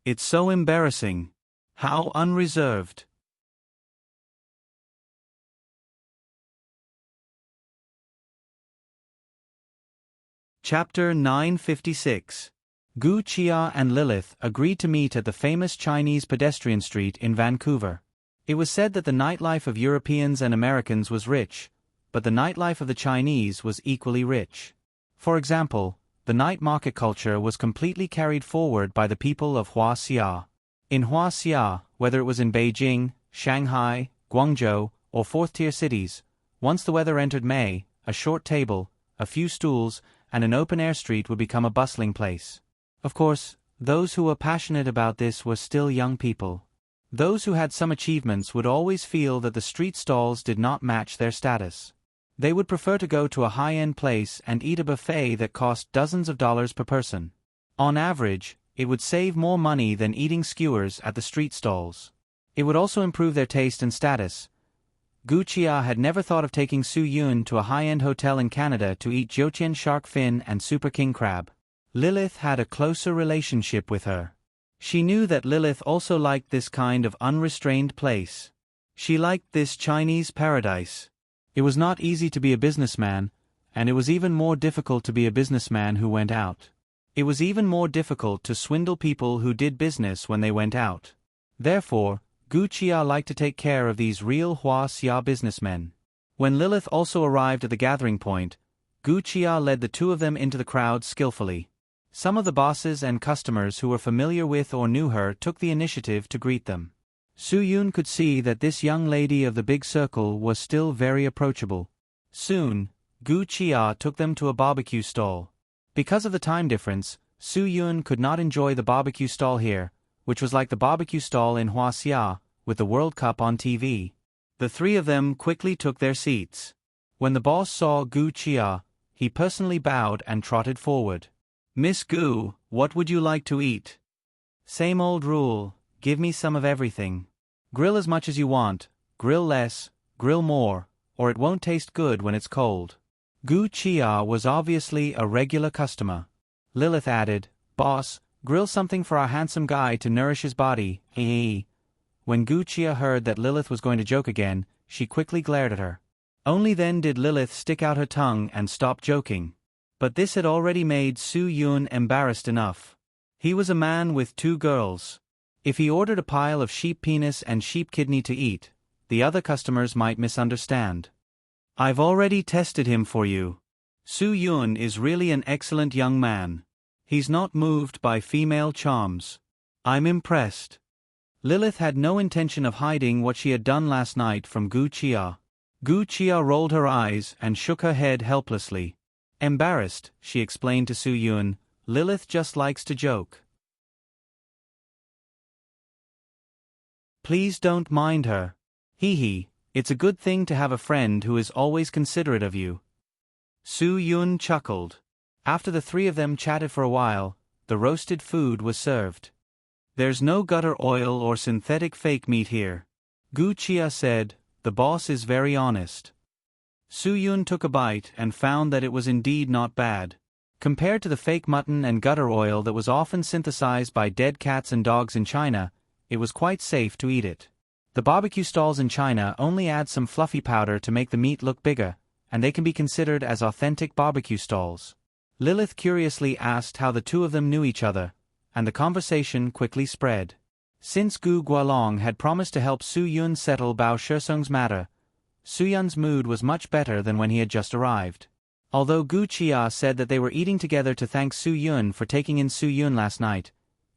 It's so embarrassing. How unreserved. Chapter 956. Gu Chia and Lilith agreed to meet at the famous Chinese pedestrian street in Vancouver. It was said that the nightlife of Europeans and Americans was rich, but the nightlife of the Chinese was equally rich. For example, the night market culture was completely carried forward by the people of Huaxia. In Huaxia, whether it was in Beijing, Shanghai, Guangzhou, or fourth-tier cities, once the weather entered May, a short table, a few stools, and an open-air street would become a bustling place. Of course, those who were passionate about this were still young people. Those who had some achievements would always feel that the street stalls did not match their status. They would prefer to go to a high-end place and eat a buffet that cost dozens of dollars per person. On average, it would save more money than eating skewers at the street stalls. It would also improve their taste and status. Gu Chia had never thought of taking Su Yun to a high-end hotel in Canada to eat Jiutian shark fin and super king crab. Lilith had a closer relationship with her. She knew that Lilith also liked this kind of unrestrained place. She liked this Chinese paradise. It was not easy to be a businessman, and it was even more difficult to be a businessman who went out. It was even more difficult to swindle people who did business when they went out. Therefore, Gu Chia liked to take care of these real Huaxia businessmen. When Lilith also arrived at the gathering point, Gu Chia led the two of them into the crowd skillfully. Some of the bosses and customers who were familiar with or knew her took the initiative to greet them. Su Yun could see that this young lady of the big circle was still very approachable. Soon, Gu Chia took them to a barbecue stall. Because of the time difference, Su Yun could not enjoy the barbecue stall here, which was like the barbecue stall in Huaxia, with the World Cup on TV. The three of them quickly took their seats. When the boss saw Gu Chia, he personally bowed and trotted forward. Miss Gu, what would you like to eat? Same old rule, give me some of everything. Grill as much as you want, grill less, grill more, or it won't taste good when it's cold. Gu Chia was obviously a regular customer. Lilith added, Boss, grill something for our handsome guy to nourish his body, hehe. When Gu Chia heard that Lilith was going to joke again, she quickly glared at her. Only then did Lilith stick out her tongue and stop joking. But this had already made Su Yun embarrassed enough. He was a man with two girls. If he ordered a pile of sheep penis and sheep kidney to eat, the other customers might misunderstand. I've already tested him for you. Su Yun is really an excellent young man. He's not moved by female charms. I'm impressed. Lilith had no intention of hiding what she had done last night from Gu Chia. Gu Chia rolled her eyes and shook her head helplessly. Embarrassed, she explained to Su Yun, Lilith just likes to joke. Please don't mind her. Hee, it's a good thing to have a friend who is always considerate of you. Su Yun chuckled. After the three of them chatted for a while, the roasted food was served. There's no gutter oil or synthetic fake meat here. Gu Chia said, the boss is very honest. Su Yun took a bite and found that it was indeed not bad. Compared to the fake mutton and gutter oil that was often synthesized by dead cats and dogs in China, it was quite safe to eat it. The barbecue stalls in China only add some fluffy powder to make the meat look bigger, and they can be considered as authentic barbecue stalls. Lilith curiously asked how the two of them knew each other, and the conversation quickly spread. Since Gu Guolong had promised to help Su Yun settle Bao Shesong's matter, Su Yun's mood was much better than when he had just arrived. Although Gu Chia said that they were eating together to thank Su Yun for taking in Su Yun last night,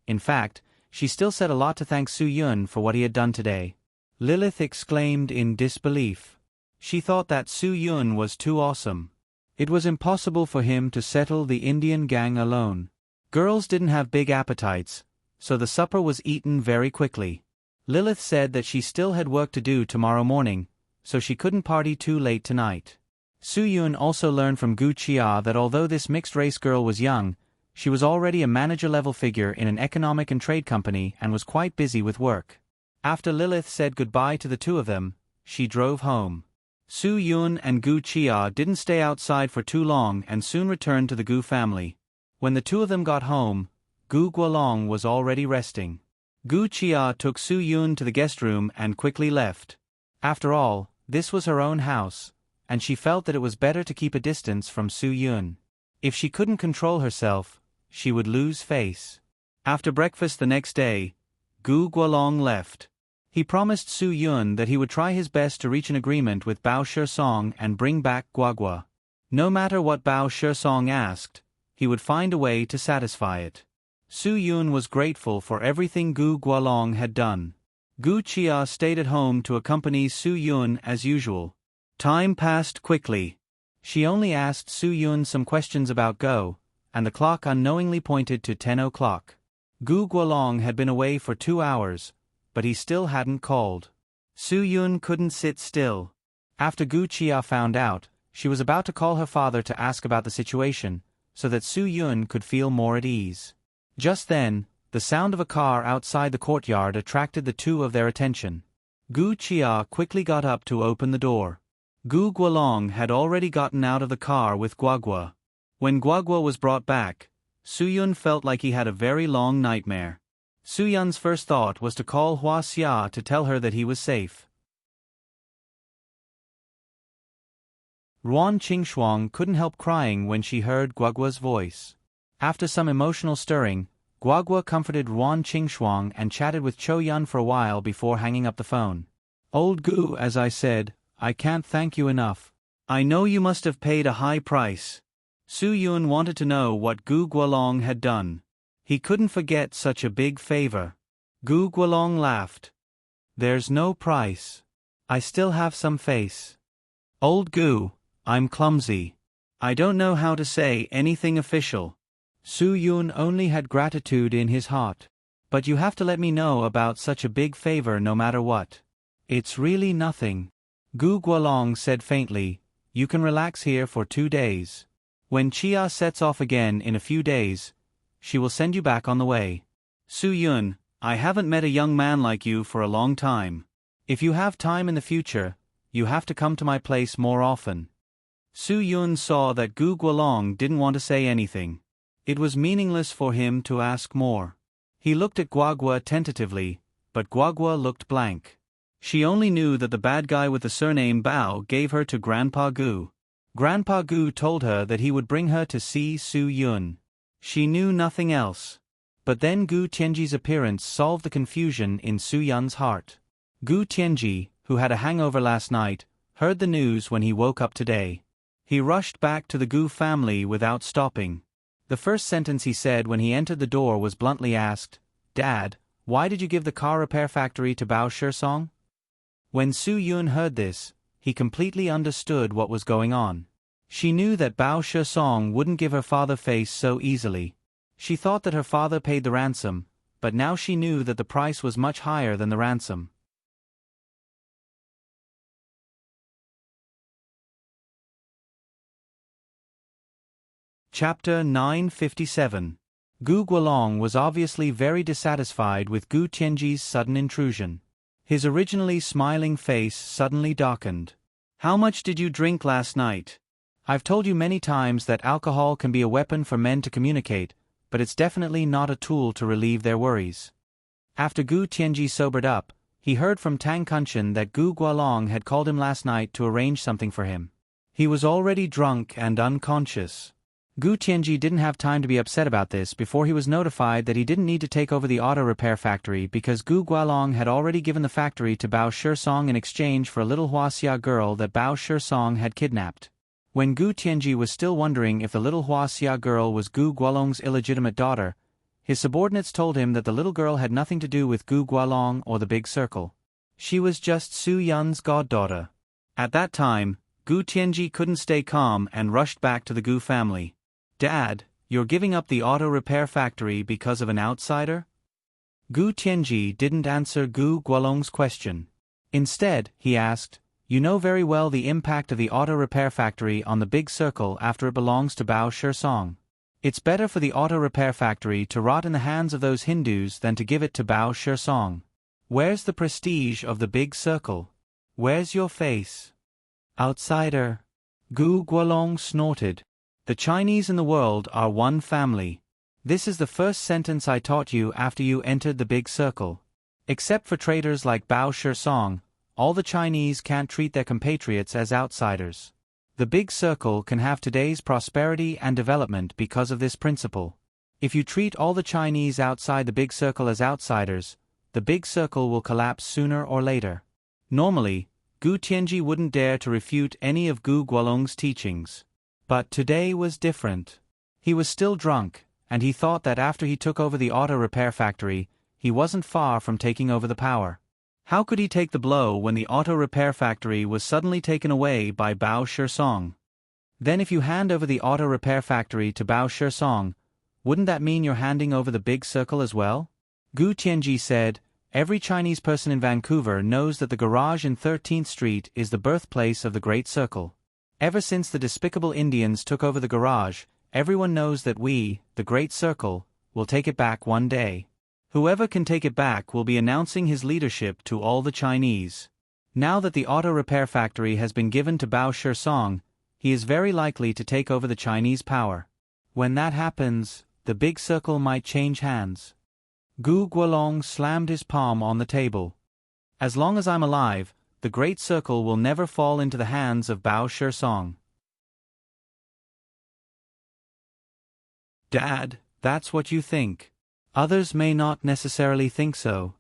in fact, she still said a lot to thank Su Yun for what he had done today. Lilith exclaimed in disbelief. She thought that Su Yun was too awesome. It was impossible for him to settle the Indian gang alone. Girls didn't have big appetites, so the supper was eaten very quickly. Lilith said that she still had work to do tomorrow morning, so she couldn't party too late tonight. Su Yun also learned from Gu Chia that although this mixed-race girl was young, she was already a manager-level figure in an economic and trade company and was quite busy with work. After Lilith said goodbye to the two of them, she drove home. Su Yun and Gu Chia didn't stay outside for too long and soon returned to the Gu family. When the two of them got home, Gu Guolong was already resting. Gu Chia took Su Yun to the guest room and quickly left. After all, this was her own house, and she felt that it was better to keep a distance from Su Yun. If she couldn't control herself, she would lose face. After breakfast the next day, Gu Guolong left. He promised Su Yun that he would try his best to reach an agreement with Bao Shesong and bring back Guagua. No matter what Bao Shesong asked, he would find a way to satisfy it. Su Yun was grateful for everything Gu Guolong had done. Gu Chia stayed at home to accompany Su Yun as usual. Time passed quickly. She only asked Su Yun some questions about Go, and the clock unknowingly pointed to 10 o'clock. Gu Guolong had been away for 2 hours, but he still hadn't called. Su Yun couldn't sit still. After Gu Chia found out, she was about to call her father to ask about the situation, so that Su Yun could feel more at ease. Just then, the sound of a car outside the courtyard attracted the two of their attention. Gu Chia quickly got up to open the door. Gu Guolong had already gotten out of the car with Guagua. When Guagua was brought back, Su Yun felt like he had a very long nightmare. Su Yun's first thought was to call Hua Xia to tell her that he was safe. Ruan Qingshuang couldn't help crying when she heard Guagua's voice. After some emotional stirring, Guagua comforted Ruan Qingshuang and chatted with Chou Yun for a while before hanging up the phone. Old Gu, as I said, I can't thank you enough. I know you must have paid a high price. Su Yun wanted to know what Gu Guolong had done. He couldn't forget such a big favor. Gu Guolong laughed. There's no price. I still have some face. Old Gu, I'm clumsy. I don't know how to say anything official. Su Yun only had gratitude in his heart. But you have to let me know about such a big favor no matter what. It's really nothing. Gu Guolong said faintly, you can relax here for 2 days. When Chia sets off again in a few days, she will send you back on the way. Su Yun, I haven't met a young man like you for a long time. If you have time in the future, you have to come to my place more often. Su Yun saw that Gu Guolong didn't want to say anything. It was meaningless for him to ask more. He looked at Guagua tentatively, but Guagua looked blank. She only knew that the bad guy with the surname Bao gave her to Grandpa Gu. Grandpa Gu told her that he would bring her to see Su Yun. She knew nothing else. But then Gu Tianji's appearance solved the confusion in Su Yun's heart. Gu Tianji, who had a hangover last night, heard the news when he woke up today. He rushed back to the Gu family without stopping. The first sentence he said when he entered the door was bluntly asked, Dad, why did you give the car repair factory to Bao Shesong? When Su Yun heard this, he completely understood what was going on. She knew that Bao Shesong wouldn't give her father face so easily. She thought that her father paid the ransom, but now she knew that the price was much higher than the ransom. Chapter 957. Gu Guolong was obviously very dissatisfied with Gu Tianji's sudden intrusion. His originally smiling face suddenly darkened. How much did you drink last night? I've told you many times that alcohol can be a weapon for men to communicate, but it's definitely not a tool to relieve their worries. After Gu Tianji sobered up, he heard from Tang Kunshan that Gu Guolong had called him last night to arrange something for him. He was already drunk and unconscious. Gu Tianji didn't have time to be upset about this before he was notified that he didn't need to take over the auto repair factory because Gu Guolong had already given the factory to Bao Shisong in exchange for a little Huaxia girl that Bao Shisong had kidnapped. When Gu Tianji was still wondering if the little Huaxia girl was Gu Guolong's illegitimate daughter, his subordinates told him that the little girl had nothing to do with Gu Guolong or the Big Circle. She was just Su Yun's goddaughter. At that time, Gu Tianji couldn't stay calm and rushed back to the Gu family. Dad, you're giving up the auto repair factory because of an outsider? Gu Tianji didn't answer Gu Guolong's question. Instead, he asked, you know very well the impact of the auto repair factory on the Big Circle after it belongs to Bao Shisong. It's better for the auto repair factory to rot in the hands of those Hindus than to give it to Bao Shisong. Where's the prestige of the Big Circle? Where's your face? Outsider. Gu Guolong snorted. The Chinese in the world are one family. This is the first sentence I taught you after you entered the Big Circle. Except for traitors like Bao Shisong, all the Chinese can't treat their compatriots as outsiders. The Big Circle can have today's prosperity and development because of this principle. If you treat all the Chinese outside the Big Circle as outsiders, the Big Circle will collapse sooner or later. Normally, Gu Tianji wouldn't dare to refute any of Gu Guolong's teachings. But today was different. He was still drunk, and he thought that after he took over the auto repair factory, he wasn't far from taking over the power. How could he take the blow when the auto repair factory was suddenly taken away by Bao Shisong? Then if you hand over the auto repair factory to Bao Shisong, wouldn't that mean you're handing over the Big Circle as well? Gu Tianji said, every Chinese person in Vancouver knows that the garage in 13th Street is the birthplace of the Great Circle. Ever since the despicable Indians took over the garage, everyone knows that we, the Great Circle, will take it back one day. Whoever can take it back will be announcing his leadership to all the Chinese. Now that the auto repair factory has been given to Bao Shisong, he is very likely to take over the Chinese power. When that happens, the Big Circle might change hands. Gu Guolong slammed his palm on the table. As long as I'm alive, the Great Circle will never fall into the hands of Bao Shisong. Dad, that's what you think. Others may not necessarily think so.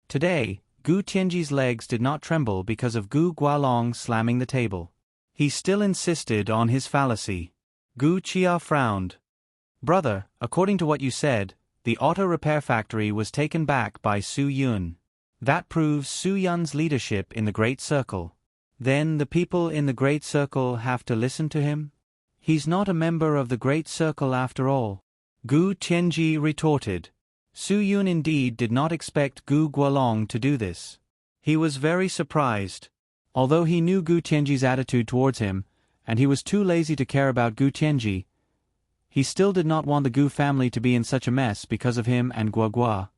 Today, Gu Tianji's legs did not tremble because of Gu Guolong slamming the table. He still insisted on his fallacy. Gu Chia frowned. Brother, according to what you said, the auto repair factory was taken back by Su Yun. That proves Su Yun's leadership in the Great Circle. Then the people in the Great Circle have to listen to him? He's not a member of the Great Circle after all. Gu Tianji retorted. Su Yun indeed did not expect Gu Guolong to do this. He was very surprised. Although he knew Gu Tianji's attitude towards him, and he was too lazy to care about Gu Tianji, he still did not want the Gu family to be in such a mess because of him and Guagua.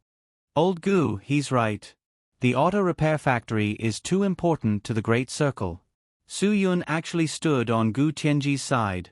Old Gu, he's right. The auto repair factory is too important to the Great Circle. Su Yun actually stood on Gu Tianji's side.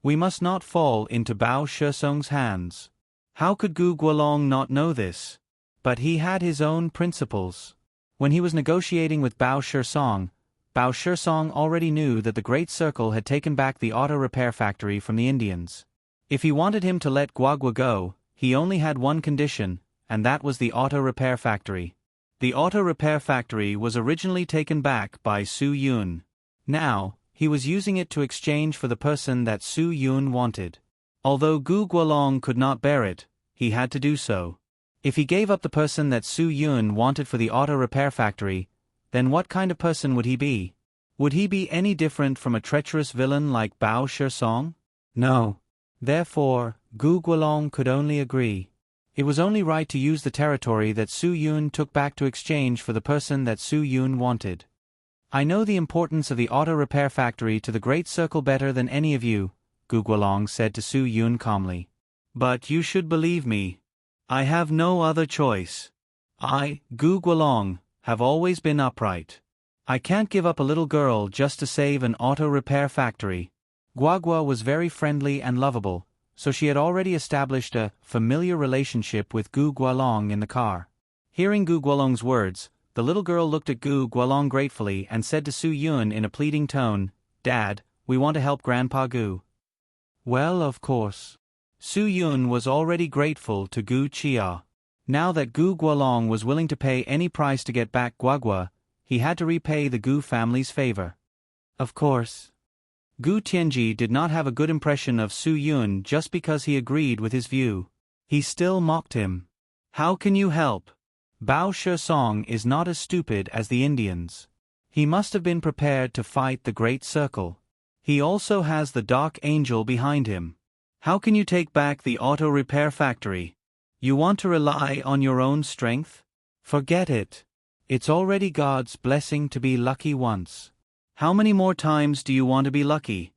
We must not fall into Bao Shisong's hands. How could Gu Guolong not know this? But he had his own principles. When he was negotiating with Bao Shisong already knew that the Great Circle had taken back the auto repair factory from the Indians. If he wanted him to let Guagua go, he only had one condition, and that was the auto repair factory. The auto repair factory was originally taken back by Su Yun. Now, he was using it to exchange for the person that Su Yun wanted. Although Gu Guolong could not bear it, he had to do so. If he gave up the person that Su Yun wanted for the auto repair factory, then what kind of person would he be? Would he be any different from a treacherous villain like Bao Shisong? No. Therefore, Gu Guolong could only agree. It was only right to use the territory that Su Yun took back to exchange for the person that Su Yun wanted. I know the importance of the auto repair factory to the Great Circle better than any of you, Gu Guolong said to Su Yun calmly. But you should believe me. I have no other choice. I, Gu Guolong, have always been upright. I can't give up a little girl just to save an auto repair factory. Guagua was very friendly and lovable, so she had already established a familiar relationship with Gu Gualong in the car. Hearing Gu Gualong's words, the little girl looked at Gu Gualong gratefully and said to Su Yun in a pleading tone, "Dad, we want to help Grandpa Gu." Well, of course. Su Yun was already grateful to Gu Chia. Now that Gu Gualong was willing to pay any price to get back Guagua, he had to repay the Gu family's favor. Of course. Gu Tianji did not have a good impression of Su Yun just because he agreed with his view. He still mocked him. How can you help? Bao Shesong is not as stupid as the Indians. He must have been prepared to fight the Great Circle. He also has the Dark Angel behind him. How can you take back the auto repair factory? You want to rely on your own strength? Forget it. It's already God's blessing to be lucky once. How many more times do you want to be lucky?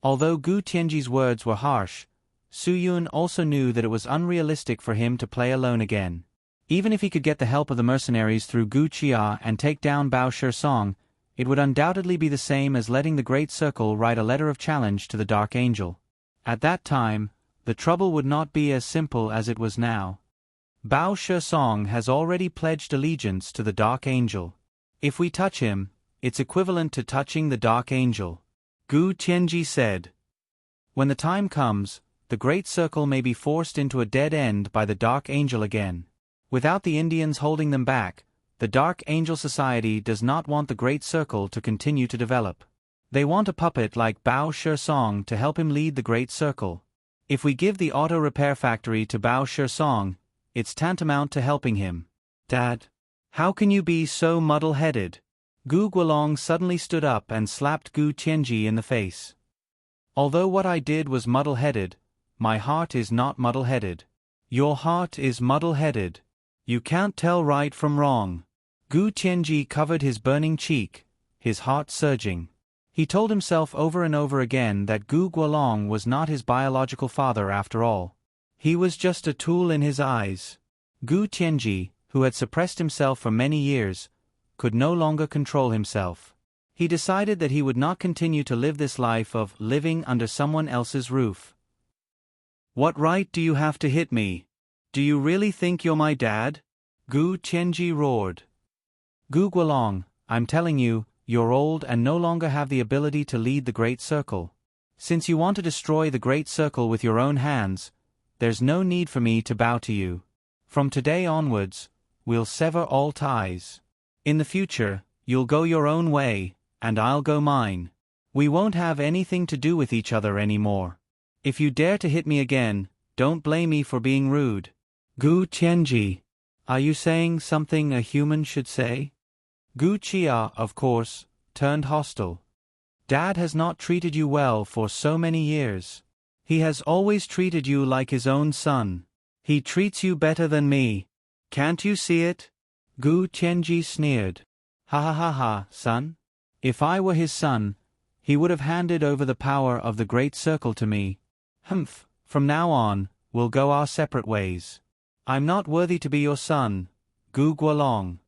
Although Gu Tianji's words were harsh, Su Yun also knew that it was unrealistic for him to play alone again. Even if he could get the help of the mercenaries through Gu Chia and take down Bao Shesong, it would undoubtedly be the same as letting the Great Circle write a letter of challenge to the Dark Angel. At that time, the trouble would not be as simple as it was now. Bao Shesong has already pledged allegiance to the Dark Angel. If we touch him, it's equivalent to touching the Dark Angel. Gu Tianji said. When the time comes, the Great Circle may be forced into a dead end by the Dark Angel again. Without the Indians holding them back, the Dark Angel Society does not want the Great Circle to continue to develop. They want a puppet like Bao Shesong to help him lead the Great Circle. If we give the auto repair factory to Bao Shesong, it's tantamount to helping him. Dad, how can you be so muddle-headed? Gu Gualong suddenly stood up and slapped Gu Tianji in the face. Although what I did was muddle-headed, my heart is not muddle-headed. Your heart is muddle-headed. You can't tell right from wrong. Gu Tianji covered his burning cheek, his heart surging. He told himself over and over again that Gu Gualong was not his biological father after all. He was just a tool in his eyes. Gu Tianji, who had suppressed himself for many years, could no longer control himself. He decided that he would not continue to live this life of living under someone else's roof. What right do you have to hit me? Do you really think you're my dad? Gu Tianji roared. Gu Gualong, I'm telling you, you're old and no longer have the ability to lead the Great Circle. Since you want to destroy the Great Circle with your own hands, there's no need for me to bow to you. From today onwards, we'll sever all ties. In the future, you'll go your own way, and I'll go mine. We won't have anything to do with each other anymore. If you dare to hit me again, don't blame me for being rude. Gu Tianji, are you saying something a human should say? Gu Chia, of course, turned hostile. Dad has not treated you well for so many years. He has always treated you like his own son. He treats you better than me. Can't you see it? Gu Tianji sneered. Ha ha ha ha, son. If I were his son, he would have handed over the power of the Great Circle to me. Humph, from now on, we'll go our separate ways. I'm not worthy to be your son, Gu Gualong.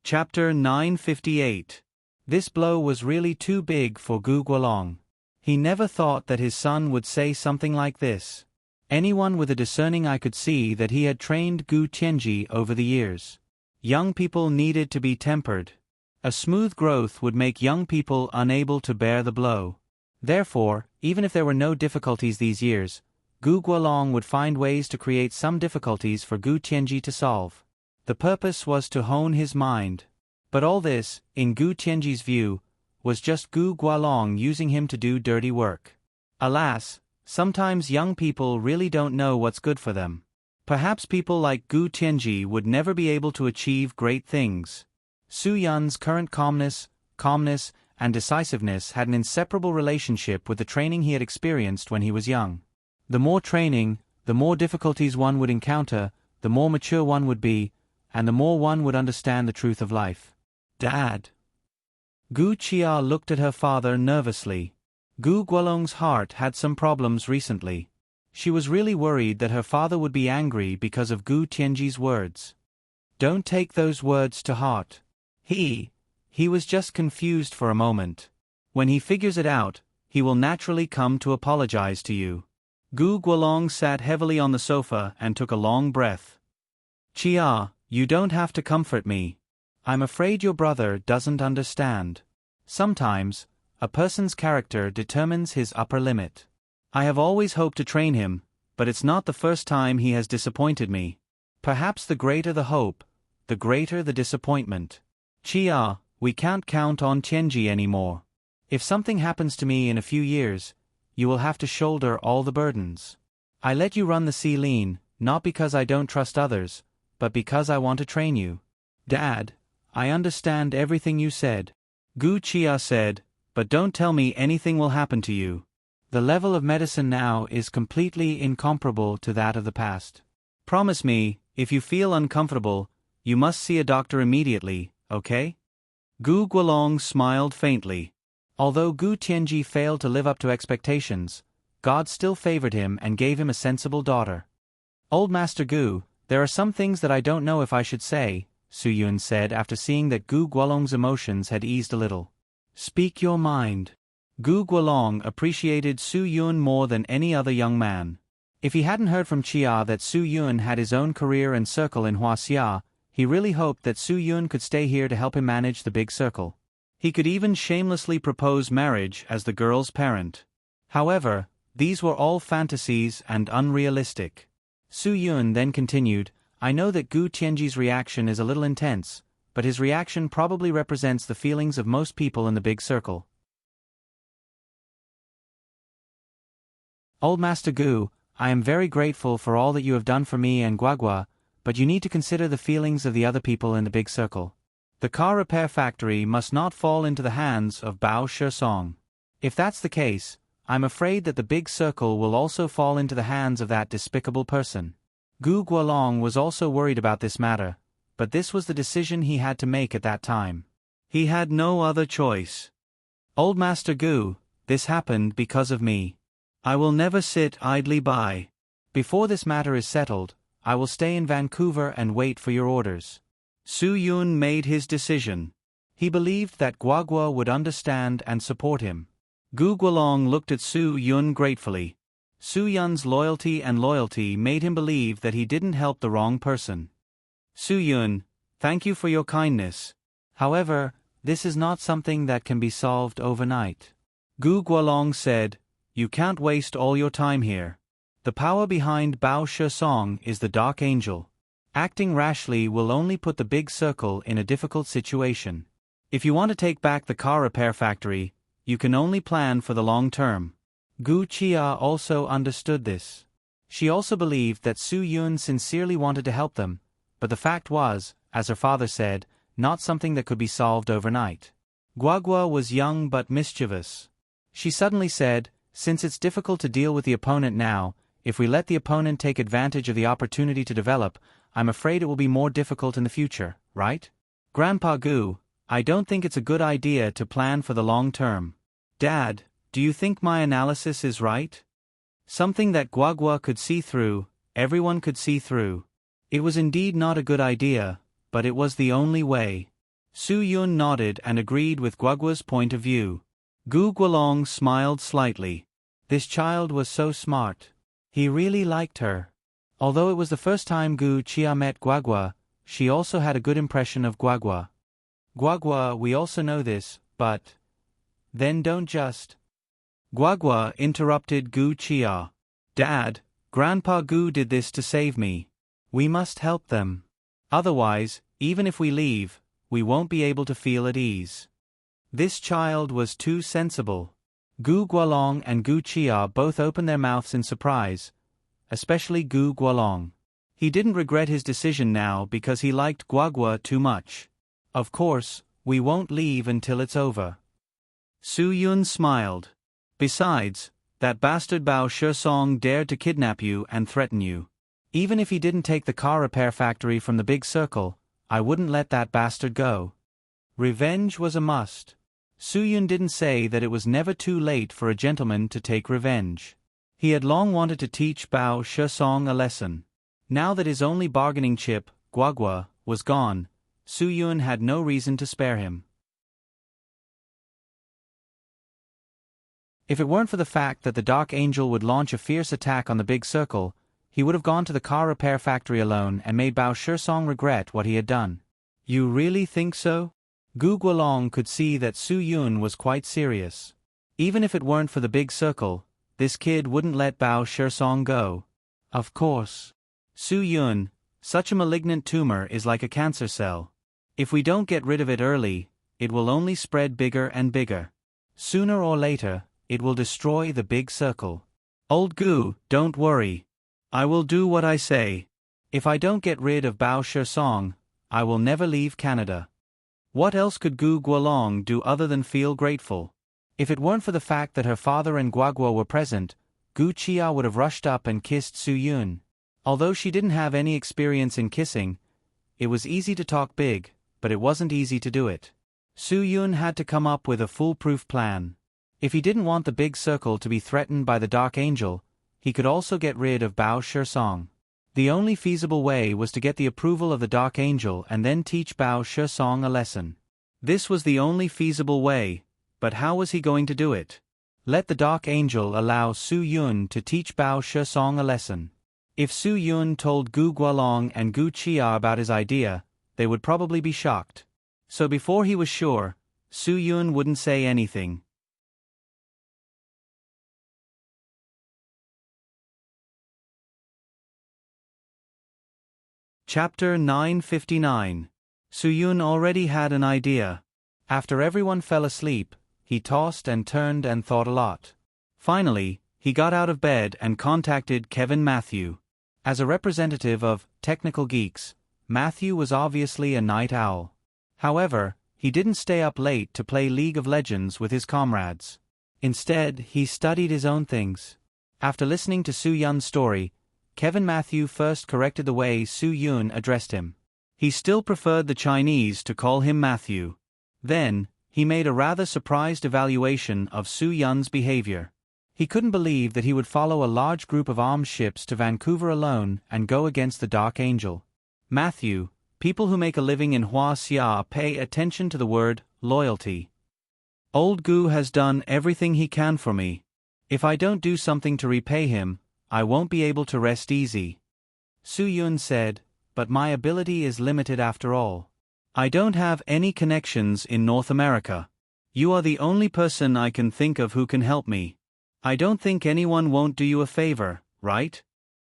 Chapter 958. This blow was really too big for Gu Gualong. He never thought that his son would say something like this. Anyone with a discerning eye could see that he had trained Gu Tianji over the years. Young people needed to be tempered. A smooth growth would make young people unable to bear the blow. Therefore, even if there were no difficulties these years, Gu Gualong would find ways to create some difficulties for Gu Tianji to solve. The purpose was to hone his mind. But all this, in Gu Tianji's view, was just Gu Gualong using him to do dirty work. Alas, sometimes young people really don't know what's good for them. Perhaps people like Gu Tianji would never be able to achieve great things. Su Yun's current calmness, and decisiveness had an inseparable relationship with the training he had experienced when he was young. The more training, the more difficulties one would encounter, the more mature one would be, and the more one would understand the truth of life. Dad. Gu Chia looked at her father nervously. Gu Guolong's heart had some problems recently. She was really worried that her father would be angry because of Gu Tianji's words. Don't take those words to heart. He was just confused for a moment. When he figures it out, he will naturally come to apologize to you. Gu Guolong sat heavily on the sofa and took a long breath. Chia, you don't have to comfort me. I'm afraid your brother doesn't understand. Sometimes, a person's character determines his upper limit. I have always hoped to train him, but it's not the first time he has disappointed me. Perhaps the greater the hope, the greater the disappointment. Chia, we can't count on Tianji anymore. If something happens to me in a few years, you will have to shoulder all the burdens. I let you run the sea lean, not because I don't trust others, but because I want to train you. Dad, I understand everything you said. Gu Chia said, but don't tell me anything will happen to you. The level of medicine now is completely incomparable to that of the past. Promise me, if you feel uncomfortable, you must see a doctor immediately, okay? Gu Guolong smiled faintly. Although Gu Tianji failed to live up to expectations, God still favored him and gave him a sensible daughter. Old Master Gu, there are some things that I don't know if I should say, Su Yun said after seeing that Gu Guolong's emotions had eased a little. Speak your mind. Gu Guolong appreciated Su Yun more than any other young man. If he hadn't heard from Chia that Su Yun had his own career and circle in Huaxia, he really hoped that Su Yun could stay here to help him manage the big circle. He could even shamelessly propose marriage as the girl's parent. However, these were all fantasies and unrealistic. Su Yun then continued, I know that Gu Tianji's reaction is a little intense, but his reaction probably represents the feelings of most people in the big circle. Old Master Gu, I am very grateful for all that you have done for me and Guagua, but you need to consider the feelings of the other people in the big circle. The car repair factory must not fall into the hands of Bao Shesong. If that's the case, I'm afraid that the big circle will also fall into the hands of that despicable person. Gu Guolong was also worried about this matter, but this was the decision he had to make at that time. He had no other choice. Old Master Gu, this happened because of me. I will never sit idly by. Before this matter is settled, I will stay in Vancouver and wait for your orders. Su Yun made his decision. He believed that Guagua would understand and support him. Gu Guolong looked at Su Yun gratefully. Su Yun's loyalty made him believe that he didn't help the wrong person. Su Yun, thank you for your kindness. However, this is not something that can be solved overnight. Gu Guolong said, you can't waste all your time here. The power behind Bao Shesong is the Dark Angel. Acting rashly will only put the big circle in a difficult situation. If you want to take back the car repair factory, you can only plan for the long term. Gu Chia also understood this. She also believed that Su Yun sincerely wanted to help them, but the fact was, as her father said, not something that could be solved overnight. Guagua was young but mischievous. She suddenly said, since it's difficult to deal with the opponent now, if we let the opponent take advantage of the opportunity to develop, I'm afraid it will be more difficult in the future, right? Grandpa Gu, I don't think it's a good idea to plan for the long term. Dad, do you think my analysis is right? Something that Guagua could see through, everyone could see through. It was indeed not a good idea, but it was the only way. Su Yun nodded and agreed with Guagua's point of view. Gu Guolong smiled slightly. This child was so smart. He really liked her. Although it was the first time Gu Chia met Guagua, she also had a good impression of Guagua. Guagua, we also know this, but... then don't just... Guagua interrupted Gu Chia. Dad, Grandpa Gu did this to save me. We must help them. Otherwise, even if we leave, we won't be able to feel at ease. This child was too sensible. Gu Guolong and Gu Chia both opened their mouths in surprise, especially Gu Guolong. He didn't regret his decision now because he liked Guagua too much. Of course, we won't leave until it's over. Su Yun smiled. Besides, that bastard Bao Shesong dared to kidnap you and threaten you. Even if he didn't take the car repair factory from the big circle, I wouldn't let that bastard go. Revenge was a must. Su Yun didn't say that it was never too late for a gentleman to take revenge. He had long wanted to teach Bao Shesong a lesson. Now that his only bargaining chip, Guagua, was gone, Su Yun had no reason to spare him. If it weren't for the fact that the Dark Angel would launch a fierce attack on the big circle, he would have gone to the car repair factory alone and made Bao Shesong regret what he had done. You really think so? Gu Guolong could see that Su Yun was quite serious. Even if it weren't for the big circle, this kid wouldn't let Bao Shesong go. Of course. Su Yun, such a malignant tumor is like a cancer cell. If we don't get rid of it early, it will only spread bigger and bigger. Sooner or later, it will destroy the big circle. Old Gu, don't worry. I will do what I say. If I don't get rid of Bao Shesong, I will never leave Canada. What else could Gu Guolong do other than feel grateful? If it weren't for the fact that her father and Guagua were present, Gu Chia would have rushed up and kissed Su Yun. Although she didn't have any experience in kissing, it was easy to talk big, but it wasn't easy to do it. Su Yun had to come up with a foolproof plan. If he didn't want the big circle to be threatened by the Dark Angel, he could also get rid of Bao Shesong. The only feasible way was to get the approval of the Dark Angel and then teach Bao Shesong a lesson. This was the only feasible way, but how was he going to do it? Let the Dark Angel allow Su Yun to teach Bao Shesong a lesson. If Su Yun told Gu Guolong and Gu Chia about his idea, they would probably be shocked. So before he was sure, Su Yun wouldn't say anything. Chapter 959. Su Yun already had an idea. After everyone fell asleep, he tossed and turned and thought a lot. Finally, he got out of bed and contacted Kevin Matthew. As a representative of Technical Geeks, Matthew was obviously a night owl. However, he didn't stay up late to play League of Legends with his comrades. Instead, he studied his own things. After listening to Su Yun's story, Kevin Matthew first corrected the way Su Yun addressed him. He still preferred the Chinese to call him Matthew. Then, he made a rather surprised evaluation of Su Yun's behavior. He couldn't believe that he would follow a large group of armed ships to Vancouver alone and go against the Dark Angel. Matthew, people who make a living in Huaxia pay attention to the word loyalty. Old Gu has done everything he can for me. If I don't do something to repay him, I won't be able to rest easy. Su Yun said, but my ability is limited after all. I don't have any connections in North America. You are the only person I can think of who can help me. I don't think anyone won't do you a favor, right?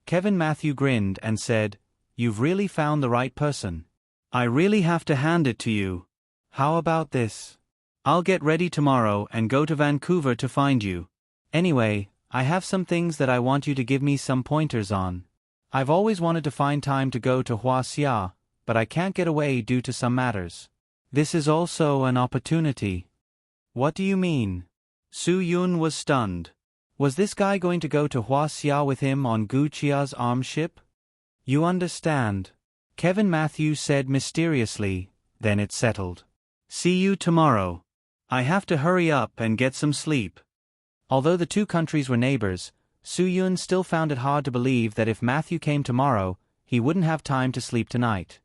Kevin Matthew grinned and said, you've really found the right person. I really have to hand it to you. How about this? I'll get ready tomorrow and go to Vancouver to find you. Anyway, I have some things that I want you to give me some pointers on. I've always wanted to find time to go to Huaxia, but I can't get away due to some matters. This is also an opportunity. What do you mean? Su Yun was stunned. Was this guy going to go to Huaxia with him on Gu Chia's armed ship? You understand. Kevin Matthew said mysteriously, then it settled. See you tomorrow. I have to hurry up and get some sleep. Although the two countries were neighbors, Su Yun still found it hard to believe that if Matthew came tomorrow, he wouldn't have time to sleep tonight.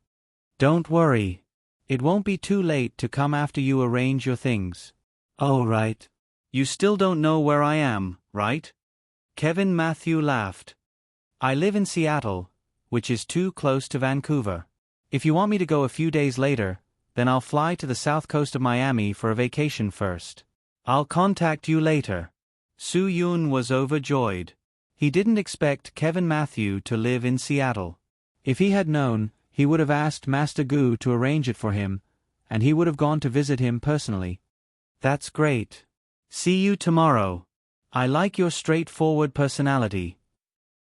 Don't worry. It won't be too late to come after you arrange your things. Oh, right. You still don't know where I am, right? Kevin Matthew laughed. I live in Seattle, which is too close to Vancouver. If you want me to go a few days later, then I'll fly to the south coast of Miami for a vacation first. I'll contact you later. Su Yun was overjoyed. He didn't expect Kevin Matthew to live in Seattle. If he had known, he would have asked Master Gu to arrange it for him, and he would have gone to visit him personally. That's great. See you tomorrow. I like your straightforward personality.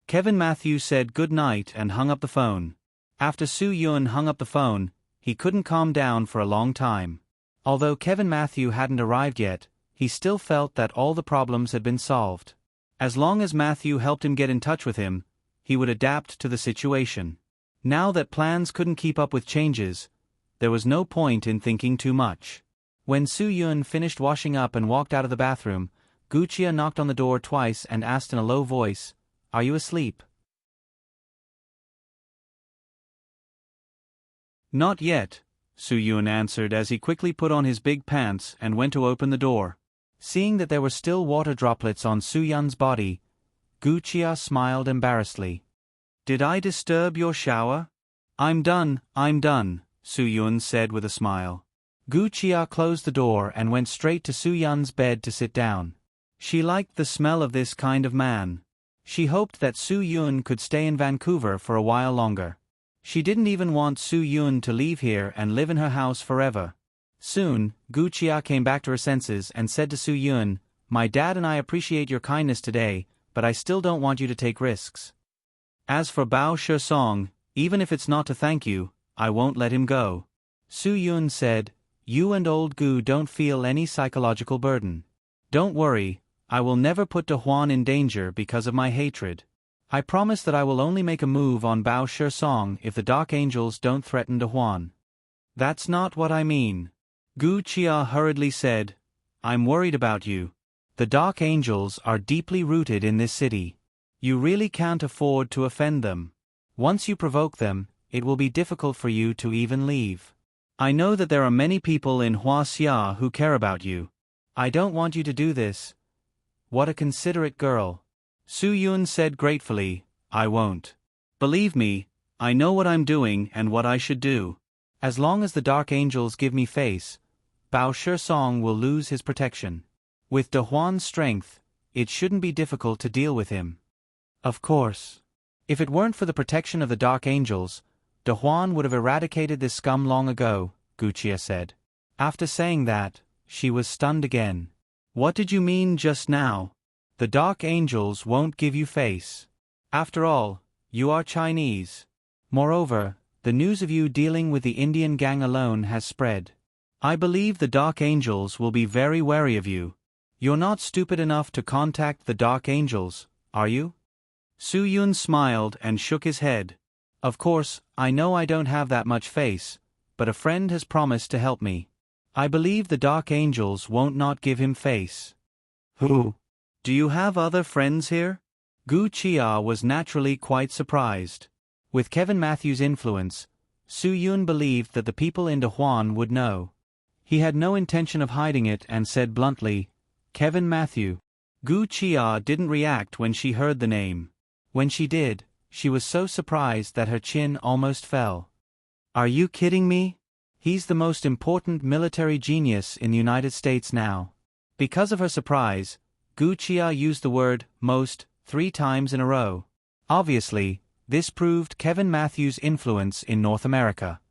Kevin Matthew said good night and hung up the phone. After Su Yun hung up the phone, he couldn't calm down for a long time. Although Kevin Matthew hadn't arrived yet, he still felt that all the problems had been solved. As long as Matthew helped him get in touch with him, he would adapt to the situation. Now that plans couldn't keep up with changes, there was no point in thinking too much. When Su Yun finished washing up and walked out of the bathroom, Gu Chia knocked on the door twice and asked in a low voice, "Are you asleep?" "Not yet," Su Yun answered as he quickly put on his big pants and went to open the door. Seeing that there were still water droplets on Su Yun's body, Gu Chia smiled embarrassedly. "Did I disturb your shower?" I'm done," Su Yun said with a smile. Gu Chia closed the door and went straight to Su Yun's bed to sit down. She liked the smell of this kind of man. She hoped that Su Yun could stay in Vancouver for a while longer. She didn't even want Su Yun to leave here and live in her house forever. Soon, Gu Chia came back to her senses and said to Su Yun, "My dad and I appreciate your kindness today, but I still don't want you to take risks. As for Bao Shisong, even if it's not to thank you, I won't let him go." Su Yun said, "You and old Gu don't feel any psychological burden. Don't worry, I will never put De Huan in danger because of my hatred. I promise that I will only make a move on Bao Shisong if the Dark Angels don't threaten De Huan." "That's not what I mean," Gu Chia hurriedly said. "I'm worried about you. The Dark Angels are deeply rooted in this city. You really can't afford to offend them. Once you provoke them, it will be difficult for you to even leave. I know that there are many people in Huaxia who care about you. I don't want you to do this." "What a considerate girl," Su Yun said gratefully. "I won't. Believe me, I know what I'm doing and what I should do. As long as the Dark Angels give me face, Bao Shisong will lose his protection. With De Huan's strength, it shouldn't be difficult to deal with him." "Of course. If it weren't for the protection of the Dark Angels, De Huan would have eradicated this scum long ago," Gu Chia said. After saying that, she was stunned again. "What did you mean just now? The Dark Angels won't give you face. After all, you are Chinese. Moreover, the news of you dealing with the Indian gang alone has spread. I believe the Dark Angels will be very wary of you. You're not stupid enough to contact the Dark Angels, are you?" Su Yun smiled and shook his head. "Of course, I know I don't have that much face, but a friend has promised to help me. I believe the Dark Angels won't not give him face." "Who? Do you have other friends here?" Gu Chia was naturally quite surprised. With Kevin Matthews' influence, Su Yun believed that the people in De Huan would know. He had no intention of hiding it and said bluntly, "Kevin Matthew." Gu Chia didn't react when she heard the name. When she did, she was so surprised that her chin almost fell. "Are you kidding me? He's the most important military genius in the United States now." Because of her surprise, Gu Chia used the word "most" 3 times in a row. Obviously, this proved Kevin Matthews' influence in North America.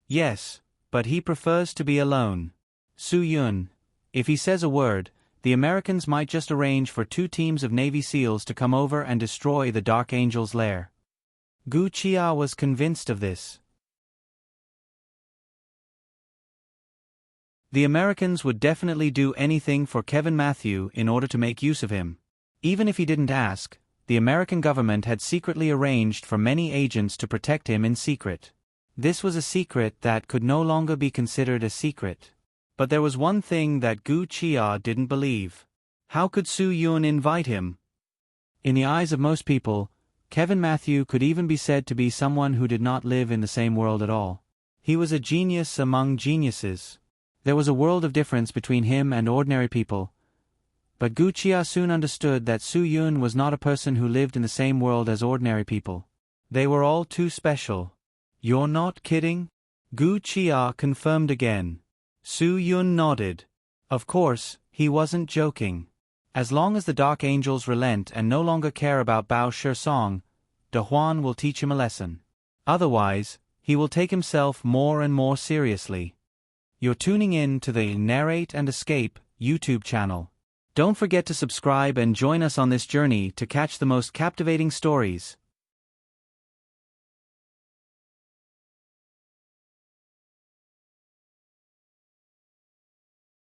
"Yes, but he prefers to be alone. Su Yun, if he says a word, the Americans might just arrange for 2 teams of Navy SEALs to come over and destroy the Dark Angel's lair." Gu Chia was convinced of this. The Americans would definitely do anything for Kevin Matthew in order to make use of him. Even if he didn't ask, the American government had secretly arranged for many agents to protect him in secret. This was a secret that could no longer be considered a secret. But there was one thing that Gu Chia didn't believe. How could Su Yun invite him? In the eyes of most people, Kevin Matthew could even be said to be someone who did not live in the same world at all. He was a genius among geniuses. There was a world of difference between him and ordinary people. But Gu Chia soon understood that Su Yun was not a person who lived in the same world as ordinary people. They were all too special. "You're not kidding?" Gu Chia confirmed again. Su Yun nodded. Of course, he wasn't joking. As long as the Dark Angels relent and no longer care about Bao Shisong, De Huan will teach him a lesson. Otherwise, he will take himself more and more seriously. You're tuning in to the Narrate and Escape YouTube channel. Don't forget to subscribe and join us on this journey to catch the most captivating stories.